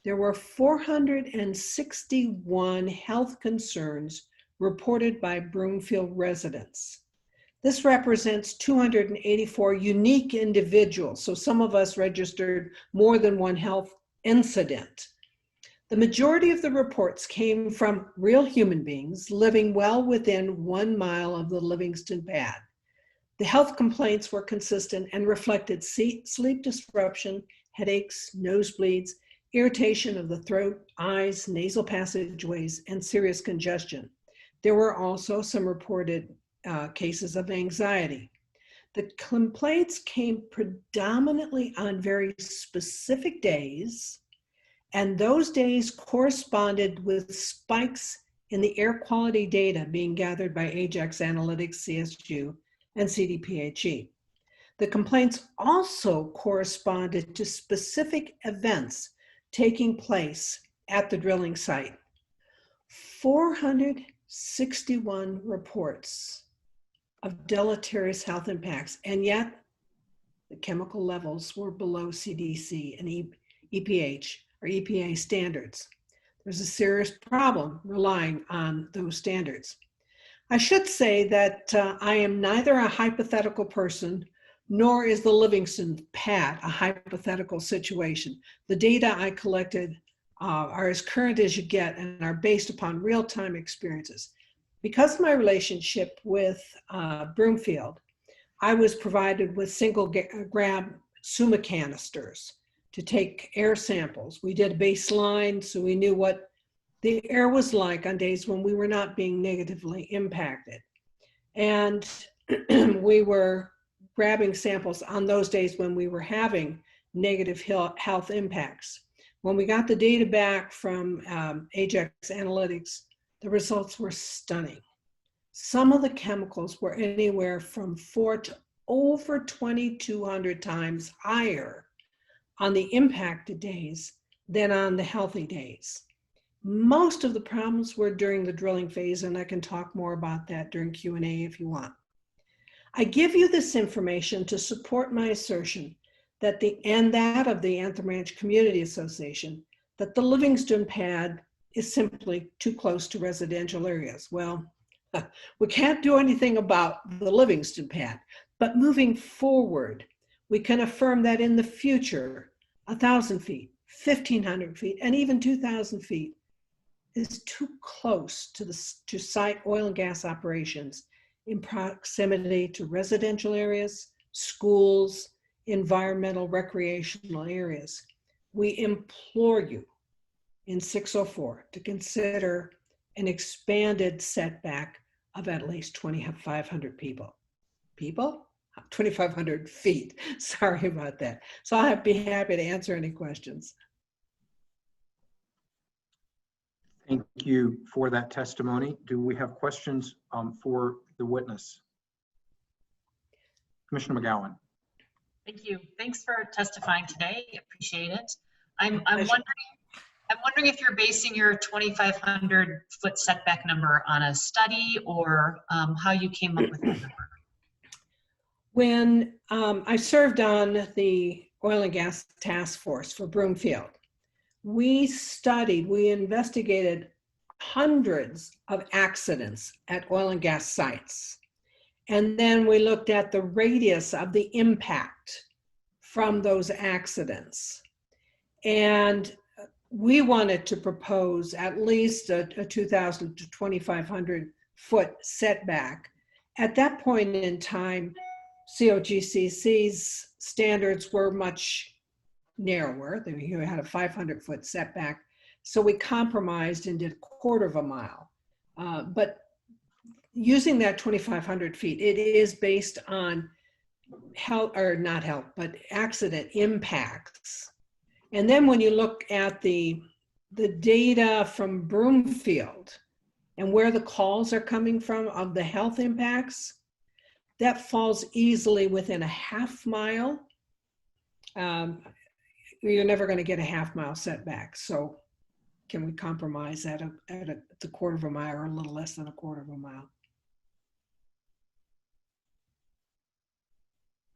Speaker 9: there were 461 health concerns reported by Broomfield residents. This represents 284 unique individuals. So some of us registered more than one health incident. The majority of the reports came from real human beings living well within 1 mile of the Livingston pad. The health complaints were consistent and reflected sleep disruption, headaches, nosebleeds, irritation of the throat, eyes, nasal passageways, and serious congestion. There were also some reported cases of anxiety. The complaints came predominantly on very specific days, and those days corresponded with spikes in the air quality data being gathered by Ajax Analytics, CSU, and CDPHE. The complaints also corresponded to specific events taking place at the drilling site. 461 reports of deleterious health impacts, and yet the chemical levels were below CDC and EPA standards. There's a serious problem relying on those standards. I should say that I am neither a hypothetical person nor is the Livingston pad a hypothetical situation. The data I collected are as current as you get and are based upon real-time experiences. Because of my relationship with Broomfield, I was provided with single grab Suma canisters to take air samples. We did a baseline, so we knew what the air was like on days when we were not being negatively impacted. And we were grabbing samples on those days when we were having negative health impacts. When we got the data back from Ajax Analytics, the results were stunning. Some of the chemicals were anywhere from 4 to over 2,200 times higher on the impacted days than on the healthy days. Most of the problems were during the drilling phase, and I can talk more about that during Q&A if you want. I give you this information to support my assertion that that of the Anthem Ranch Community Association, that the Livingston pad is simply too close to residential areas. Well, we can't do anything about the Livingston pad, but moving forward, we can affirm that in the future, 1,000 feet, 1,500 feet, and even 2,000 feet is too close to site oil and gas operations in proximity to residential areas, schools, environmental recreational areas. We implore you in 604 to consider an expanded setback of at least 2,500 people. 2,500 feet. Sorry about that. So I'd be happy to answer any questions.
Speaker 1: Thank you for that testimony. Do we have questions for the witness? Commissioner McGowan.
Speaker 14: Thank you. Thanks for testifying today. Appreciate it. I'm wondering, I'm wondering if you're basing your 2,500 foot setback number on a study or how you came up with that number.
Speaker 9: When I served on the oil and gas task force for Broomfield, we investigated hundreds of accidents at oil and gas sites. And then we looked at the radius of the impact from those accidents. And we wanted to propose at least a 2,000 to 2,500 foot setback. At that point in time, COGCC's standards were much narrower. You had a 500 foot setback. So we compromised and did a quarter of a mile. But using that 2,500 feet, it is based on health, or not health, but accident impacts. And then when you look at the data from Broomfield and where the calls are coming from of the health impacts, that falls easily within a half mile. You're never going to get a half mile setback. So can we compromise at a quarter of a mile or a little less than a quarter of a mile?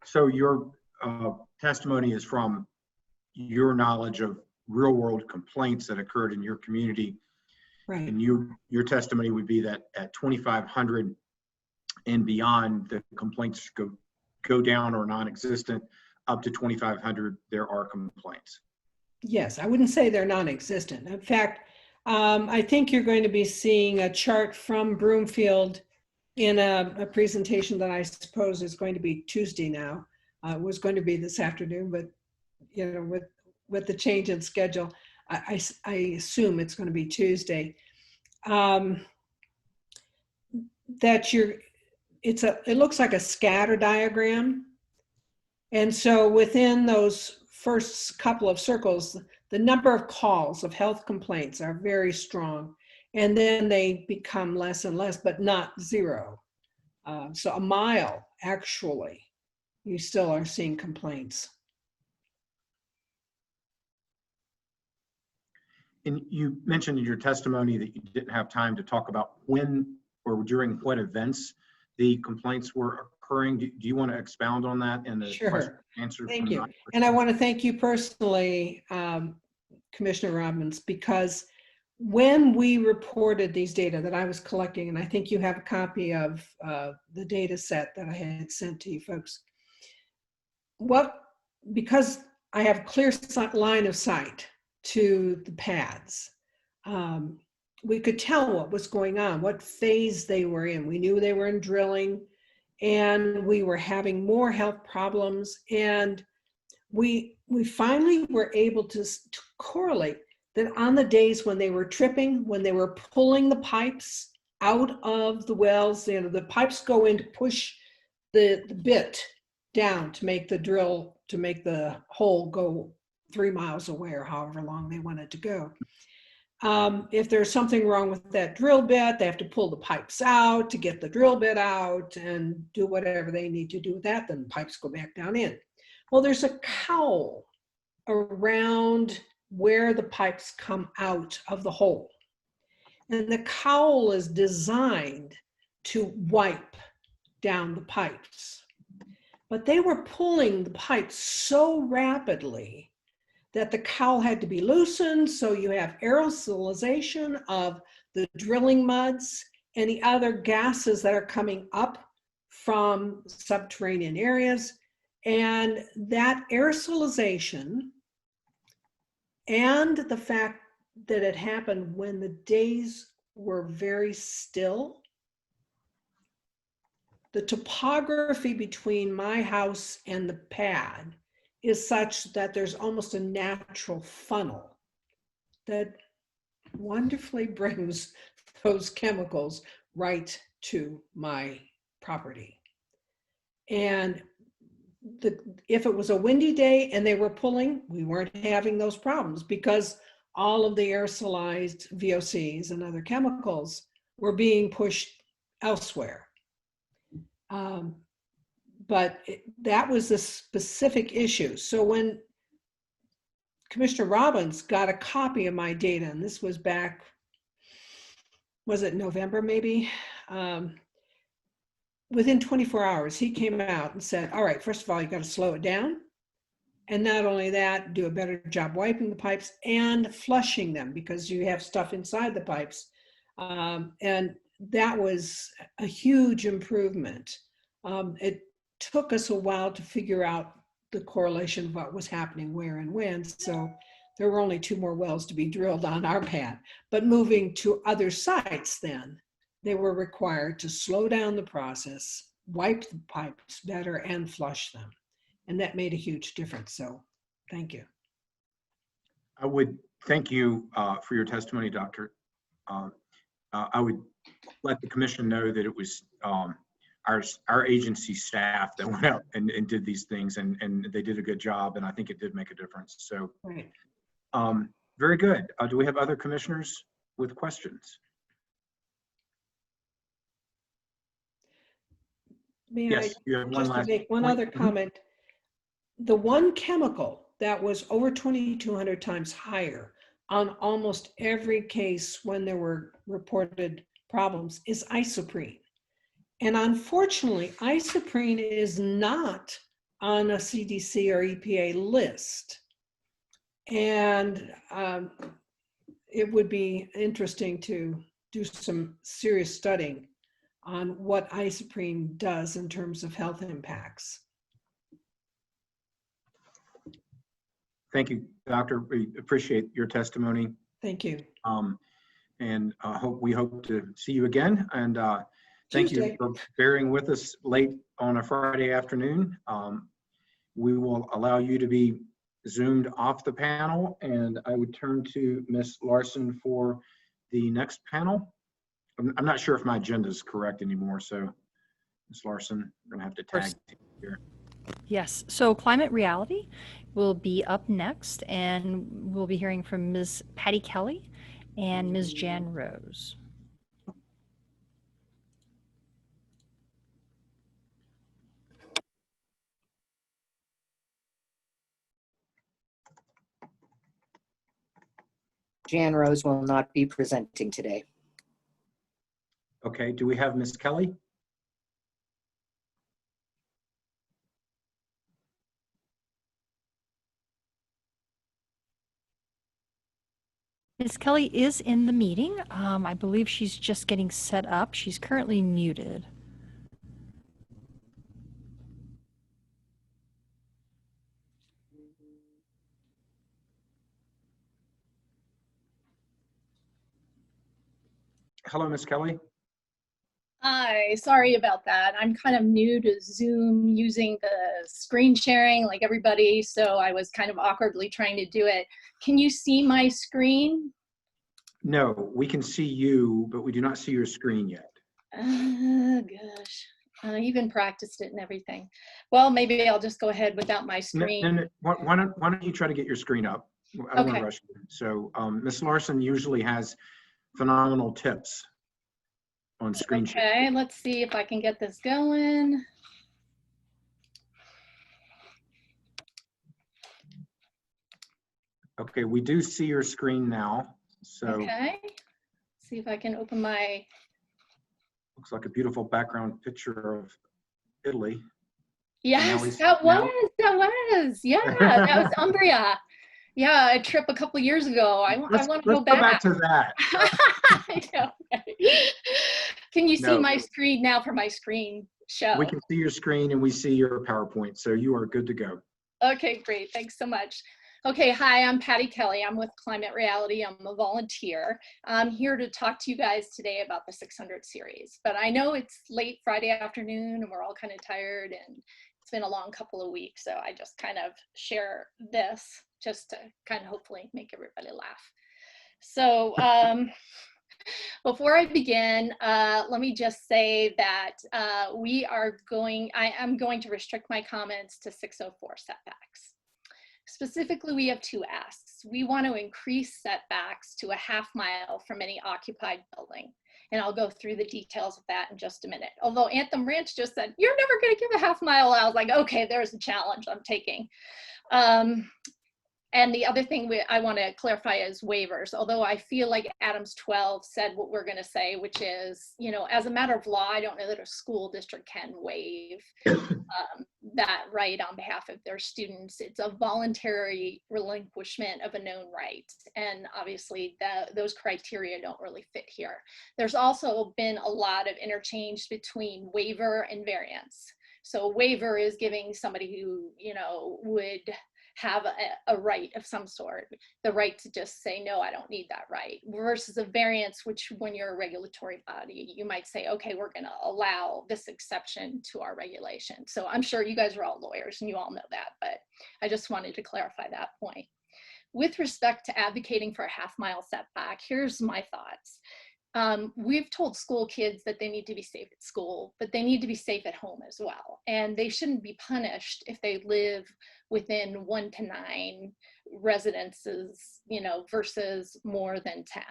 Speaker 1: So your testimony is from your knowledge of real world complaints that occurred in your community.
Speaker 9: Right.
Speaker 1: And your testimony would be that at 2,500 and beyond, the complaints go down or non-existent. Up to 2,500, there are complaints.
Speaker 9: Yes, I wouldn't say they're non-existent. In fact, I think you're going to be seeing a chart from Broomfield in a presentation that I suppose is going to be Tuesday now. It was going to be this afternoon, but you know, with the change in schedule, I assume it's going to be Tuesday. It looks like a scatter diagram. And so within those first couple of circles, the number of calls of health complaints are very strong. And then they become less and less, but not zero. So a mile, actually, you still are seeing complaints.
Speaker 1: And you mentioned in your testimony that you didn't have time to talk about when or during what events the complaints were occurring. Do you want to expound on that and the
Speaker 9: Sure.
Speaker 1: answer?
Speaker 9: Thank you. And I want to thank you personally, Commissioner Robbins, because when we reported these data that I was collecting, and I think you have a copy of the data set that I had sent to you folks, because I have clear line of sight to the pads, we could tell what was going on, what phase they were in. We knew they were in drilling, and we were having more health problems. And we finally were able to correlate that on the days when they were tripping, when they were pulling the pipes out of the wells, you know, the pipes go in to push the bit down to make the drill, to make the hole go 3 miles away or however long they want it to go. If there's something wrong with that drill bit, they have to pull the pipes out to get the drill bit out and do whatever they need to do with that. Then the pipes go back down in. Well, there's a cowl around where the pipes come out of the hole. And the cowl is designed to wipe down the pipes. But they were pulling the pipes so rapidly that the cowl had to be loosened, so you have aerosolization of the drilling muds and the other gases that are coming up from subterranean areas. And that aerosolization and the fact that it happened when the days were very still, the topography between my house and the pad is such that there's almost a natural funnel that wonderfully brings those chemicals right to my property. And if it was a windy day and they were pulling, we weren't having those problems because all of the aerosolized VOCs and other chemicals were being pushed elsewhere. But that was a specific issue. So when Commissioner Robbins got a copy of my data, and this was back, was it November maybe? Within 24 hours, he came out and said, all right, first of all, you got to slow it down. And not only that, do a better job wiping the pipes and flushing them because you have stuff inside the pipes. And that was a huge improvement. It took us a while to figure out the correlation of what was happening where and when. So there were only 2 more wells to be drilled on our pad. But moving to other sites then, they were required to slow down the process, wipe the pipes better, and flush them. And that made a huge difference. So thank you.
Speaker 1: I would thank you for your testimony, Doctor. I would let the commission know that it was our agency staff that went out and did these things, and they did a good job, and I think it did make a difference. So
Speaker 9: right.
Speaker 1: Very good. Do we have other commissioners with questions?
Speaker 9: May
Speaker 1: Yes, you have one
Speaker 9: just to
Speaker 1: last
Speaker 9: make one
Speaker 1: point.
Speaker 9: other comment. The one chemical that was over 2,200 times higher on almost every case when there were reported problems is isoprene. And unfortunately, isoprene is not on a CDC or EPA list. And it would be interesting to do some serious studying on what isoprene does in terms of health impacts.
Speaker 1: Thank you, Doctor. We appreciate your testimony.
Speaker 9: Thank you.
Speaker 1: And we hope to see you again. And thank
Speaker 9: Tuesday.
Speaker 1: you for bearing with us late on a Friday afternoon. We will allow you to be zoomed off the panel, and I would turn to Ms. Larson for the next panel. I'm not sure if my agenda is correct anymore, so Ms. Larson, we're gonna have to tag team here.
Speaker 8: Yes, so climate reality will be up next, and we'll be hearing from Ms. Patty Kelly and Ms. Jan Rose.
Speaker 11: Jan Rose will not be presenting today.
Speaker 1: Okay, do we have Ms. Kelly?
Speaker 8: Ms. Kelly is in the meeting. I believe she's just getting set up. She's currently muted.
Speaker 1: Hello, Ms. Kelly.
Speaker 12: Hi, sorry about that. I'm kind of new to Zoom using the screen sharing like everybody, so I was kind of awkwardly trying to do it. Can you see my screen?
Speaker 1: No, we can see you, but we do not see your screen yet.
Speaker 12: Gosh, I even practiced it and everything. Well, maybe I'll just go ahead without my screen.
Speaker 1: No, why don't you try to get your screen up? I don't want
Speaker 12: Okay.
Speaker 1: to rush you. So Ms. Larson usually has phenomenal tips on screen sharing.
Speaker 12: Okay, let's see if I can get this going.
Speaker 1: Okay, we do see your screen now. So
Speaker 12: Okay, see if I can open my,
Speaker 1: looks like a beautiful background picture of Italy.
Speaker 12: yes, that was, yeah, that was Umbria. Yeah, a trip a couple years ago. I want to go
Speaker 1: Let's go
Speaker 12: back.
Speaker 1: back to that.
Speaker 12: I know, right? Can you see
Speaker 1: No.
Speaker 12: my screen now for my screen show?
Speaker 1: We can see your screen and we see your PowerPoint, so you are good to go.
Speaker 12: Okay, great. Thanks so much. Okay, hi, I'm Patty Kelly. I'm with Climate Reality. I'm a volunteer. I'm here to talk to you guys today about the 600 series. But I know it's late Friday afternoon and we're all kind of tired and it's been a long couple of weeks. So I just kind of share this just to kind of hopefully make everybody laugh. So before I begin, let me just say that I am going to restrict my comments to 604 setbacks. Specifically, we have 2 asks. We want to increase setbacks to a ½ mile from any occupied building. And I'll go through the details of that in just a minute. Although Anthem Ranch just said, you're never going to give a ½ mile. I was like, okay, there's a challenge I'm taking. And the other thing I want to clarify is waivers, although I feel like Adams 12 said what we're going to say, which is, you know, as a matter of law, I don't know that a school district can waive that right on behalf of their students. It's a voluntary relinquishment of a known right. And obviously those criteria don't really fit here. There's also been a lot of interchange between waiver and variance. So a waiver is giving somebody who, you know, would have a right of some sort, the right to just say, no, I don't need that right, versus a variance, which when you're a regulatory body, you might say, okay, we're going to allow this exception to our regulation. So I'm sure you guys are all lawyers and you all know that, but I just wanted to clarify that point. With respect to advocating for a half-mile setback, here's my thoughts. We've told school kids that they need to be safe at school, but they need to be safe at home as well. And they shouldn't be punished if they live within 1 to 9 residences, you know, versus more than 10.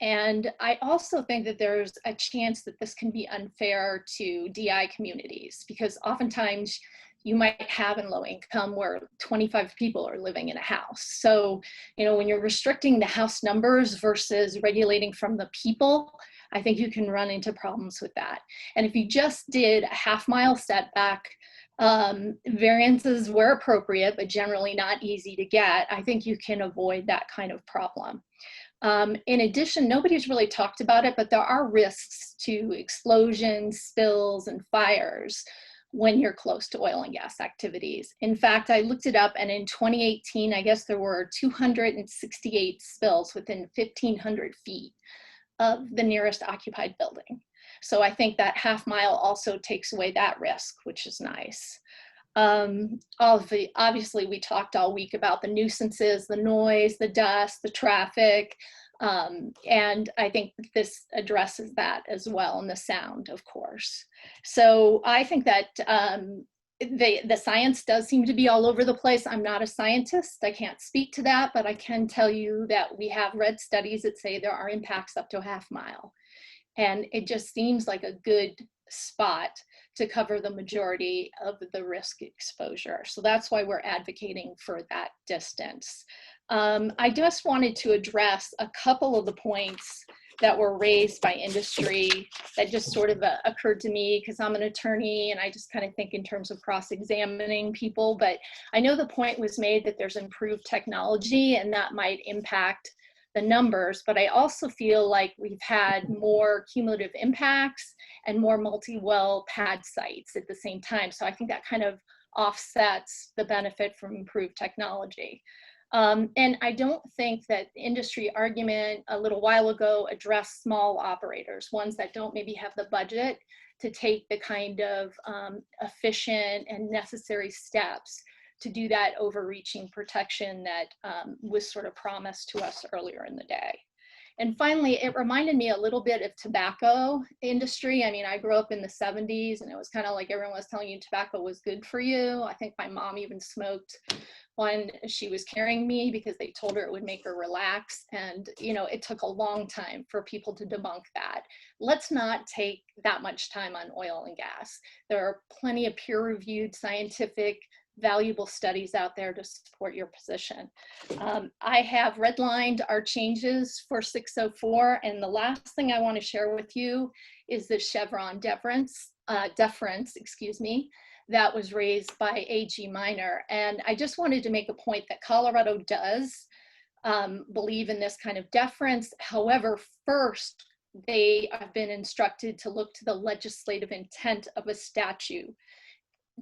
Speaker 12: And I also think that there's a chance that this can be unfair to DI communities, because oftentimes you might have in low income where 25 people are living in a house. So, you know, when you're restricting the house numbers versus regulating from the people, I think you can run into problems with that. And if you just did a half-mile setback, variances were appropriate, but generally not easy to get, I think you can avoid that kind of problem. In addition, nobody's really talked about it, but there are risks to explosions, spills, and fires when you're close to oil and gas activities. In fact, I looked it up, and in 2018, I guess there were 268 spills within 1,500 feet of the nearest occupied building. So I think that half-mile also takes away that risk, which is nice. Obviously, we talked all week about the nuisances, the noise, the dust, the traffic, and I think this addresses that as well, and the sound, of course. So I think that the science does seem to be all over the place. I'm not a scientist, I can't speak to that, but I can tell you that we have read studies that say there are impacts up to a half-mile. And it just seems like a good spot to cover the majority of the risk exposure. So that's why we're advocating for that distance. I just wanted to address a couple of the points that were raised by industry that just sort of occurred to me, because I'm an attorney and I just kind of think in terms of cross-examining people. But I know the point was made that there's improved technology and that might impact the numbers, but I also feel like we've had more cumulative impacts and more multi-well pad sites at the same time. So I think that kind of offsets the benefit from improved technology. And I don't think that the industry argument a little while ago addressed small operators, ones that don't maybe have the budget to take the kind of efficient and necessary steps to do that overreaching protection that was sort of promised to us earlier in the day. And finally, it reminded me a little bit of tobacco industry. I mean, I grew up in the 70s and it was kind of like everyone was telling you tobacco was good for you. I think my mom even smoked when she was carrying me because they told her it would make her relax. And, you know, it took a long time for people to debunk that. Let's not take that much time on oil and gas. There are plenty of peer-reviewed scientific valuable studies out there to support your position. I have redlined our changes for 604, and the last thing I want to share with you is the Chevron deference, that was raised by AG Minor. And I just wanted to make a point that Colorado does believe in this kind of deference. However, first, they have been instructed to look to the legislative intent of a statute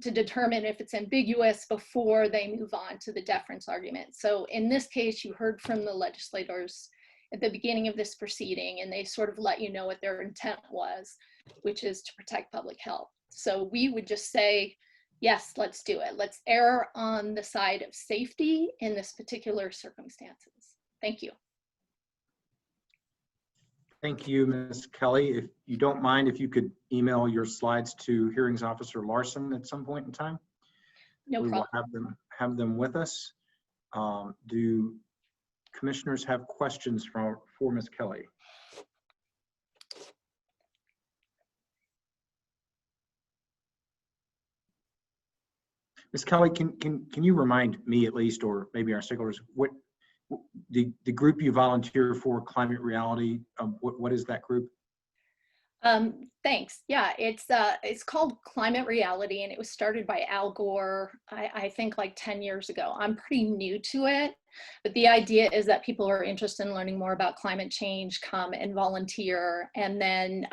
Speaker 12: to determine if it's ambiguous before they move on to the deference argument. So in this case, you heard from the legislators at the beginning of this proceeding, and they sort of let you know what their intent was, which is to protect public health. So we would just say, yes, let's do it. Let's err on the side of safety in this particular circumstances. Thank you.
Speaker 1: Thank you, Ms. Kelly. If you don't mind, if you could email your slides to Hearings Officer Larson at some point in time.
Speaker 12: No
Speaker 1: we
Speaker 12: problem.
Speaker 1: will have them with us. Do commissioners have questions for Ms. Kelly? Ms. Kelly, can you remind me at least, or maybe our stakeholders, what the group you volunteer for, Climate Reality, what is that group?
Speaker 12: Thanks. Yeah, it's called Climate Reality, and it was started by Al Gore, I think like 10 years ago. I'm pretty new to it, but the idea is that people who are interested in learning more about climate change come and volunteer. And then,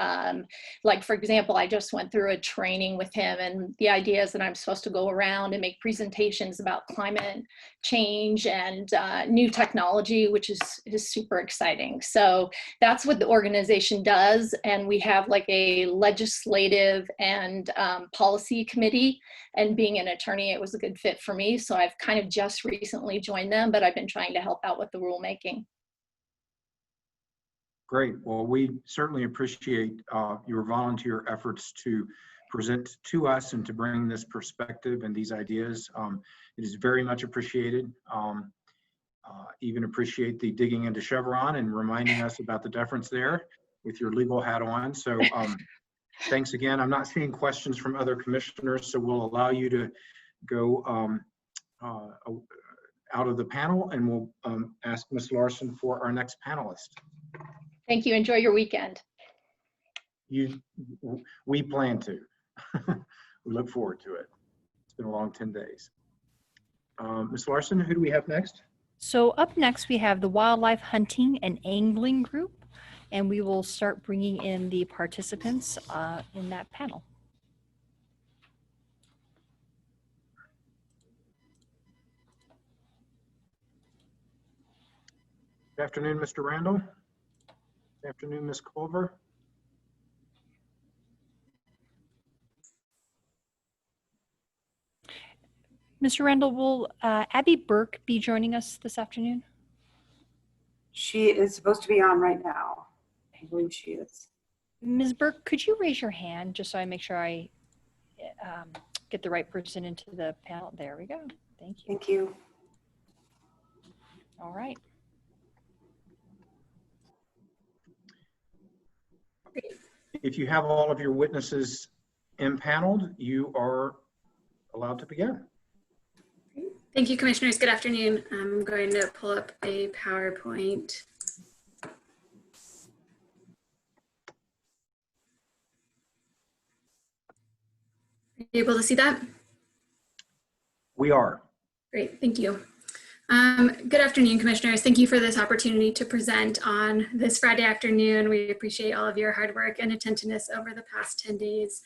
Speaker 12: like, for example, I just went through a training with him, and the idea is that I'm supposed to go around and make presentations about climate change and new technology, which is super exciting. So that's what the organization does. And we have like a legislative and policy committee, and being an attorney, it was a good fit for me. So I've kind of just recently joined them, but I've been trying to help out with the rulemaking.
Speaker 1: Great. Well, we certainly appreciate your volunteer efforts to present to us and to bring this perspective and these ideas. It is very much appreciated. Even appreciate the digging into Chevron and reminding us about the deference there with your legal hat on. So thanks again. I'm not seeing questions from other commissioners, so we'll allow you to go out of the panel, and we'll ask Ms. Larson for our next panelist.
Speaker 12: Thank you. Enjoy your weekend.
Speaker 1: We plan to. We look forward to it. It's been a long 10 days. Ms. Larson, who do we have next?
Speaker 8: So up next, we have the Wildlife Hunting and Angling Group, and we will start bringing in the participants in that panel.
Speaker 1: Good afternoon, Mr. Randall. Good afternoon, Ms. Culver.
Speaker 8: Mr. Randall, will Abby Burke be joining us this afternoon?
Speaker 3: She is supposed to be on right now. I believe she is.
Speaker 8: Ms. Burke, could you raise your hand just so I make sure I get the right person into the panel? There we go. Thank you.
Speaker 3: Thank you.
Speaker 8: All right.
Speaker 1: If you have all of your witnesses impaneled, you are allowed to begin.
Speaker 13: Thank you, Commissioners. Good afternoon. I'm going to pull up a PowerPoint. Are you able to see that?
Speaker 1: We are.
Speaker 13: Great, thank you. Good afternoon, Commissioners. Thank you for this opportunity to present on this Friday afternoon. We appreciate all of your hard work and attentiveness over the past 10 days.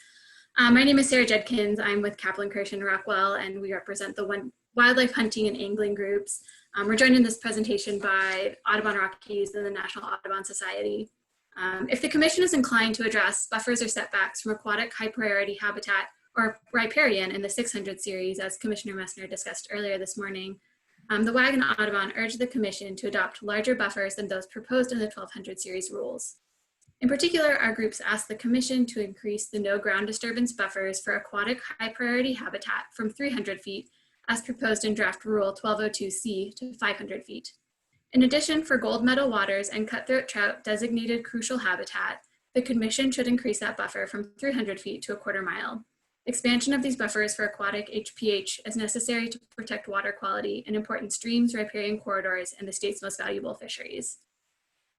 Speaker 13: My name is Sarah Judkins. I'm with Kaplan, Kirsch, and Rockwell, and we represent the Wildlife Hunting and Angling groups. We're joined in this presentation by Audubon Rockies and the National Audubon Society. If the Commission is inclined to address buffers or setbacks from aquatic high priority habitat or riparian in the 600 series, as Commissioner Messner discussed earlier this morning, the WAG and Audubon urge the Commission to adopt larger buffers than those proposed in the 1200 series rules. In particular, our groups ask the Commission to increase the no ground disturbance buffers for aquatic high priority habitat from 300 feet as proposed in draft rule 1202C to 500 feet. In addition, for gold medal waters and cutthroat trout designated crucial habitat, the Commission should increase that buffer from 300 feet to a quarter mile. Expansion of these buffers for aquatic HPH is necessary to protect water quality in important streams, riparian corridors, and the state's most valuable fisheries.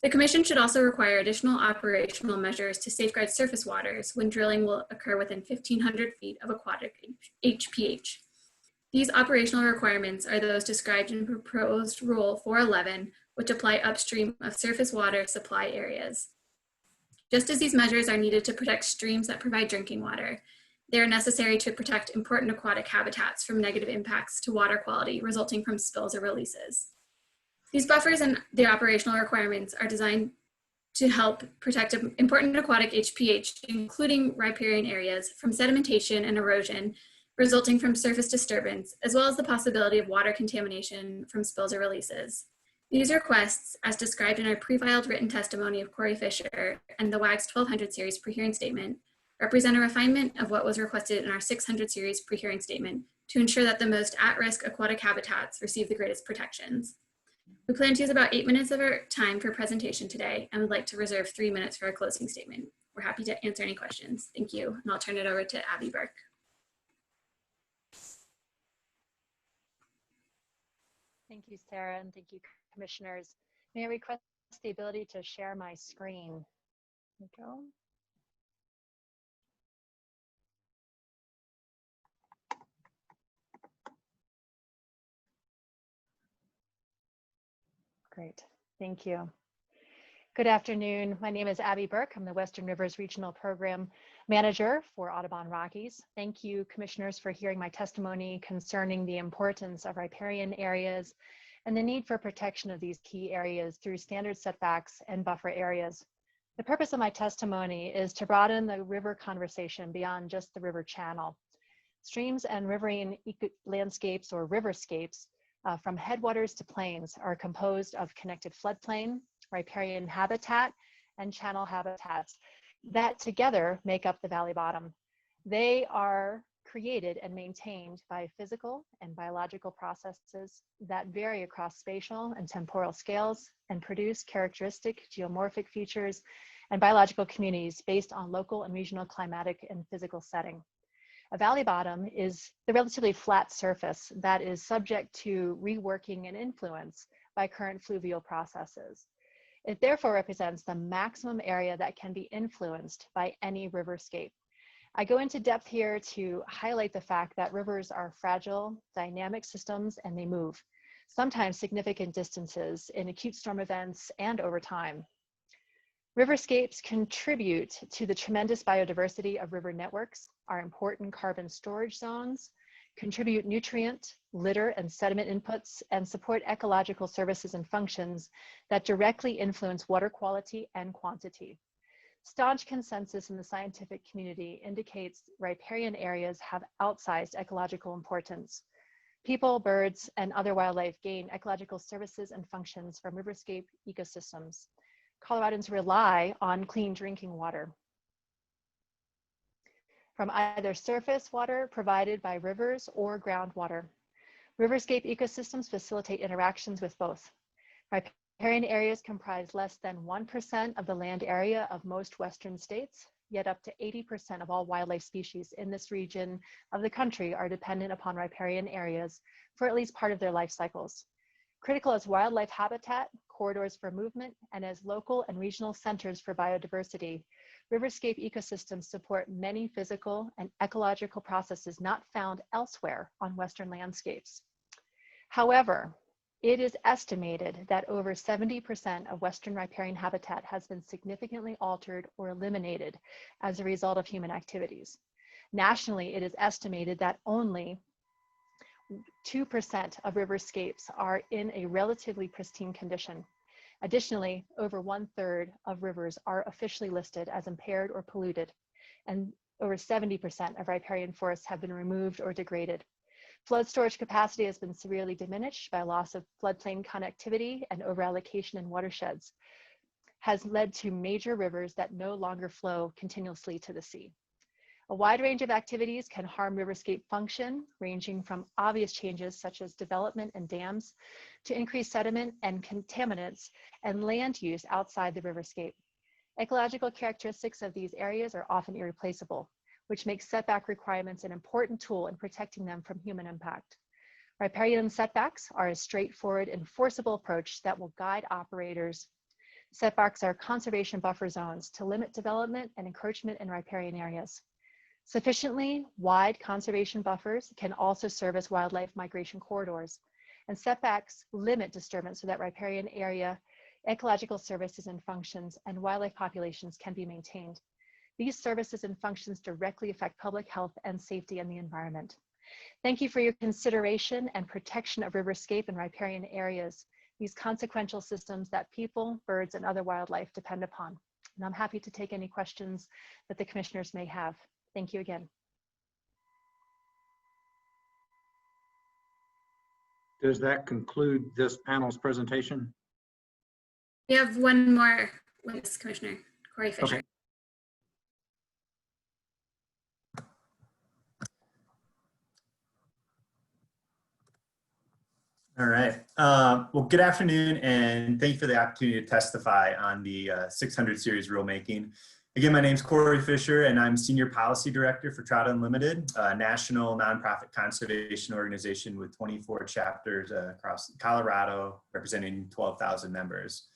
Speaker 13: The Commission should also require additional operational measures to safeguard surface waters when drilling will occur within 1,500 feet of aquatic HPH. These operational requirements are those described in proposed Rule 411, which apply upstream of surface water supply areas. Just as these measures are needed to protect streams that provide drinking water, they are necessary to protect important aquatic habitats from negative impacts to water quality resulting from spills or releases. These buffers and the operational requirements are designed to help protect important aquatic HPH, including riparian areas, from sedimentation and erosion resulting from surface disturbance, as well as the possibility of water contamination from spills or releases. These requests, as described in our pre-filed written testimony of Corey Fisher and the WAG's 1200 series pre-hearing statement, represent a refinement of what was requested in our 600 series pre-hearing statement to ensure that the most at-risk aquatic habitats receive the greatest protections. We plan to use about 8 minutes of our time for presentation today and would like to reserve 3 minutes for a closing statement. We're happy to answer any questions. Thank you, and I'll turn it over to Abby Burke.
Speaker 7: Thank you, Sarah, and thank you, commissioners. May I request the ability to share my screen? There we go. Great, thank you. Good afternoon. My name is Abby Burke. I'm the Western Rivers Regional Program Manager for Audubon Rockies. Thank you, commissioners, for hearing my testimony concerning the importance of riparian areas and the need for protection of these key areas through standard setbacks and buffer areas. The purpose of my testimony is to broaden the river conversation beyond just the river channel. Streams and riverine landscapes or riverscapes from headwaters to plains are composed of connected floodplain, riparian habitat, and channel habitats that together make up the valley bottom. They are created and maintained by physical and biological processes that vary across spatial and temporal scales and produce characteristic geomorphic features and biological communities based on local and regional climatic and physical setting. A valley bottom is the relatively flat surface that is subject to reworking and influence by current fluvial processes. It therefore represents the maximum area that can be influenced by any riverscape. I go into depth here to highlight the fact that rivers are fragile, dynamic systems, and they move, sometimes significant distances in acute storm events and over time. Riverscapes contribute to the tremendous biodiversity of river networks, are important carbon storage zones, contribute nutrient, litter, and sediment inputs, and support ecological services and functions that directly influence water quality and quantity. Staunch consensus in the scientific community indicates riparian areas have outsized ecological importance. People, birds, and other wildlife gain ecological services and functions from riverscape ecosystems. Coloradans rely on clean drinking water from either surface water provided by rivers or groundwater. Riverscape ecosystems facilitate interactions with both. Riparian areas comprise less than 1% of the land area of most Western states, yet up to 80% of all wildlife species in this region of the country are dependent upon riparian areas for at least part of their life cycles. Critical as wildlife habitat, corridors for movement, and as local and regional centers for biodiversity, riverscape ecosystems support many physical and ecological processes not found elsewhere on Western landscapes. However, it is estimated that over 70% of Western riparian habitat has been significantly altered or eliminated as a result of human activities. Nationally, it is estimated that only 2% of riverscapes are in a relatively pristine condition. Additionally, over 1/3 of rivers are officially listed as impaired or polluted, and over 70% of riparian forests have been removed or degraded. Flood storage capacity has been severely diminished by loss of floodplain connectivity and overallocation in watersheds, has led to major rivers that no longer flow continuously to the sea. A wide range of activities can harm riverscape function, ranging from obvious changes such as development and dams to increased sediment and contaminants and land use outside the riverscape. Ecological characteristics of these areas are often irreplaceable, which makes setback requirements an important tool in protecting them from human impact. Riparian setbacks are a straightforward, enforceable approach that will guide operators. Setbacks are conservation buffer zones to limit development and encroachment in riparian areas. Sufficiently wide conservation buffers can also serve as wildlife migration corridors, and setbacks limit disturbance so that riparian area ecological services and functions and wildlife populations can be maintained. These services and functions directly affect public health and safety in the environment. Thank you for your consideration and protection of riverscape and riparian areas, these consequential systems that people, birds, and other wildlife depend upon. And I'm happy to take any questions that the commissioners may have. Thank you again.
Speaker 1: Does that conclude this panel's presentation?
Speaker 13: We have one more witness, Commissioner Corey Fisher.
Speaker 1: Okay.
Speaker 10: All right. Well, good afternoon, and thank you for the opportunity to testify on the 600 series rulemaking. Again, my name's Corey Fisher, and I'm Senior Policy Director for Trout Unlimited, a national nonprofit conservation organization with 24 chapters across Colorado, representing 12,000 members.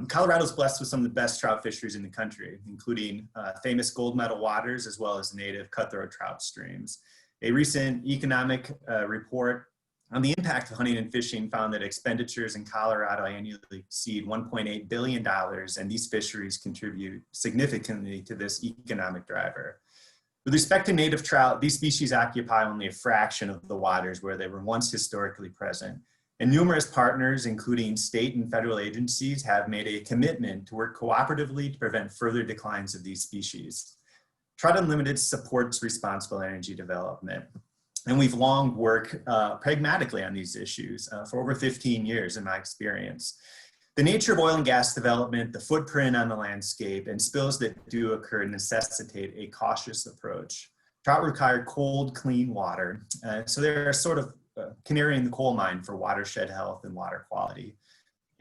Speaker 10: Colorado is blessed with some of the best trout fisheries in the country, including famous gold medal waters, as well as native cutthroat trout streams. A recent economic report on the impact of hunting and fishing found that expenditures in Colorado annually exceed $1.8 billion, and these fisheries contribute significantly to this economic driver. With respect to native trout, these species occupy only a fraction of the waters where they were once historically present. And numerous partners, including state and federal agencies, have made a commitment to work cooperatively to prevent further declines of these species. Trout Unlimited supports responsible energy development. And we've long worked pragmatically on these issues for over 15 years in my experience. The nature of oil and gas development, the footprint on the landscape, and spills that do occur necessitate a cautious approach. Trout require cold, clean water. So they're sort of canary in the coal mine for watershed health and water quality.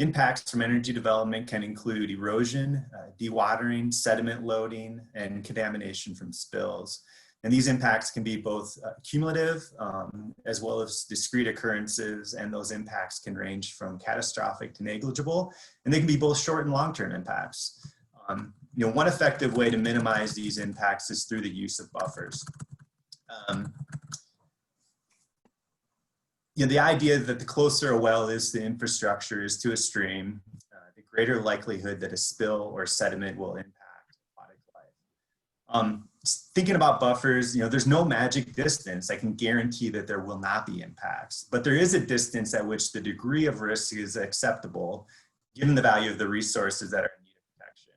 Speaker 10: Impacts from energy development can include erosion, dewatering, sediment loading, and contamination from spills. And these impacts can be both cumulative as well as discrete occurrences, and those impacts can range from catastrophic to negligible, and they can be both short and long-term impacts. One effective way to minimize these impacts is through the use of buffers. The idea that the closer a well is to infrastructure is to a stream, the greater likelihood that a spill or sediment will impact aquatic life. Thinking about buffers, there's no magic distance. I can guarantee that there will not be impacts, but there is a distance at which the degree of risk is acceptable given the value of the resources that are in need of protection.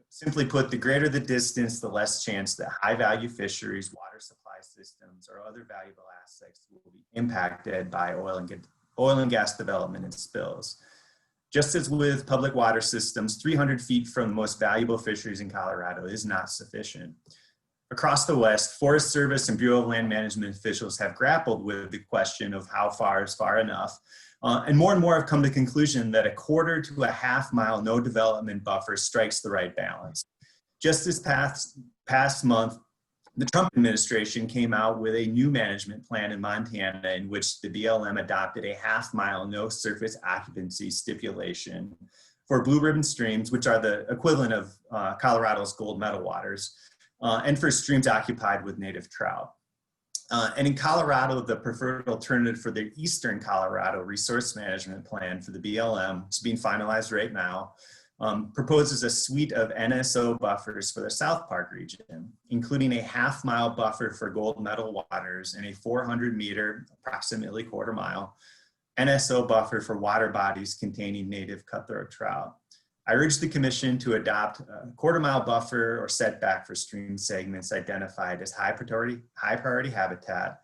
Speaker 10: Simply put, the greater the distance, the less chance that high value fisheries, water supply systems, or other valuable assets will be impacted by oil and gas development and spills. Just as with public water systems, 300 feet from the most valuable fisheries in Colorado is not sufficient. Across the West, Forest Service and Bureau of Land Management officials have grappled with the question of how far is far enough. And more have come to the conclusion that a quarter to a half mile no development buffer strikes the right balance. Just this past month, the Trump administration came out with a new management plan in Montana in which the BLM adopted a half mile no surface occupancy stipulation for blue ribbon streams, which are the equivalent of Colorado's gold medal waters, and for streams occupied with native trout. And in Colorado, the preferred alternative for the Eastern Colorado Resource Management Plan for the BLM, which is being finalized right now, proposes a suite of NSO buffers for the South Park region, including a half mile buffer for gold medal waters and a 400 meter, approximately quarter mile, NSO buffer for water bodies containing native cutthroat trout. I urge the Commission to adopt a quarter mile buffer or setback for stream segments identified as high priority habitat,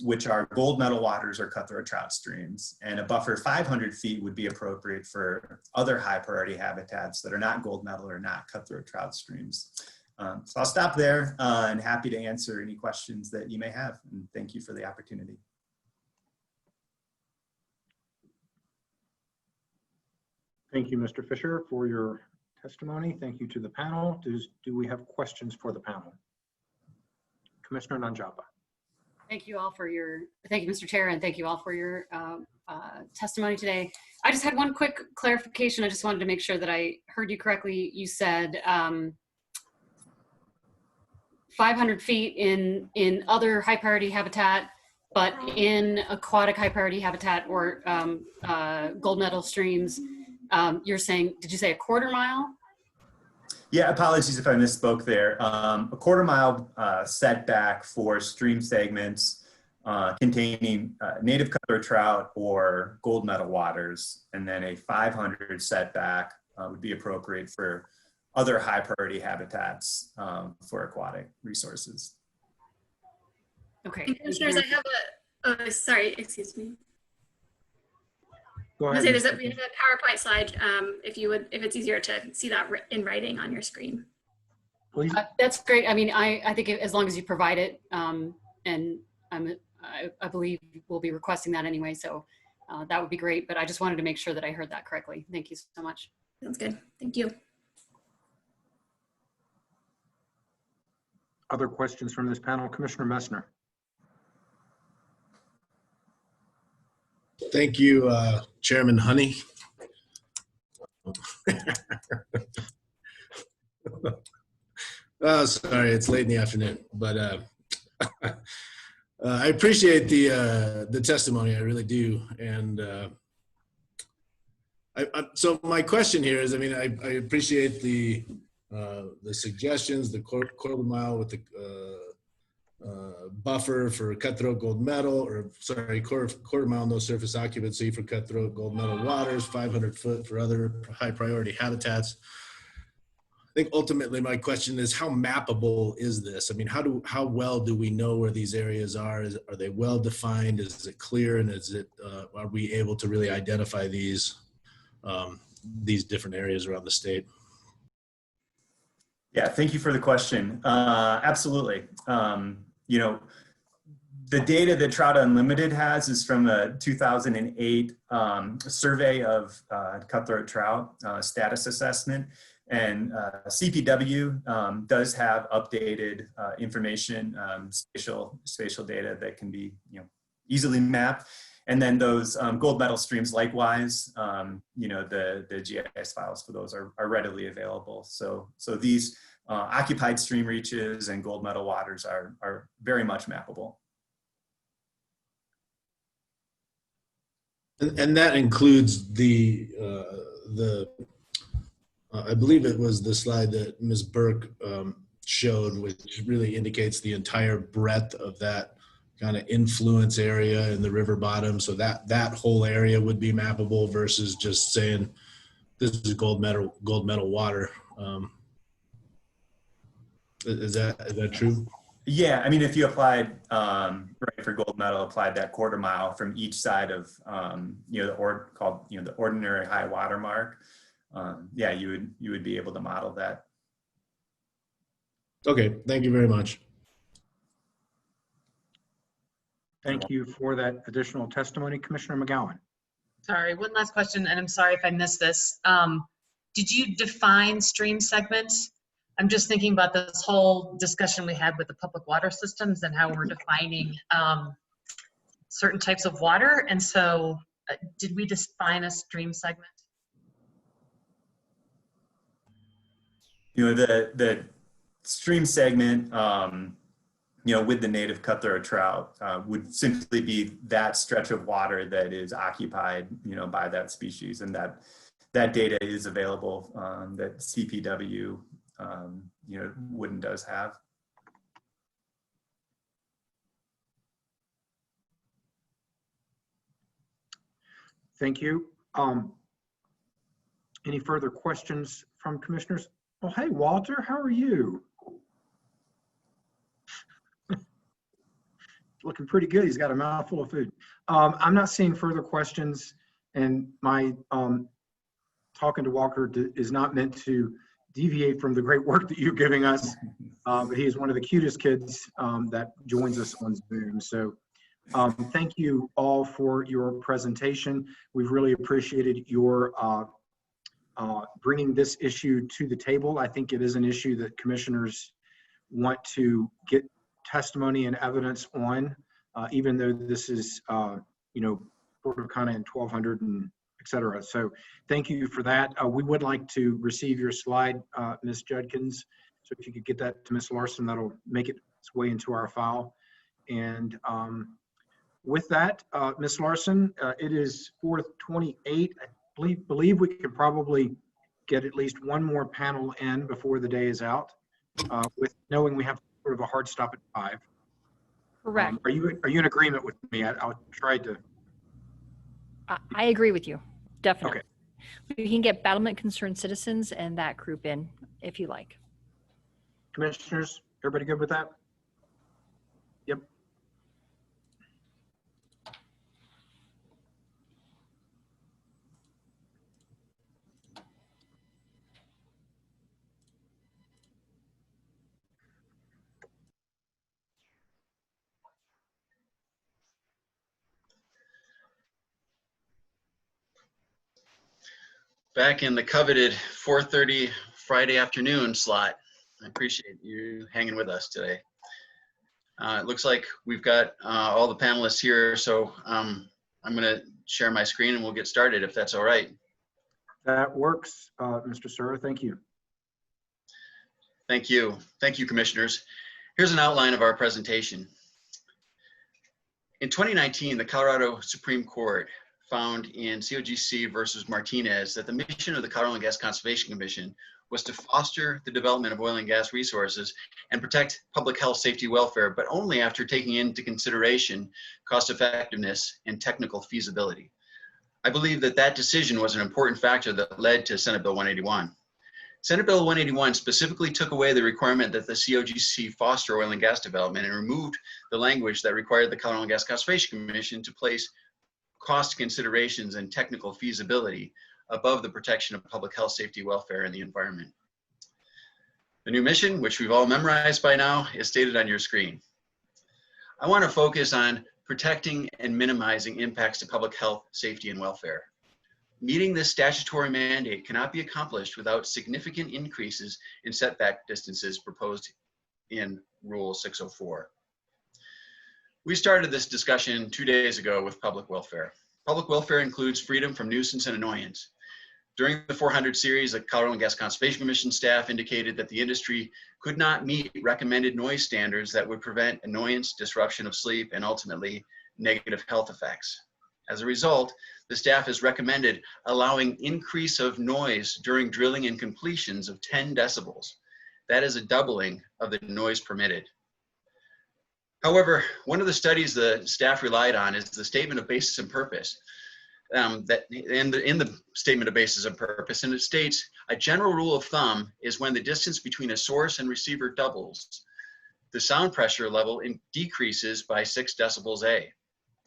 Speaker 10: which are gold medal waters or cutthroat trout streams. And a buffer 500 feet would be appropriate for other high priority habitats that are not gold medal or not cutthroat trout streams. So I'll stop there and happy to answer any questions that you may have. And thank you for the opportunity.
Speaker 1: Thank you, Mr. Fisher, for your testimony. Thank you to the panel. Do we have questions for the panel? Commissioner Nanjapa.
Speaker 2: Thank you, Mr. Chair, and thank you all for your testimony today. I just had one quick clarification. I just wanted to make sure that I heard you correctly. You said 500 feet in other high priority habitat, but in aquatic high priority habitat or gold medal streams, you're saying, did you say a quarter mile?
Speaker 10: Yeah, apologies if I misspoke there. A quarter mile setback for stream segments containing native cutthroat trout or gold medal waters, and then a 500 setback would be appropriate for other high priority habitats for aquatic resources.
Speaker 2: Okay.
Speaker 13: And commissioners, I have a, sorry, excuse me.
Speaker 1: Go ahead.
Speaker 13: We have a PowerPoint slide. If it's easier to see that in writing on your screen.
Speaker 1: Please.
Speaker 2: That's great. I mean, I think as long as you provide it, and I believe we'll be requesting that anyway, so that would be great. But I just wanted to make sure that I heard that correctly. Thank you so much.
Speaker 13: Sounds good. Thank you.
Speaker 1: other questions from this panel? Commissioner Messner.
Speaker 5: Thank you, Chairman Honey. Oh, sorry, it's late in the afternoon, but I appreciate the testimony. I really do, and so my question here is, I mean, I appreciate the suggestions, the quarter mile with the buffer for cutthroat gold medal, or sorry, quarter mile no surface occupancy for cutthroat gold medal waters, 500 foot for other high priority habitats. I think ultimately my question is, how mappable is this? I mean, how well do we know where these areas are? Are they well defined? Is it clear? And are we able to really identify these different areas around the state?
Speaker 10: Yeah, thank you for the question. Absolutely. You know, the data that Trout Unlimited has is from a 2008 survey of cutthroat trout status assessment. And CPW does have updated information, spatial data that can be, you know, easily mapped. And then those gold medal streams, likewise, you know, the GIS files for those are readily available. So these occupied stream reaches and gold medal waters are very much mappable.
Speaker 5: And that includes the I believe it was the slide that Ms. Burke showed, which really indicates the entire breadth of that kind of influence area in the river bottom. So that whole area would be mappable versus just saying this is gold medal water. Is that true?
Speaker 10: Yeah, I mean, if you applied right for gold medal, applied that quarter mile from each side of you know, the ordinary high water mark, yeah, you would be able to model that.
Speaker 5: Okay, thank you very much.
Speaker 1: Thank you for that additional testimony. Commissioner McGowan.
Speaker 14: Sorry, one last question, and I'm sorry if I missed this. Did you define stream segments? I'm just thinking about this whole discussion we had with the public water systems and how we're defining certain types of water. And so did we define a stream segment?
Speaker 10: You know, the stream segment, you know, with the native cutthroat trout would simply be that stretch of water that is occupied, you know, by that species, and that data is available that CPW, you know, would and does have.
Speaker 1: Thank you. Any further questions from commissioners? Oh, hey, Walter, how are you? Looking pretty good. He's got a mouthful of food. I'm not seeing further questions, and my talking to Walker is not meant to deviate from the great work that you're giving us, but he is one of the cutest kids that joins us on Zoom. So thank you all for your presentation. We've really appreciated your bringing this issue to the table. I think it is an issue that commissioners want to get testimony and evidence on, even though this is, you know, sort of kind of in 1200 and et cetera. So thank you for that. We would like to receive your slide, Ms. Judkins. So if you could get that to Ms. Larson, that'll make its way into our file. And with that, Ms. Larson, it is 4:28. I believe we could probably get at least one more panel in before the day is out, with knowing we have sort of a hard stop at 5.
Speaker 8: Correct.
Speaker 1: Are you in agreement with me? I'll try to.
Speaker 8: I agree with you, definitely.
Speaker 1: Okay.
Speaker 8: We can get battlement concerned citizens and that group in if you like.
Speaker 1: Commissioners, everybody good with that? Yep.
Speaker 4: Back in the coveted 4:30 Friday afternoon slot. I appreciate you hanging with us today. It looks like we've got all the panelists here, so I'm going to share my screen and we'll get started if that's all right.
Speaker 1: That works, Mr. Sura. Thank you.
Speaker 4: Thank you. Thank you, commissioners. Here's an outline of our presentation. In 2019, the Colorado Supreme Court found in COGC versus Martinez that the mission of the Colorado Oil and Gas Conservation Commission was to foster the development of oil and gas resources and protect public health, safety, welfare, but only after taking into consideration cost effectiveness and technical feasibility. I believe that that decision was an important factor that led to Senate Bill 181. Senate Bill 181 specifically took away the requirement that the COGC foster oil and gas development and removed the language that required the Colorado Oil and Gas Conservation Commission to place cost considerations and technical feasibility above the protection of public health, safety, welfare, and the environment. The new mission, which we've all memorized by now, is stated on your screen. I want to focus on protecting and minimizing impacts to public health, safety, and welfare. Meeting this statutory mandate cannot be accomplished without significant increases in setback distances proposed in Rule 604. We started this discussion 2 days ago with public welfare. Public welfare includes freedom from nuisance and annoyance. During the 400 series, the Colorado Oil and Gas Conservation Commission staff indicated that the industry could not meet recommended noise standards that would prevent annoyance, disruption of sleep, and ultimately negative health effects. As a result, the staff has recommended allowing increase of noise during drilling and completions of 10 decibels. That is a doubling of the noise permitted. However, one of the studies the staff relied on is the statement of basis and purpose. That in the statement of basis and purpose, and it states a general rule of thumb is when the distance between a source and receiver doubles, the sound pressure level decreases by 6 decibels A.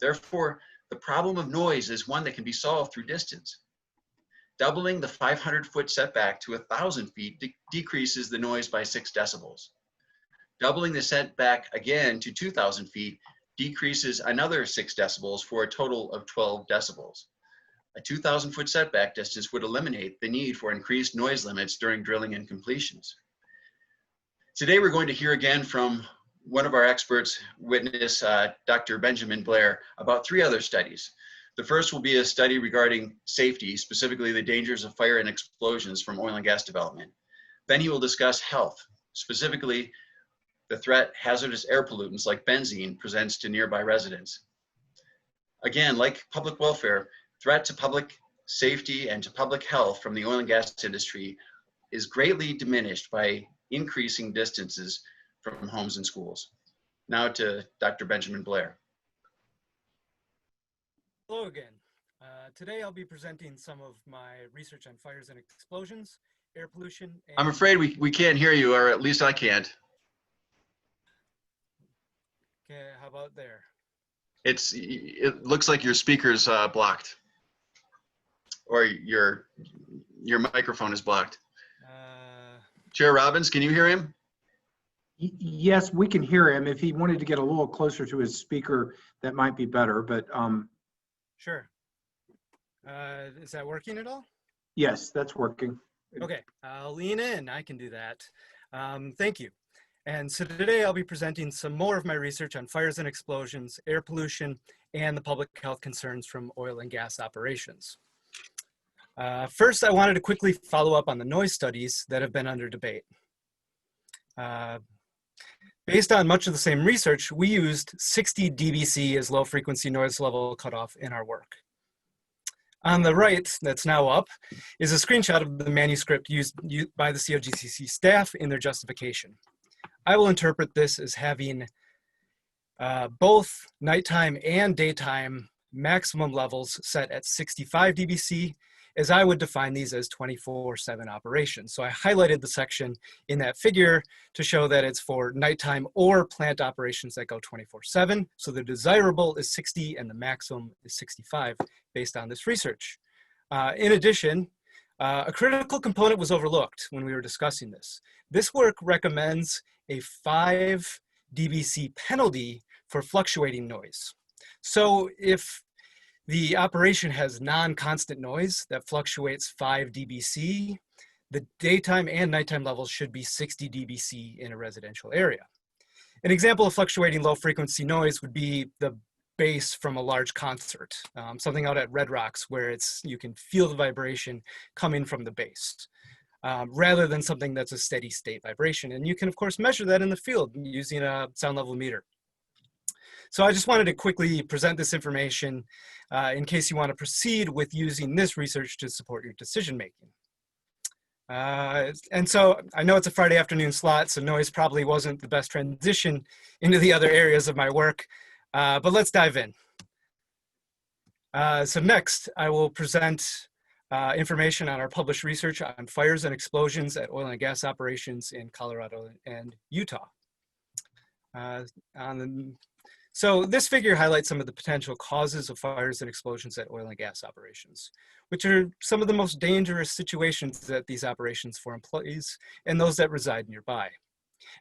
Speaker 4: Therefore, the problem of noise is one that can be solved through distance. Doubling the 500-foot setback to 1,000 feet decreases the noise by 6 decibels. Doubling the setback again to 2,000 feet decreases another 6 decibels for a total of 12 decibels. A 2,000-foot setback distance would eliminate the need for increased noise limits during drilling and completions. Today, we're going to hear again from one of our experts, witness Dr. Benjamin Blair, about 3 other studies. The first will be a study regarding safety, specifically the dangers of fire and explosions from oil and gas development. Then he will discuss health, specifically the threat hazardous air pollutants like benzene presents to nearby residents. Again, like public welfare, threat to public safety and to public health from the oil and gas industry is greatly diminished by increasing distances from homes and schools. Now to Dr. Benjamin Blair.
Speaker 15: Hello again. Today I'll be presenting some of my research on fires and explosions, air pollution.
Speaker 4: I'm afraid we can't hear you, or at least I can't.
Speaker 15: Okay, how about there?
Speaker 4: It looks like your speaker's blocked, or your microphone is blocked. Chair Robbins, can you hear him?
Speaker 1: Yes, we can hear him. If he wanted to get a little closer to his speaker, that might be better, but
Speaker 15: Sure. Is that working at all?
Speaker 1: yes, that's working.
Speaker 15: Okay, I'll lean in. I can do that. Thank you. And so today I'll be presenting some more of my research on fires and explosions, air pollution, and the public health concerns from oil and gas operations. First, I wanted to quickly follow up on the noise studies that have been under debate. Based on much of the same research, we used 60 dBc as low frequency noise level cutoff in our work. On the right, that's now up, is a screenshot of the manuscript used by the COGCC staff in their justification. I will interpret this as having both nighttime and daytime maximum levels set at 65 dBc, as I would define these as 24/7 operations. So I highlighted the section in that figure to show that it's for nighttime or plant operations that go 24/7. So the desirable is 60 and the maximum is 65 based on this research. In addition, a critical component was overlooked when we were discussing this. This work recommends a 5 dBc penalty for fluctuating noise. So if the operation has non-constant noise that fluctuates 5 dBc, the daytime and nighttime levels should be 60 dBc in a residential area. An example of fluctuating low frequency noise would be the bass from a large concert, something out at Red Rocks where you can feel the vibration coming from the bass, rather than something that's a steady state vibration. And you can of course measure that in the field using a sound level meter. So I just wanted to quickly present this information in case you want to proceed with using this research to support your decision making. And so I know it's a Friday afternoon slot, so noise probably wasn't the best transition into the other areas of my work, but let's dive in. So next, I will present information on our published research on fires and explosions at oil and gas operations in Colorado and Utah. So this figure highlights some of the potential causes of fires and explosions at oil and gas operations, which are some of the most dangerous situations at these operations for employees and those that reside nearby.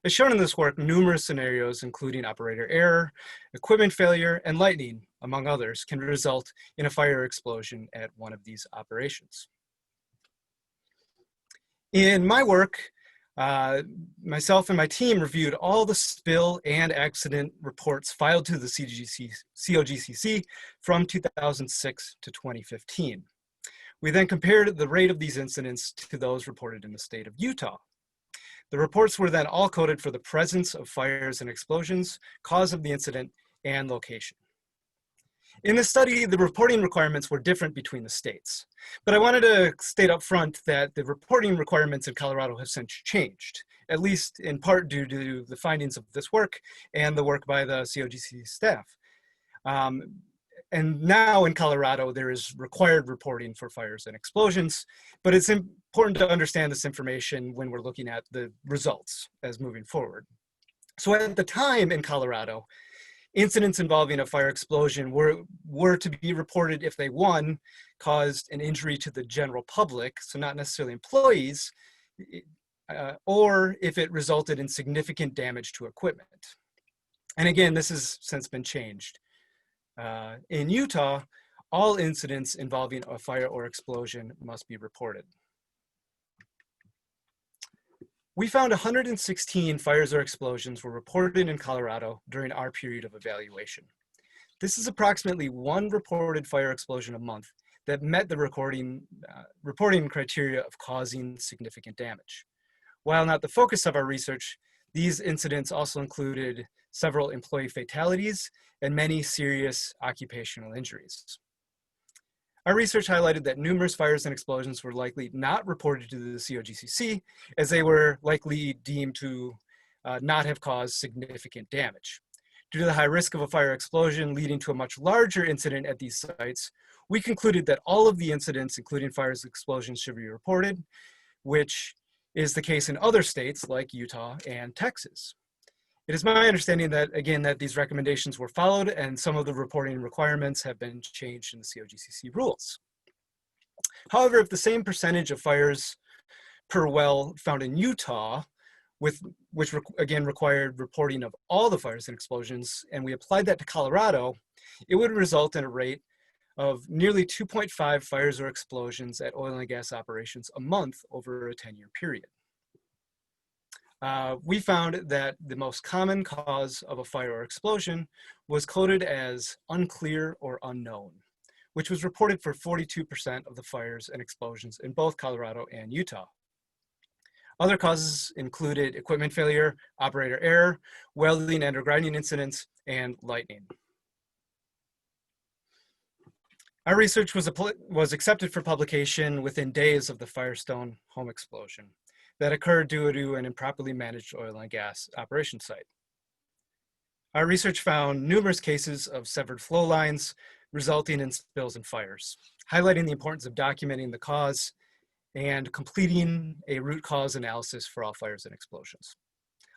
Speaker 15: As shown in this work, numerous scenarios, including operator error, equipment failure, and lightning, among others, can result in a fire or explosion at one of these operations. In my work, myself and my team reviewed all the spill and accident reports filed to the COGCC from 2006 to 2015. We then compared the rate of these incidents to those reported in the state of Utah. The reports were then all coded for the presence of fires and explosions, cause of the incident, and location. In this study, the reporting requirements were different between the states, but I wanted to state up front that the reporting requirements in Colorado have since changed, at least in part due to the findings of this work and the work by the COGC staff. And now in Colorado, there is required reporting for fires and explosions, but it's important to understand this information when we're looking at the results as moving forward. So at the time in Colorado, incidents involving a fire explosion were to be reported if they, one, caused an injury to the general public, so not necessarily employees, or if it resulted in significant damage to equipment. And again, this has since been changed. In Utah, all incidents involving a fire or explosion must be reported. We found 116 fires or explosions were reported in Colorado during our period of evaluation. This is approximately one reported fire explosion a month that met the reporting criteria of causing significant damage. While not the focus of our research, these incidents also included several employee fatalities and many serious occupational injuries. Our research highlighted that numerous fires and explosions were likely not reported to the COGCC, as they were likely deemed to not have caused significant damage. Due to the high risk of a fire explosion leading to a much larger incident at these sites, we concluded that all of the incidents, including fires and explosions, should be reported, which is the case in other states like Utah and Texas. It is my understanding that, again, that these recommendations were followed and some of the reporting requirements have been changed in the COGCC rules. However, if the same percentage of fires per well found in Utah, which again required reporting of all the fires and explosions, and we applied that to Colorado, it would result in a rate of nearly 2.5 fires or explosions at oil and gas operations a month over a 10-year period. We found that the most common cause of a fire or explosion was coded as unclear or unknown, which was reported for 42% of the fires and explosions in both Colorado and Utah. Other causes included equipment failure, operator error, welding and or grinding incidents, and lightning. Our research was accepted for publication within days of the Firestone home explosion that occurred due to an improperly managed oil and gas operation site. Our research found numerous cases of severed flow lines resulting in spills and fires, highlighting the importance of documenting the cause and completing a root cause analysis for all fires and explosions.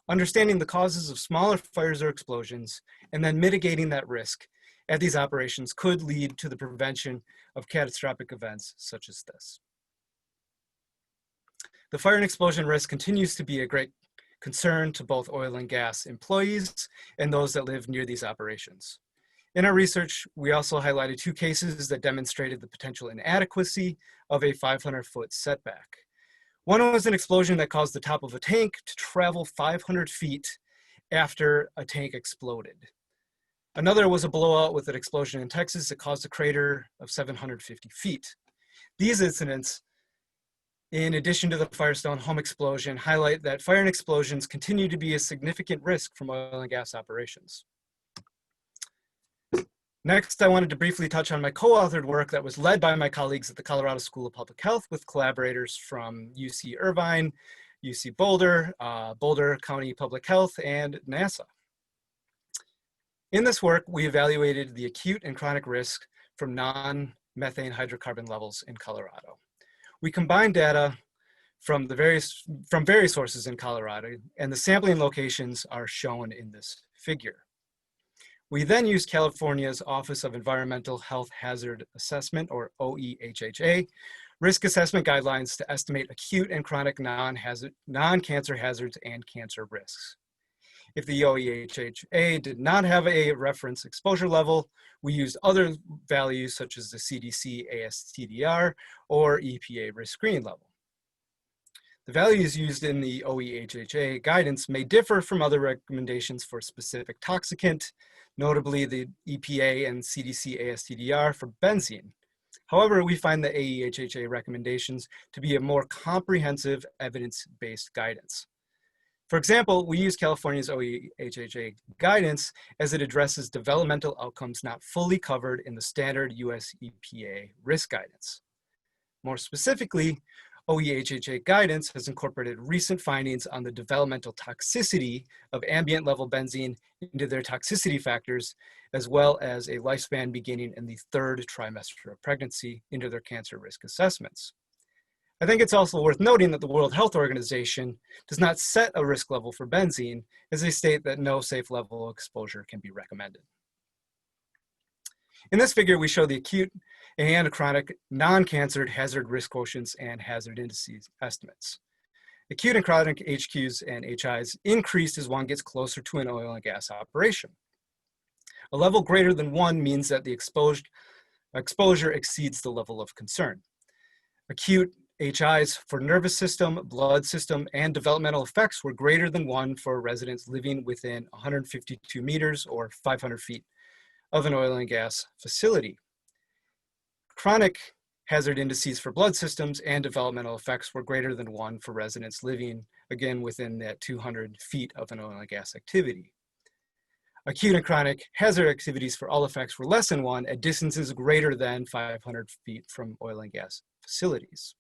Speaker 15: Understanding the causes of smaller fires or explosions and then mitigating that risk at these operations could lead to the prevention of catastrophic events such as this. The fire and explosion risk continues to be a great concern to both oil and gas employees and those that live near these operations. In our research, we also highlighted two cases that demonstrated the potential inadequacy of a 500-foot setback. One was an explosion that caused the top of a tank to travel 500 feet after a tank exploded. Another was a blowout with an explosion in Texas that caused a crater of 750 feet. These incidents, in addition to the Firestone home explosion, highlight that fire and explosions continue to be a significant risk from oil and gas operations. Next, I wanted to briefly touch on my co-authored work that was led by my colleagues at the Colorado School of Public Health with collaborators from UC Irvine, UC Boulder, Boulder County Public Health, and NASA. In this work, we evaluated the acute and chronic risk from non-methane hydrocarbon levels in Colorado. We combined data from various sources in Colorado, and the sampling locations are shown in this figure. We then used California's Office of Environmental Health Hazard Assessment, or OEHHA, risk assessment guidelines to estimate acute and chronic non-cancer hazards and cancer risks. If the OEHHA did not have a reference exposure level, we used other values such as the CDC ASTDR or EPA risk screening level. The values used in the OEHHA guidance may differ from other recommendations for specific toxicant, notably the EPA and CDC ASTDR for benzene. However, we find the AEHHA recommendations to be a more comprehensive evidence-based guidance. For example, we use California's OEHHA guidance as it addresses developmental outcomes not fully covered in the standard US EPA risk guidance. More specifically, OEHHA guidance has incorporated recent findings on the developmental toxicity of ambient level benzene into their toxicity factors, as well as a lifespan beginning in the 3rd trimester of pregnancy into their cancer risk assessments. I think it's also worth noting that the World Health Organization does not set a risk level for benzene, as they state that no safe level of exposure can be recommended. In this figure, we show the acute and chronic non-cancer hazard risk quotients and hazard indices estimates. Acute and chronic HQs and HIs increase as one gets closer to an oil and gas operation. A level greater than 1 means that the exposure exceeds the level of concern. Acute HIs for nervous system, blood system, and developmental effects were greater than 1 for residents living within 152 meters or 500 feet of an oil and gas facility. Chronic hazard indices for blood systems and developmental effects were greater than 1 for residents living, again, within that 200 feet of an oil and gas activity. Acute and chronic hazard activities for all effects were less than 1 at distances greater than 500 feet from oil and gas facilities.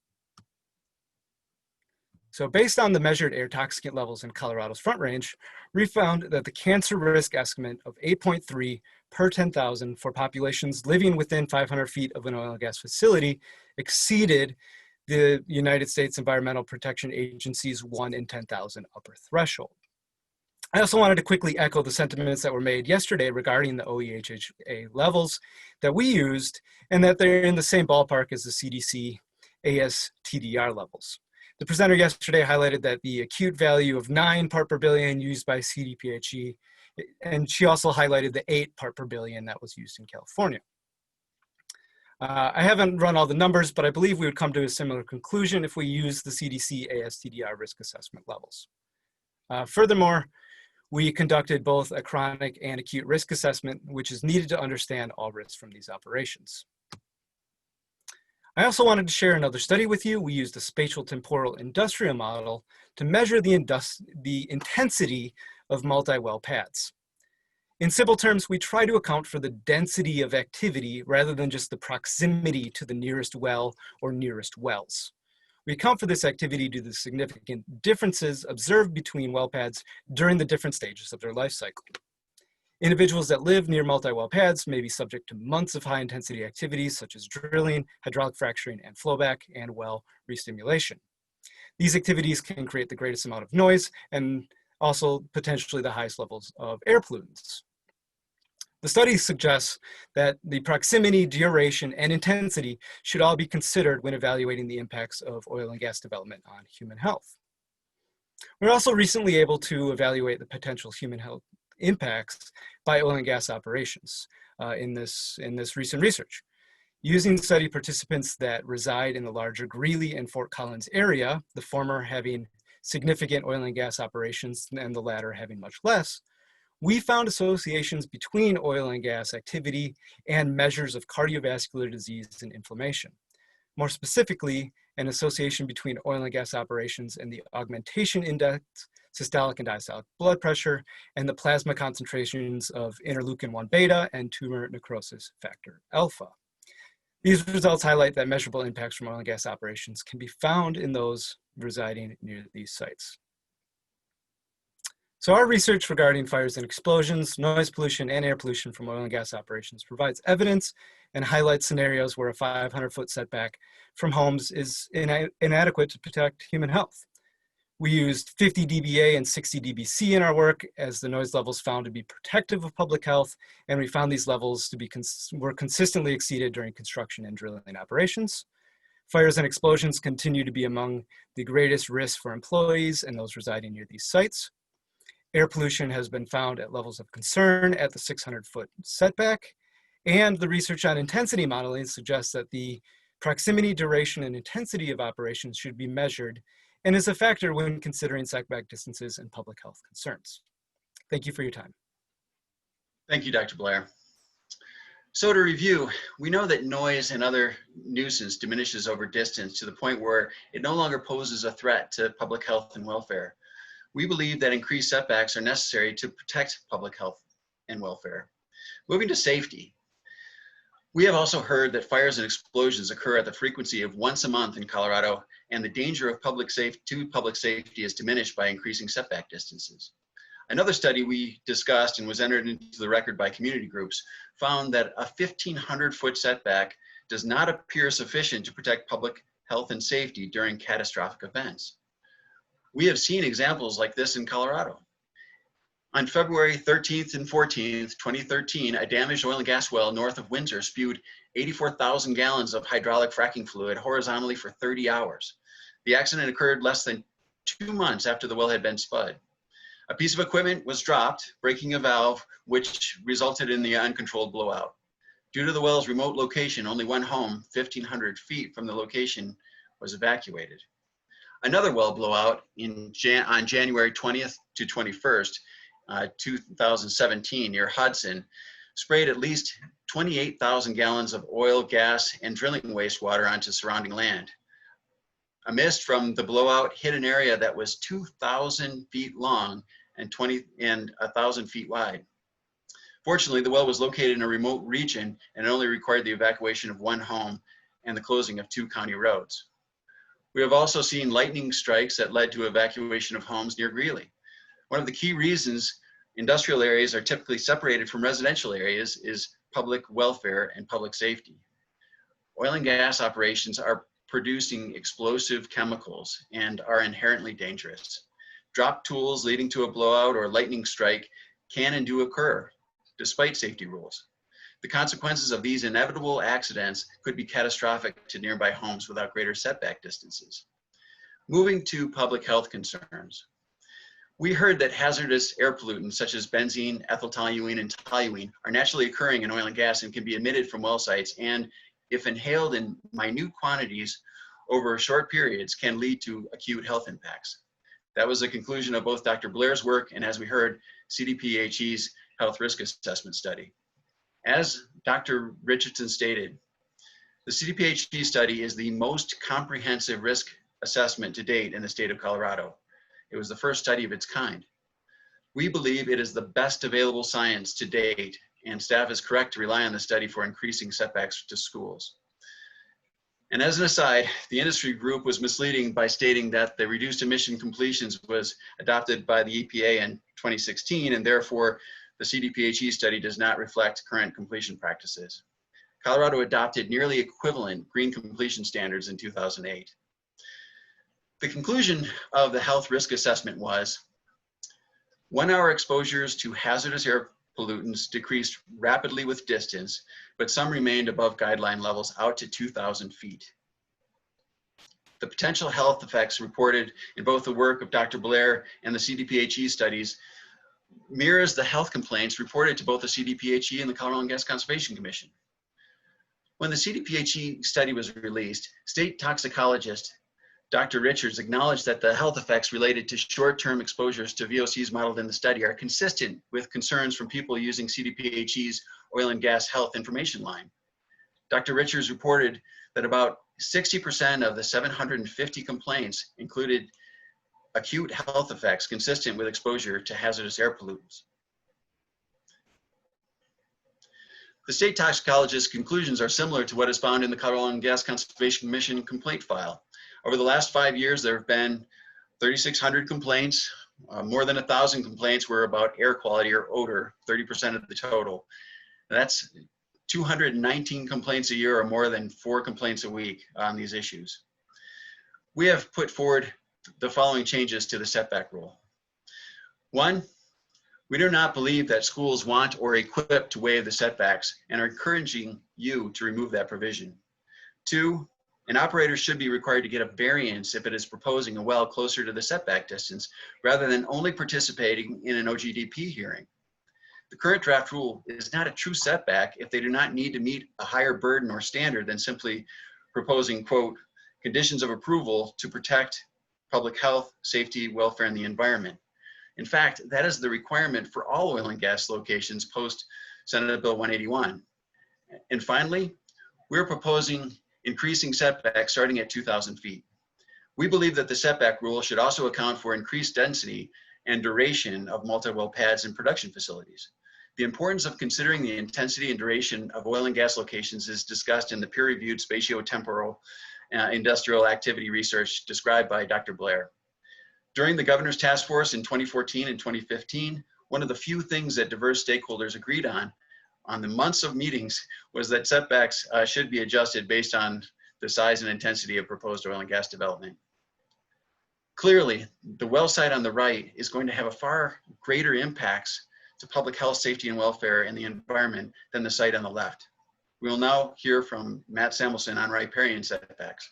Speaker 15: So based on the measured air toxicant levels in Colorado's Front Range, we found that the cancer risk estimate of 8.3 per 10,000 for populations living within 500 feet of an oil and gas facility exceeded the United States Environmental Protection Agency's 1 in 10,000 upper threshold. I also wanted to quickly echo the sentiments that were made yesterday regarding the OEHHA levels that we used, and that they're in the same ballpark as the CDC ASTDR levels. The presenter yesterday highlighted that the acute value of 9 part per billion used by CDPHE, and she also highlighted the 8 part per billion that was used in California. I haven't run all the numbers, but I believe we would come to a similar conclusion if we use the CDC ASTDR risk assessment levels. Furthermore, we conducted both a chronic and acute risk assessment, which is needed to understand all risks from these operations. I also wanted to share another study with you. We used a spatial temporal industrial model to measure the intensity of multi-well pads. In simple terms, we try to account for the density of activity rather than just the proximity to the nearest well or nearest wells. We account for this activity due to the significant differences observed between well pads during the different stages of their life cycle. Individuals that live near multi-well pads may be subject to months of high-intensity activities such as drilling, hydraulic fracturing, and flowback, and well restimulation. These activities can create the greatest amount of noise and also potentially the highest levels of air pollutants. The study suggests that the proximity, duration, and intensity should all be considered when evaluating the impacts of oil and gas development on human health. We're also recently able to evaluate the potential human health impacts by oil and gas operations in this recent research. Using study participants that reside in the larger Greeley and Fort Collins area, the former having significant oil and gas operations and the latter having much less, we found associations between oil and gas activity and measures of cardiovascular disease and inflammation. More specifically, an association between oil and gas operations and the augmentation index, systolic and diastolic blood pressure, and the plasma concentrations of interleukin-1 beta and tumor necrosis factor alpha. These results highlight that measurable impacts from oil and gas operations can be found in those residing near these sites. So our research regarding fires and explosions, noise pollution, and air pollution from oil and gas operations provides evidence and highlights scenarios where a 500-foot setback from homes is inadequate to protect human health. We used 50 dBA and 60 dBc in our work as the noise levels found to be protective of public health, and we found these levels to be were consistently exceeded during construction and drilling operations. Fires and explosions continue to be among the greatest risks for employees and those residing near these sites. Air pollution has been found at levels of concern at the 600-foot setback, and the research on intensity modeling suggests that the proximity, duration, and intensity of operations should be measured and is a factor when considering setback distances and public health concerns. Thank you for your time.
Speaker 4: Thank you, Dr. Blair. So to review, we know that noise and other nuisance diminishes over distance to the point where it no longer poses a threat to public health and welfare. We believe that increased setbacks are necessary to protect public health and welfare. Moving to safety. We have also heard that fires and explosions occur at the frequency of once a month in Colorado, and the danger of public safety is diminished by increasing setback distances. Another study we discussed and was entered into the record by community groups found that a 1,500-foot setback does not appear sufficient to protect public health and safety during catastrophic events. We have seen examples like this in Colorado. On February 13th and 14th, 2013, a damaged oil and gas well north of Windsor spewed 84,000 gallons of hydraulic fracking fluid horizontally for 30 hours. The accident occurred less than 2 months after the well had been spud. A piece of equipment was dropped, breaking a valve, which resulted in the uncontrolled blowout. Due to the well's remote location, only one home, 1,500 feet from the location, was evacuated. Another well blowout on January 20th to 21st, 2017 near Hudson sprayed at least 28,000 gallons of oil, gas, and drilling wastewater onto surrounding land. A mist from the blowout hit an area that was 2,000 feet long and 1,000 feet wide. Fortunately, the well was located in a remote region and only required the evacuation of one home and the closing of 2 county roads. We have also seen lightning strikes that led to evacuation of homes near Greeley. One of the key reasons industrial areas are typically separated from residential areas is public welfare and public safety. Oil and gas operations are producing explosive chemicals and are inherently dangerous. Drop tools leading to a blowout or lightning strike can and do occur, despite safety rules. The consequences of these inevitable accidents could be catastrophic to nearby homes without greater setback distances. Moving to public health concerns. We heard that hazardous air pollutants such as benzene, ethyltoluene, and toluene are naturally occurring in oil and gas and can be emitted from well sites, and if inhaled in minute quantities over short periods can lead to acute health impacts. That was the conclusion of both Dr. Blair's work and, as we heard, CDPHE's health risk assessment study. As Dr. Richardson stated, the CDPHE study is the most comprehensive risk assessment to date in the state of Colorado. It was the first study of its kind. We believe it is the best available science to date, and staff is correct to rely on the study for increasing setbacks to schools. And as an aside, the industry group was misleading by stating that the reduced emission completions was adopted by the EPA in 2016, and therefore the CDPHE study does not reflect current completion practices. Colorado adopted nearly equivalent green completion standards in 2008. The conclusion of the health risk assessment was 1 hour exposures to hazardous air pollutants decreased rapidly with distance, but some remained above guideline levels out to 2,000 feet. The potential health effects reported in both the work of Dr. Blair and the CDPHE studies mirrors the health complaints reported to both the CDPHE and the Colorado Gas Conservation Commission. When the CDPHE study was released, state toxicologist Dr. Richards acknowledged that the health effects related to short-term exposures to VOCs modeled in the study are consistent with concerns from people using CDPHE's oil and gas health information line. Dr. Richards reported that about 60% of the 750 complaints included acute health effects consistent with exposure to hazardous air pollutants. The state toxicologist's conclusions are similar to what is found in the Colorado Oil and Gas Conservation Commission complaint file. Over the last 5 years, there have been 3,600 complaints. More than 1,000 complaints were about air quality or odor, 30% of the total. That's 219 complaints a year, or more than 4 complaints a week on these issues. We have put forward the following changes to the setback rule. 1, we do not believe that schools want or equipped to waive the setbacks and are encouraging you to remove that provision. 2, an operator should be required to get a variance if it is proposing a well closer to the setback distance rather than only participating in an OGDP hearing. The current draft rule is not a true setback if they do not need to meet a higher burden or standard than simply proposing, quote, conditions of approval to protect public health, safety, welfare, and the environment. In fact, that is the requirement for all oil and gas locations post Senate Bill 181. And finally, we're proposing increasing setbacks starting at 2,000 feet. We believe that the setback rule should also account for increased density and duration of multi-well pads and production facilities. The importance of considering the intensity and duration of oil and gas locations is discussed in the peer-reviewed spatiotemporal industrial activity research described by Dr. Blair. During the Governor's Task Force in 2014 and 2015, one of the few things that diverse stakeholders agreed on the months of meetings was that setbacks should be adjusted based on the size and intensity of proposed oil and gas development. Clearly, the well site on the right is going to have a far greater impacts to public health, safety, and welfare and the environment than the site on the left. We will now hear from Matt Samuelson on riparian setbacks.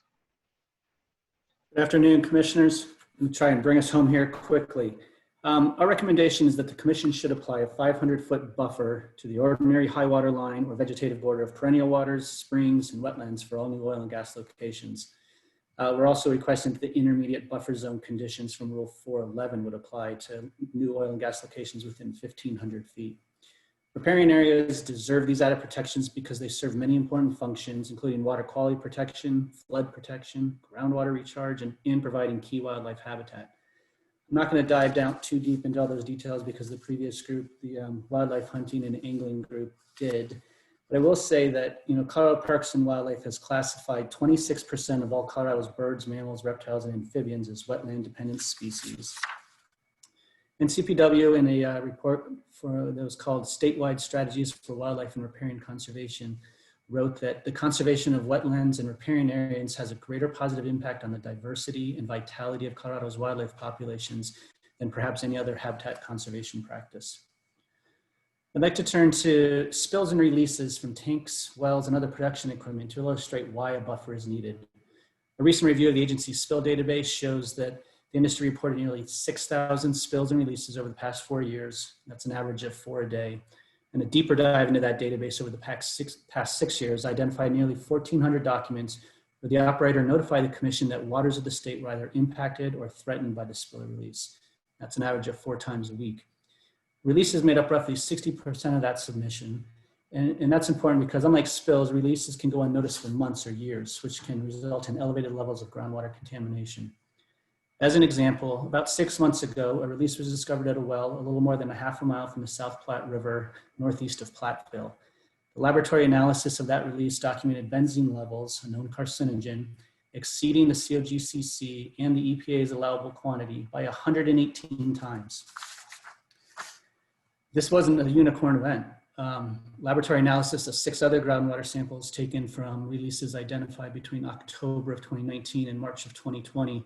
Speaker 17: Good afternoon, commissioners. Let me try and bring us home here quickly. Our recommendation is that the commission should apply a 500-foot buffer to the ordinary high water line or vegetative border of perennial waters, springs, and wetlands for all new oil and gas locations. We're also requesting that the intermediate buffer zone conditions from Rule 411 would apply to new oil and gas locations within 1,500 feet. Riparian areas deserve these added protections because they serve many important functions, including water quality protection, flood protection, groundwater recharge, and in providing key wildlife habitat. I'm not going to dive down too deep into all those details because the previous group, the wildlife hunting and angling group, did. But I will say that, Colorado Parks and Wildlife has classified 26% of all Colorado's birds, mammals, reptiles, and amphibians as wetland-dependent species. And CPW, in a report that was called Statewide Strategies for Wildlife and Riparian Conservation, wrote that the conservation of wetlands and riparian areas has a greater positive impact on the diversity and vitality of Colorado's wildlife populations than perhaps any other habitat conservation practice. I'd like to turn to spills and releases from tanks, wells, and other production equipment to illustrate why a buffer is needed. A recent review of the agency's spill database shows that the industry reported nearly 6,000 spills and releases over the past 4 years. That's an average of 4 a day. And a deeper dive into that database over the past six years identified nearly 1,400 documents where the operator notified the commission that waters of the state were either impacted or threatened by the spill or release. That's an average of 4 times a week. Releases made up roughly 60% of that submission. And that's important because unlike spills, releases can go unnoticed for months or years, which can result in elevated levels of groundwater contamination. As an example, about 6 months ago, a release was discovered at a well a little more than a half a mile from the South Platte River, northeast of Platteville. The laboratory analysis of that release documented benzene levels, a known carcinogen, exceeding the COGCC and the EPA's allowable quantity by 118 times. This wasn't a unicorn event. Laboratory analysis of 6 other groundwater samples taken from releases identified between October of 2019 and March of 2020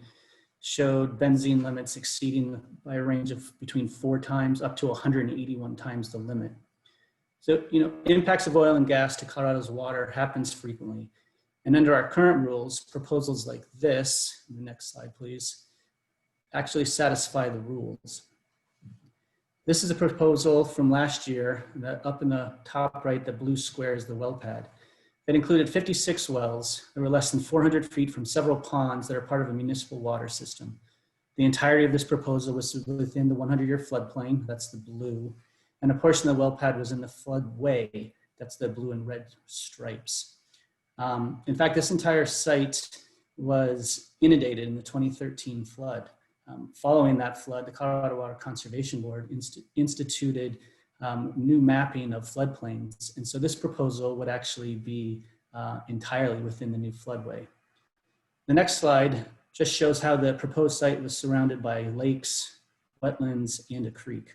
Speaker 17: showed benzene limits exceeding by a range of between 4 times up to 181 times the limit. So, impacts of oil and gas to Colorado's water happens frequently. And under our current rules, proposals like this, the next slide, please, actually satisfy the rules. This is a proposal from last year. Up in the top right, the blue square is the well pad. It included 56 wells that were less than 400 feet from several ponds that are part of a municipal water system. The entirety of this proposal was within the 100-year floodplain, that's the blue, and a portion of the well pad was in the floodway, that's the blue and red stripes. In fact, this entire site was inundated in the 2013 flood. Following that flood, the Colorado Water Conservation Board instituted new mapping of floodplains. And so this proposal would actually be entirely within the new floodway. The next slide just shows how the proposed site was surrounded by lakes, wetlands, and a creek.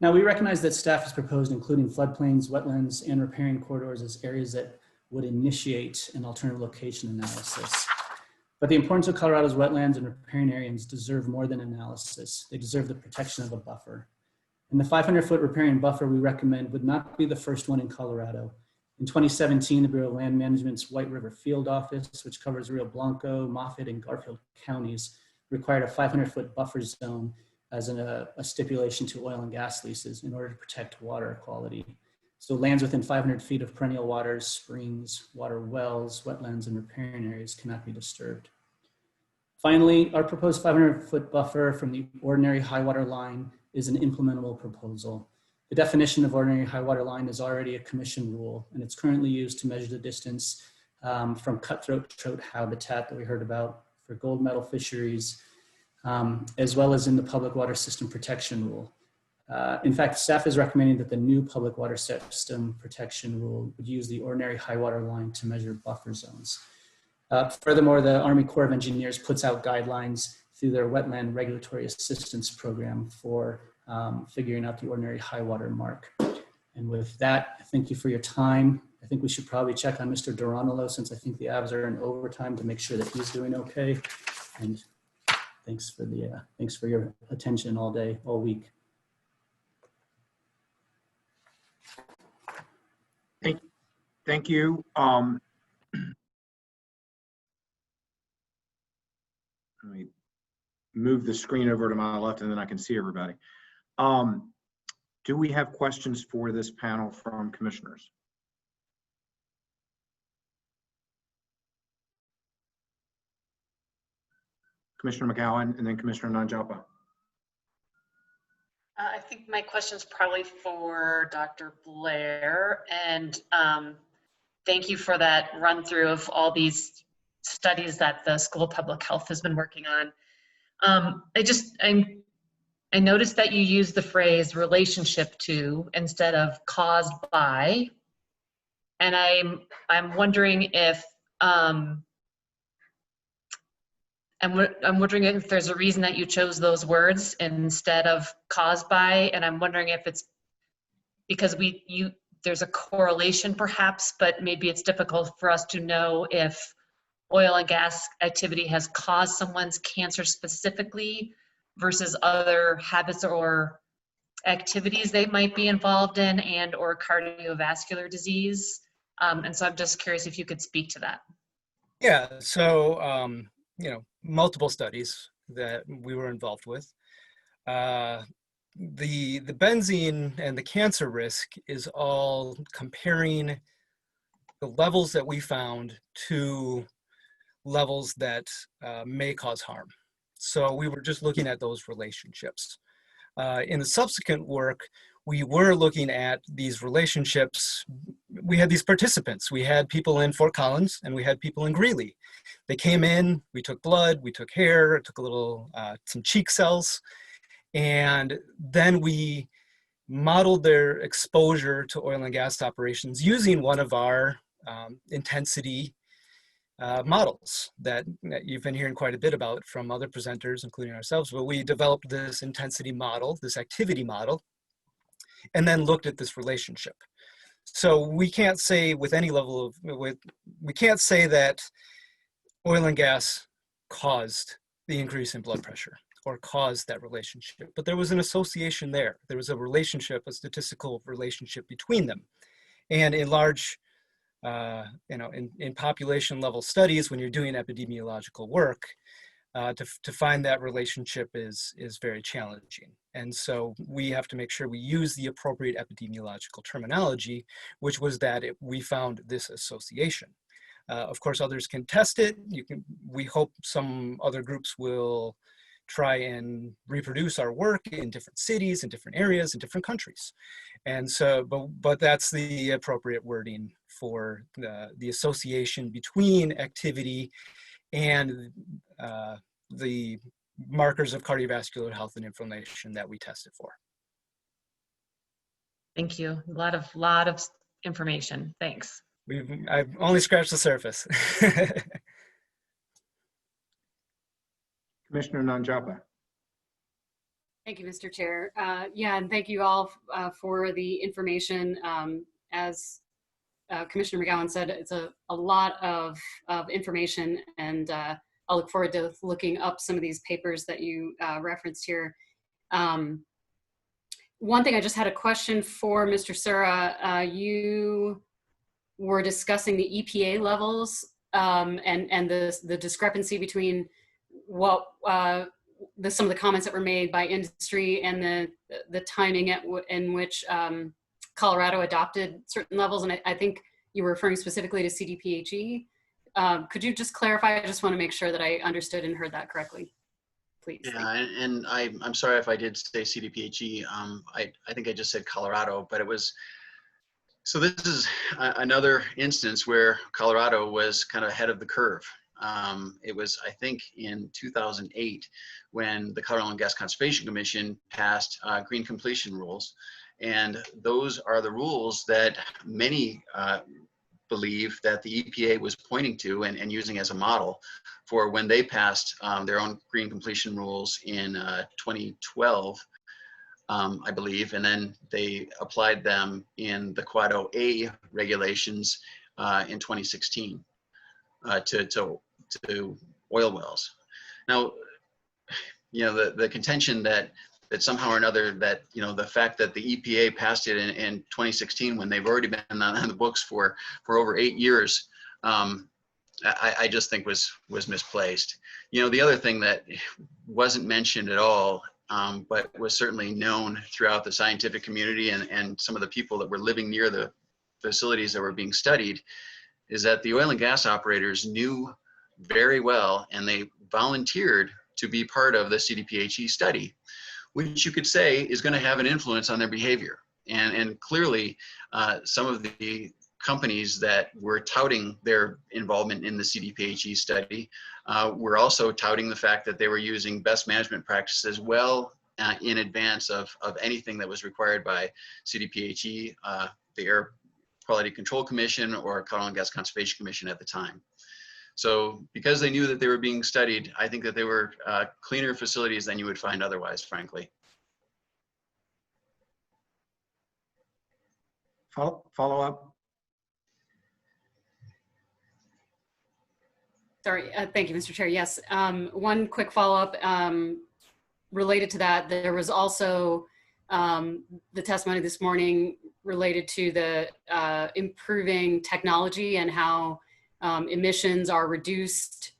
Speaker 17: Now, we recognize that staff has proposed including floodplains, wetlands, and riparian corridors as areas that would initiate an alternative location analysis. But the importance of Colorado's wetlands and riparian areas deserve more than analysis. They deserve the protection of a buffer. And the 500-foot riparian buffer we recommend would not be the first one in Colorado. In 2017, the Bureau of Land Management's White River Field Office, which covers Rio Blanco, Moffett, and Garfield counties, required a 500-foot buffer zone as a stipulation to oil and gas leases in order to protect water quality. So lands within 500 feet of perennial waters, springs, water wells, wetlands, and riparian areas cannot be disturbed. Finally, our proposed 500-foot buffer from the ordinary high water line is an implementable proposal. The definition of ordinary high water line is already a commission rule, and it's currently used to measure the distance from cutthroat trout habitat that we heard about for gold medal fisheries, as well as in the public water system protection rule. In fact, staff is recommending that the new public water system protection rule would use the ordinary high water line to measure buffer zones. Furthermore, the Army Corps of Engineers puts out guidelines through their Wetland Regulatory Assistance Program for figuring out the ordinary high water mark. And with that, thank you for your time. I think we should probably check on Mr. Duranolo, since I think the Avs are in overtime, to make sure that he's doing okay. And thanks for your attention all day, all week.
Speaker 1: Thank you. Let me move the screen over to my left and then I can see everybody. Do we have questions for this panel from commissioners? Commissioner McGowan and then Commissioner Nanjapa.
Speaker 14: I think my question's probably for Dr. Blair, and thank you for that run through of all these studies that the School of Public Health has been working on. I noticed that you use the phrase relationship to instead of caused by, and I'm wondering if I'm wondering if there's a reason that you chose those words instead of caused by, and I'm wondering if it's because there's a correlation perhaps, but maybe it's difficult for us to know if oil and gas activity has caused someone's cancer specifically versus other habits or activities they might be involved in and or cardiovascular disease. And so I'm just curious if you could speak to that.
Speaker 15: Yeah, so, multiple studies that we were involved with. The benzene and the cancer risk is all comparing the levels that we found to levels that may cause harm. So we were just looking at those relationships. In the subsequent work, we were looking at these relationships. We had these participants. We had people in Fort Collins and we had people in Greeley. They came in, we took blood, we took hair, took a little, some cheek cells, and then we modeled their exposure to oil and gas operations using one of our intensity models that you've been hearing quite a bit about from other presenters, including ourselves. But we developed this intensity model, this activity model, and then looked at this relationship. So we can't say with any level of, we can't say that oil and gas caused the increase in blood pressure or caused that relationship, but there was an association there. There was a relationship, a statistical relationship between them. And in large, in population level studies, when you're doing epidemiological work, to find that relationship is very challenging. And so we have to make sure we use the appropriate epidemiological terminology, which was that we found this association. Of course, others can test it. We hope some other groups will try and reproduce our work in different cities, in different areas, in different countries. And so, but that's the appropriate wording for the association between activity and the markers of cardiovascular health and inflammation that we tested for.
Speaker 14: Thank you. A lot of information. Thanks.
Speaker 15: I've only scratched the surface.
Speaker 1: Commissioner Nanjapa.
Speaker 2: Thank you, Mr. Chair. Yeah, and thank you all for the information. As Commissioner McGowan said, it's a lot of information, and I'll look forward to looking up some of these papers that you referenced here. One thing I just had a question for Mr. Sura. You were discussing the EPA levels and the discrepancy between what some of the comments that were made by industry and the timing in which Colorado adopted certain levels. And I think you were referring specifically to CDPHE. Could you just clarify? I just want to make sure that I understood and heard that correctly, please.
Speaker 4: Yeah, and I'm sorry if I did say CDPHE. I think I just said Colorado, but it was, so this is another instance where Colorado was kind of ahead of the curve. It was, I think, in 2008 when the Colorado Oil and Gas Conservation Commission passed green completion rules. And those are the rules that many believe that the EPA was pointing to and using as a model for when they passed their own green completion rules in 2012, I believe, and then they applied them in the Quad A regulations in 2016 to oil wells. Now, the contention that somehow or another that, the fact that the EPA passed it in 2016 when they've already been on the books for over 8 years, I just think was misplaced. The other thing that wasn't mentioned at all, but was certainly known throughout the scientific community and some of the people that were living near the facilities that were being studied, is that the oil and gas operators knew very well, and they volunteered to be part of the CDPHE study, which you could say is going to have an influence on their behavior. And clearly, some of the companies that were touting their involvement in the CDPHE study were also touting the fact that they were using best management practices well in advance of anything that was required by CDPHE, the Air Quality Control Commission, or Colorado Oil and Gas Conservation Commission at the time. So because they knew that they were being studied, I think that they were cleaner facilities than you would find otherwise, frankly.
Speaker 1: Follow up.
Speaker 2: Sorry, thank you, Mr. Chair. Yes, one quick follow-up related to that. There was also the testimony this morning related to the improving technology and how emissions are reduced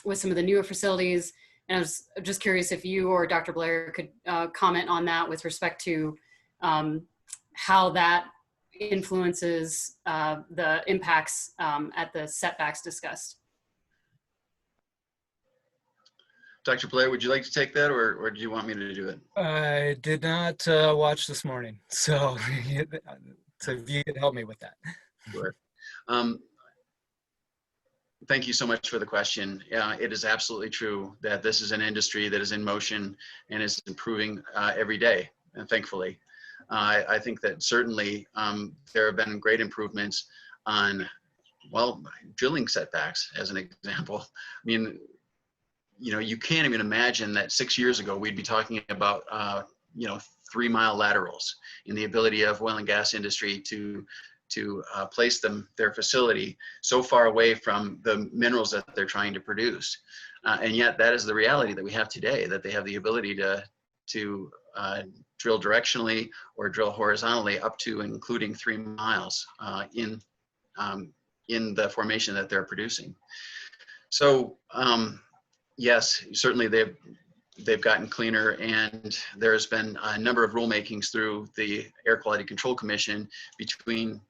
Speaker 2: with some of the newer facilities. And I was just curious if you or Dr. Blair could comment on that with respect to how that influences the impacts at the setbacks discussed.
Speaker 4: Dr. Blair, would you like to take that, or do you want me to do it?
Speaker 15: I did not watch this morning, so if you could help me with that.
Speaker 4: Sure. Thank you so much for the question. It is absolutely true that this is an industry that is in motion and is improving every day, and thankfully. I think that certainly there have been great improvements on, well, drilling setbacks, as an example. I mean, you can't even imagine that 6 years ago we'd be talking about 3-mile laterals and the ability of oil and gas industry to place their facility so far away from the minerals that they're trying to produce. And yet that is the reality that we have today, that they have the ability to drill directionally or drill horizontally up to and including 3 miles in the formation that they're producing. So yes, certainly they've gotten cleaner, and there's been a number of rulemakings through the Air Quality Control Commission between,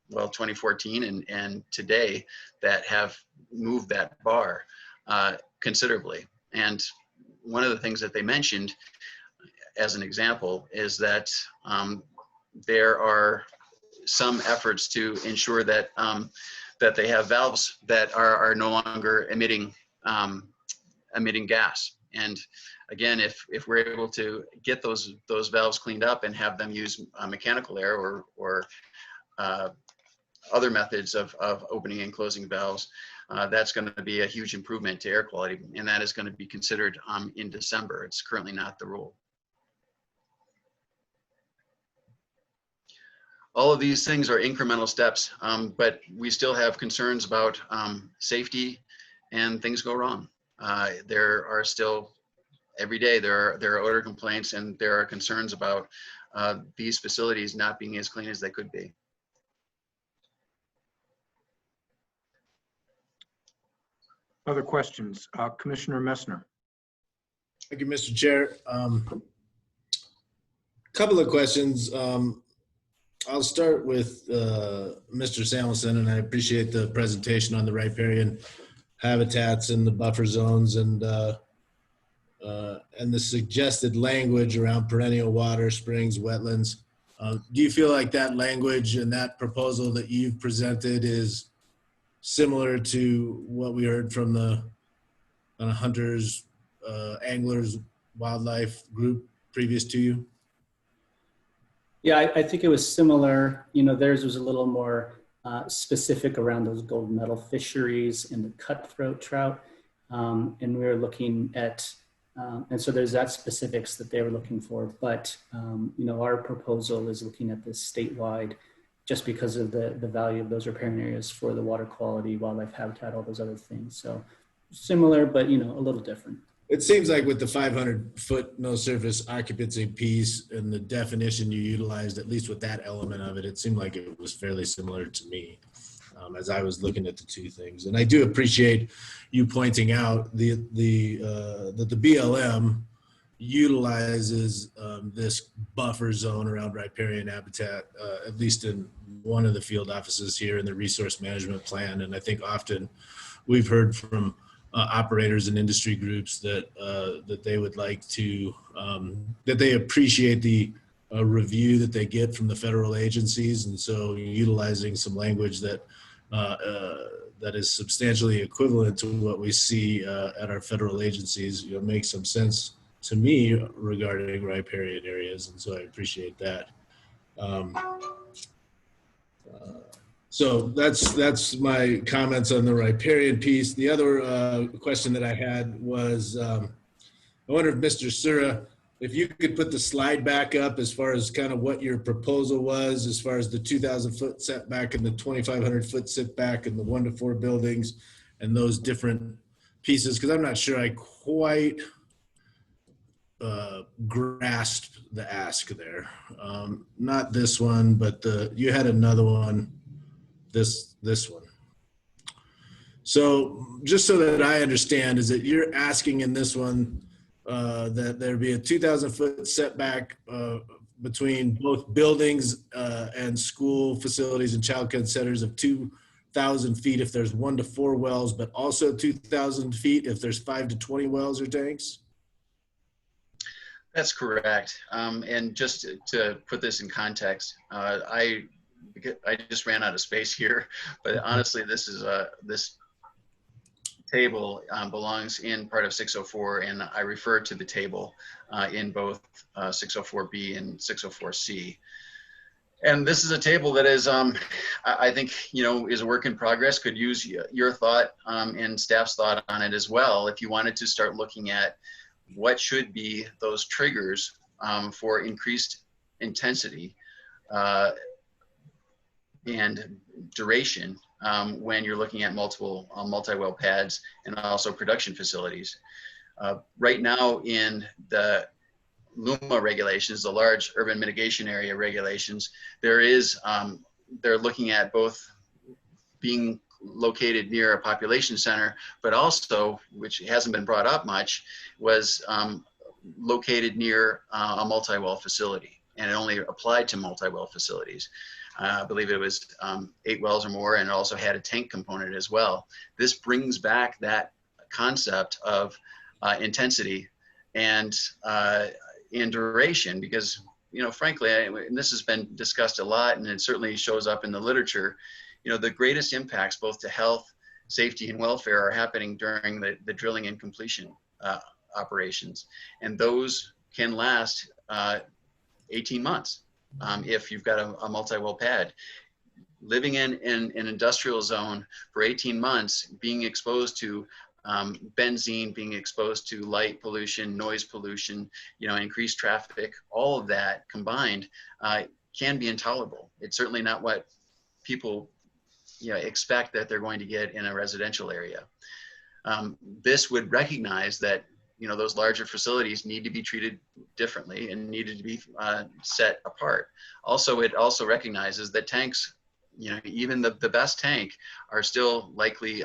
Speaker 4: well, 2014 and today that have moved that bar considerably. And one of the things that they mentioned as an example is that there are some efforts to ensure that that they have valves that are no longer emitting gas. And again, if we're able to get those valves cleaned up and have them use mechanical air or other methods of opening and closing valves, that's going to be a huge improvement to air quality, and that is going to be considered in December. It's currently not the rule. All of these things are incremental steps, but we still have concerns about safety, and things go wrong. There are still, every day, there are odor complaints, and there are concerns about these facilities not being as clean as they could be.
Speaker 1: Other questions? Commissioner Messner.
Speaker 5: Thank you, Mr. Chair. Couple of questions. I'll start with Mr. Samuelson, and I appreciate the presentation on the riparian habitats and the buffer zones and the suggested language around perennial water, springs, wetlands. Do you feel like that language and that proposal that you've presented is similar to what we heard from the hunters, anglers, wildlife group previous to you?
Speaker 17: Yeah, I think it was similar. You know, theirs was a little more specific around those gold medal fisheries and the cutthroat trout. And we were looking at, and so there's that specifics that they were looking for. But, you know, our proposal is looking at this statewide just because of the value of those riparian areas for the water quality, wildlife habitat, all those other things. So similar, but, you know, a little different.
Speaker 5: It seems like with the 500-foot no surface occupancy piece and the definition you utilized, at least with that element of it, it seemed like it was fairly similar to me as I was looking at the two things. And I do appreciate you pointing out that the BLM utilizes this buffer zone around riparian habitat, at least in one of the field offices here in the resource management plan. And I think often we've heard from operators and industry groups that that they would like to that they appreciate the review that they get from the federal agencies, and so utilizing some language that that is substantially equivalent to what we see at our federal agencies, you know, makes some sense to me regarding riparian areas, and so I appreciate that. So that's my comments on the riparian piece. The other question that I had was, I wonder if Mr. Sura, if you could put the slide back up as far as kind of what your proposal was, as far as the 2,000-foot setback and the 2,500-foot setback and the 1 to 4 buildings and those different pieces, because I'm not sure I quite grasped the ask there. Not this one, but you had another one. This one. So just so that I understand, is that you're asking in this one that there be a 2,000-foot setback between both buildings and school facilities and child care centers of 2,000 feet if there's 1 to 4 wells, but also 2,000 feet if there's 5 to 20 wells or tanks?
Speaker 4: That's correct. And just to put this in context, I just ran out of space here, but honestly, this is this table belongs in part of 604, and I refer to the table in both 604B and 604C. And this is a table that is, I think, you know, is a work in progress. Could use your thought and staff's thought on it as well. If you wanted to start looking at what should be those triggers for increased intensity and duration when you're looking at multiple multi-well pads and also production facilities. Right now in the LUMA regulations, the large urban mitigation area regulations, there is, they're looking at both being located near a population center, but also, which hasn't been brought up much, was located near a multi-well facility, and it only applied to multi-well facilities. I believe it was 8 wells or more, and it also had a tank component as well. This brings back that concept of intensity and duration, because, you know, frankly, and this has been discussed a lot, and it certainly shows up in the literature, you know, the greatest impacts both to health, safety, and welfare are happening during the drilling and completion operations. And those can last 18 months if you've got a multi-well pad. Living in an industrial zone for 18 months, being exposed to benzene, being exposed to light pollution, noise pollution, you know, increased traffic, all of that combined can be intolerable. It's certainly not what people, you know, expect that they're going to get in a residential area. This would recognize that, you know, those larger facilities need to be treated differently and needed to be set apart. Also, it also recognizes that tanks, you know, even the best tank are still likely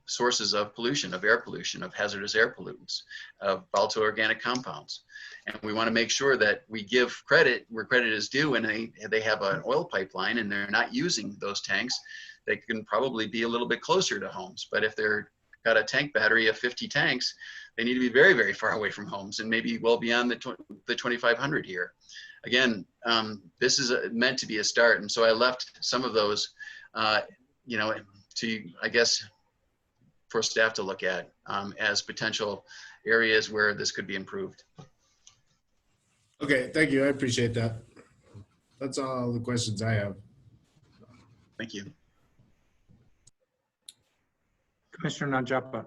Speaker 4: sources of pollution, of air pollution, of hazardous air pollutants, of volatile organic compounds. And we want to make sure that we give credit where credit is due, and they have an oil pipeline and they're not using those tanks. They can probably be a little bit closer to homes, but if they're got a tank battery of 50 tanks, they need to be very, very far away from homes, and maybe well beyond the 2,500 here. Again, this is meant to be a start, and so I left some of those, you know, to, I guess, for staff to look at as potential areas where this could be improved.
Speaker 5: Okay, thank you. I appreciate that. That's all the questions I have.
Speaker 4: Thank you.
Speaker 1: Commissioner Najapa.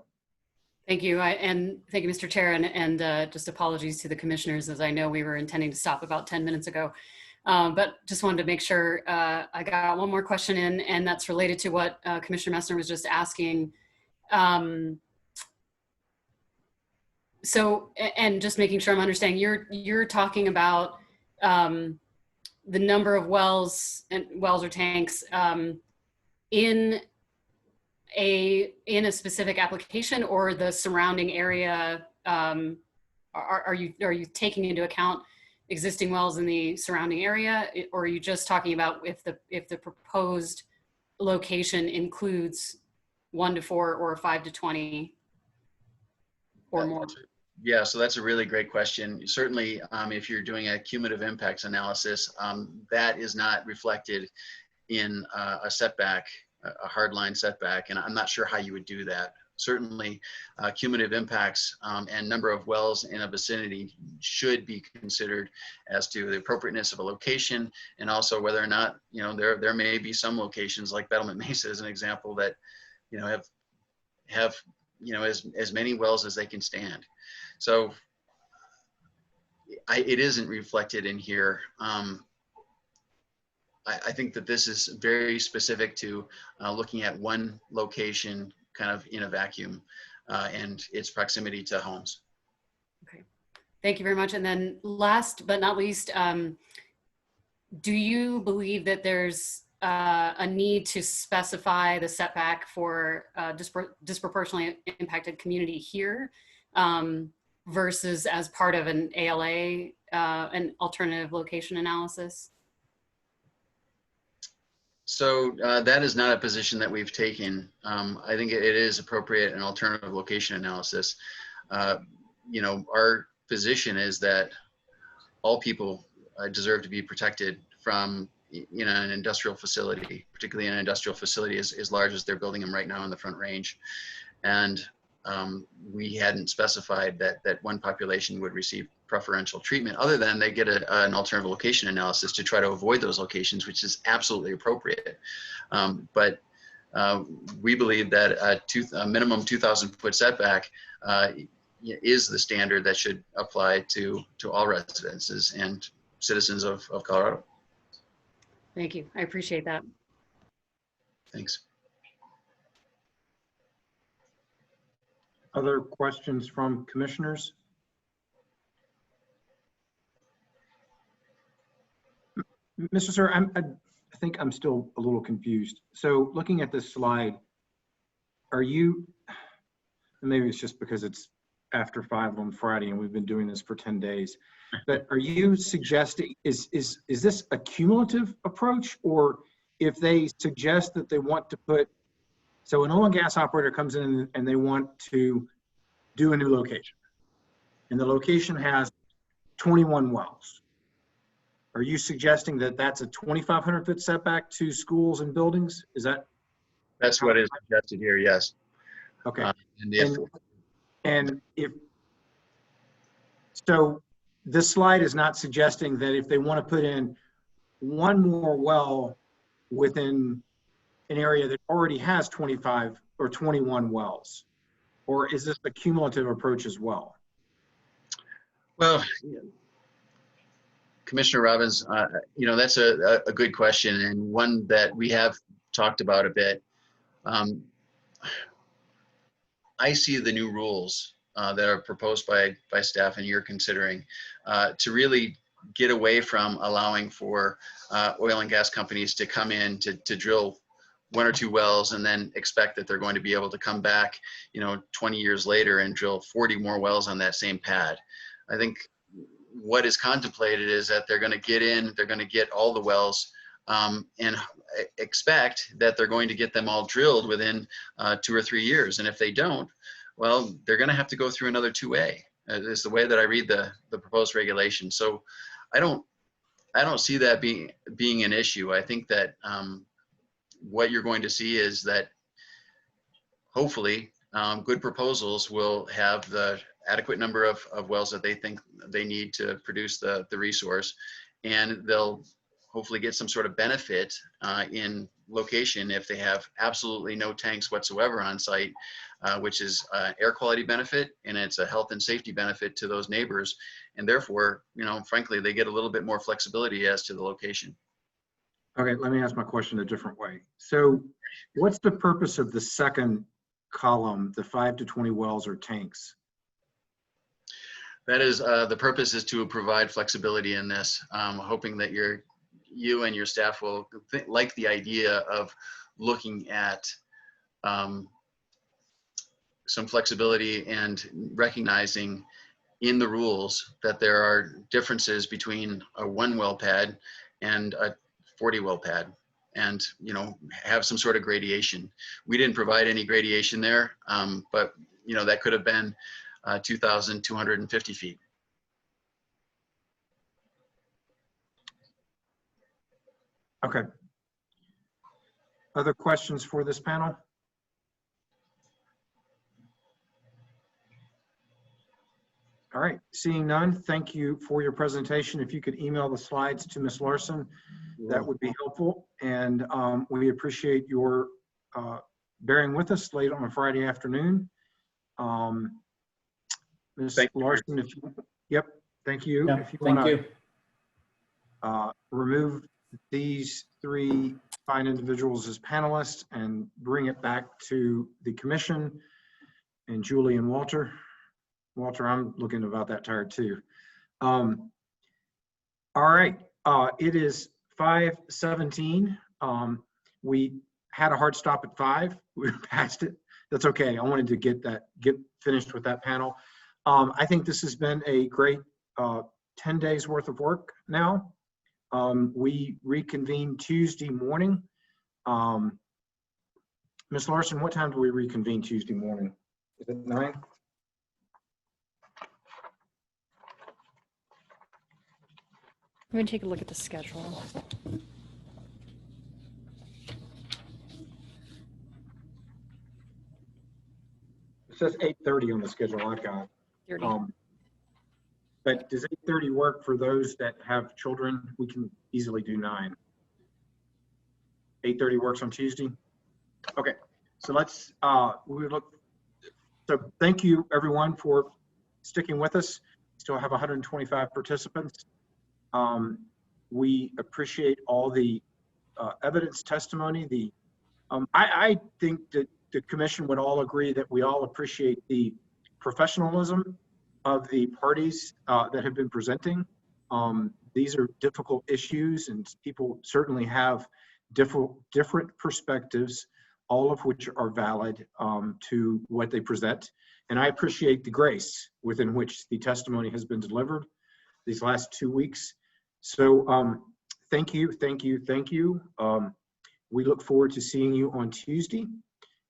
Speaker 2: Thank you, and thank you, Mr. Chair, and just apologies to the commissioners, as I know we were intending to stop about 10 minutes ago. But just wanted to make sure I got one more question in, and that's related to what Commissioner Messner was just asking. So, and just making sure I'm understanding, you're talking about the number of wells or tanks in a specific application, or the surrounding area. Are you taking into account existing wells in the surrounding area, or are you just talking about if the proposed location includes 1 to 4 or 5 to 20 or more?
Speaker 4: Yeah, so that's a really great question. Certainly, if you're doing a cumulative impacts analysis, that is not reflected in a setback, a hardline setback, and I'm not sure how you would do that. Certainly, cumulative impacts and number of wells in a vicinity should be considered as to the appropriateness of a location, and also whether or not, you know, there may be some locations like Battlement Mesa as an example that, you know, have you know, as many wells as they can stand. So it isn't reflected in here. I think that this is very specific to looking at one location kind of in a vacuum and its proximity to homes.
Speaker 2: Okay, thank you very much. And then last but not least, do you believe that there's a need to specify the setback for disproportionately impacted community here versus as part of an ALA, an alternative location analysis?
Speaker 4: So that is not a position that we've taken. I think it is appropriate an alternative location analysis. You know, our position is that all people deserve to be protected from, you know, an industrial facility, particularly an industrial facility as large as they're building them right now in the Front Range. And we hadn't specified that one population would receive preferential treatment, other than they get an alternative location analysis to try to avoid those locations, which is absolutely appropriate. But we believe that a minimum 2,000-foot setback is the standard that should apply to all residences and citizens of Colorado.
Speaker 2: Thank you. I appreciate that.
Speaker 4: Thanks.
Speaker 1: Other questions from commissioners? Mr. Sir, think I'm still a little confused. So looking at this slide, are you, maybe it's just because it's after 5 on Friday and we've been doing this for 10 days, but are you suggesting, is this a cumulative approach, or if they suggest that they want to put, so an oil and gas operator comes in and they want to do a new location, and the location has 21 wells. Are you suggesting that that's a 2,500 foot setback to schools and buildings? Is that?
Speaker 4: That's what is suggested here, yes.
Speaker 1: Okay.
Speaker 4: And if,
Speaker 1: So this slide is not suggesting that if they want to put in one more well within an area that already has 25 or 21 wells, or is this a cumulative approach as well?
Speaker 4: well, Commissioner Robbins, that's a good question, and one that we have talked about a bit. I see the new rules that are proposed by staff and you're considering to really get away from allowing for oil and gas companies to come in to drill 1 or 2 wells and then expect that they're going to be able to come back, 20 years later and drill 40 more wells on that same pad. I think what is contemplated is that they're going to get in, they're going to get all the wells and expect that they're going to get them all drilled within 2 or 3 years. And if they don't, well, they're going to have to go through another 2A. Is the way that I read the proposed regulation. So I don't see that being an issue. I think that what you're going to see is that hopefully good proposals will have the adequate number of wells that they think they need to produce the resource, and they'll hopefully get some sort of benefit in location if they have absolutely no tanks whatsoever on site, which is air quality benefit, and it's a health and safety benefit to those neighbors. And therefore, frankly, they get a little bit more flexibility as to the location.
Speaker 1: Okay, let me ask my question a different way. So what's the purpose of the second column, the 5 to 20 wells or tanks?
Speaker 4: That is, the purpose is to provide flexibility in this, hoping that you and your staff will like the idea of looking at some flexibility and recognizing in the rules that there are differences between a 1 well pad and a 40 well pad, and have some sort of gradation. We didn't provide any gradation there, but that could have been 2,250 feet.
Speaker 1: Okay. Other questions for this panel? All right, seeing none, thank you for your presentation. If you could email the slides to Ms. Larson, that would be helpful. And we appreciate your bearing with us late on a Friday afternoon. Ms. Larson, if you, yep, thank you.
Speaker 17: Yeah,
Speaker 1: if you
Speaker 17: thank
Speaker 1: want
Speaker 17: you.
Speaker 1: to remove these 3 fine individuals as panelists and bring it back to the commission, and Julie and Walter. Walter, I'm looking about that tired too. All right, it is 5:17. We had a hard stop at 5. We passed it. That's okay. I wanted to get finished with that panel. I think this has been a great 10 days worth of work now. We reconvene Tuesday morning. Ms. Larson, what time do we reconvene Tuesday morning? Is it 9?
Speaker 8: I'm going to take a look at the schedule.
Speaker 1: It says 8:30 on the schedule I've got. But does 8:30 work for those that have children? We can easily do 9. 8:30 works on Tuesday? Okay, so let's, so thank you everyone for sticking with us. Still have 125 participants. We appreciate all the evidence testimony. I think that the commission would all agree that we all appreciate the professionalism of the parties that have been presenting. These are difficult issues, and people certainly have different perspectives, all of which are valid to what they present. And I appreciate the grace within which the testimony has been delivered these last 2 weeks. So thank you, thank you, thank you. We look forward to seeing you on Tuesday.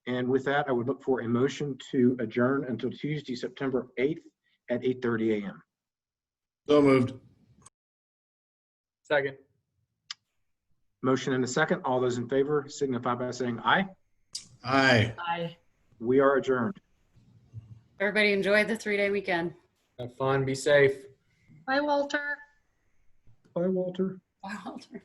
Speaker 1: And with that, I would look for a motion to adjourn until Tuesday, September 8th at 8:30 a.m.
Speaker 5: So moved.
Speaker 15: Second.
Speaker 1: Motion and a second. All those in favor signify by saying aye.
Speaker 5: Aye.
Speaker 2: Aye.
Speaker 1: We are adjourned.
Speaker 2: Everybody enjoy the 3-day weekend.
Speaker 15: Have fun. Be safe.
Speaker 21: Bye, Walter.
Speaker 1: Bye, Walter.
Speaker 2: Bye, Walter.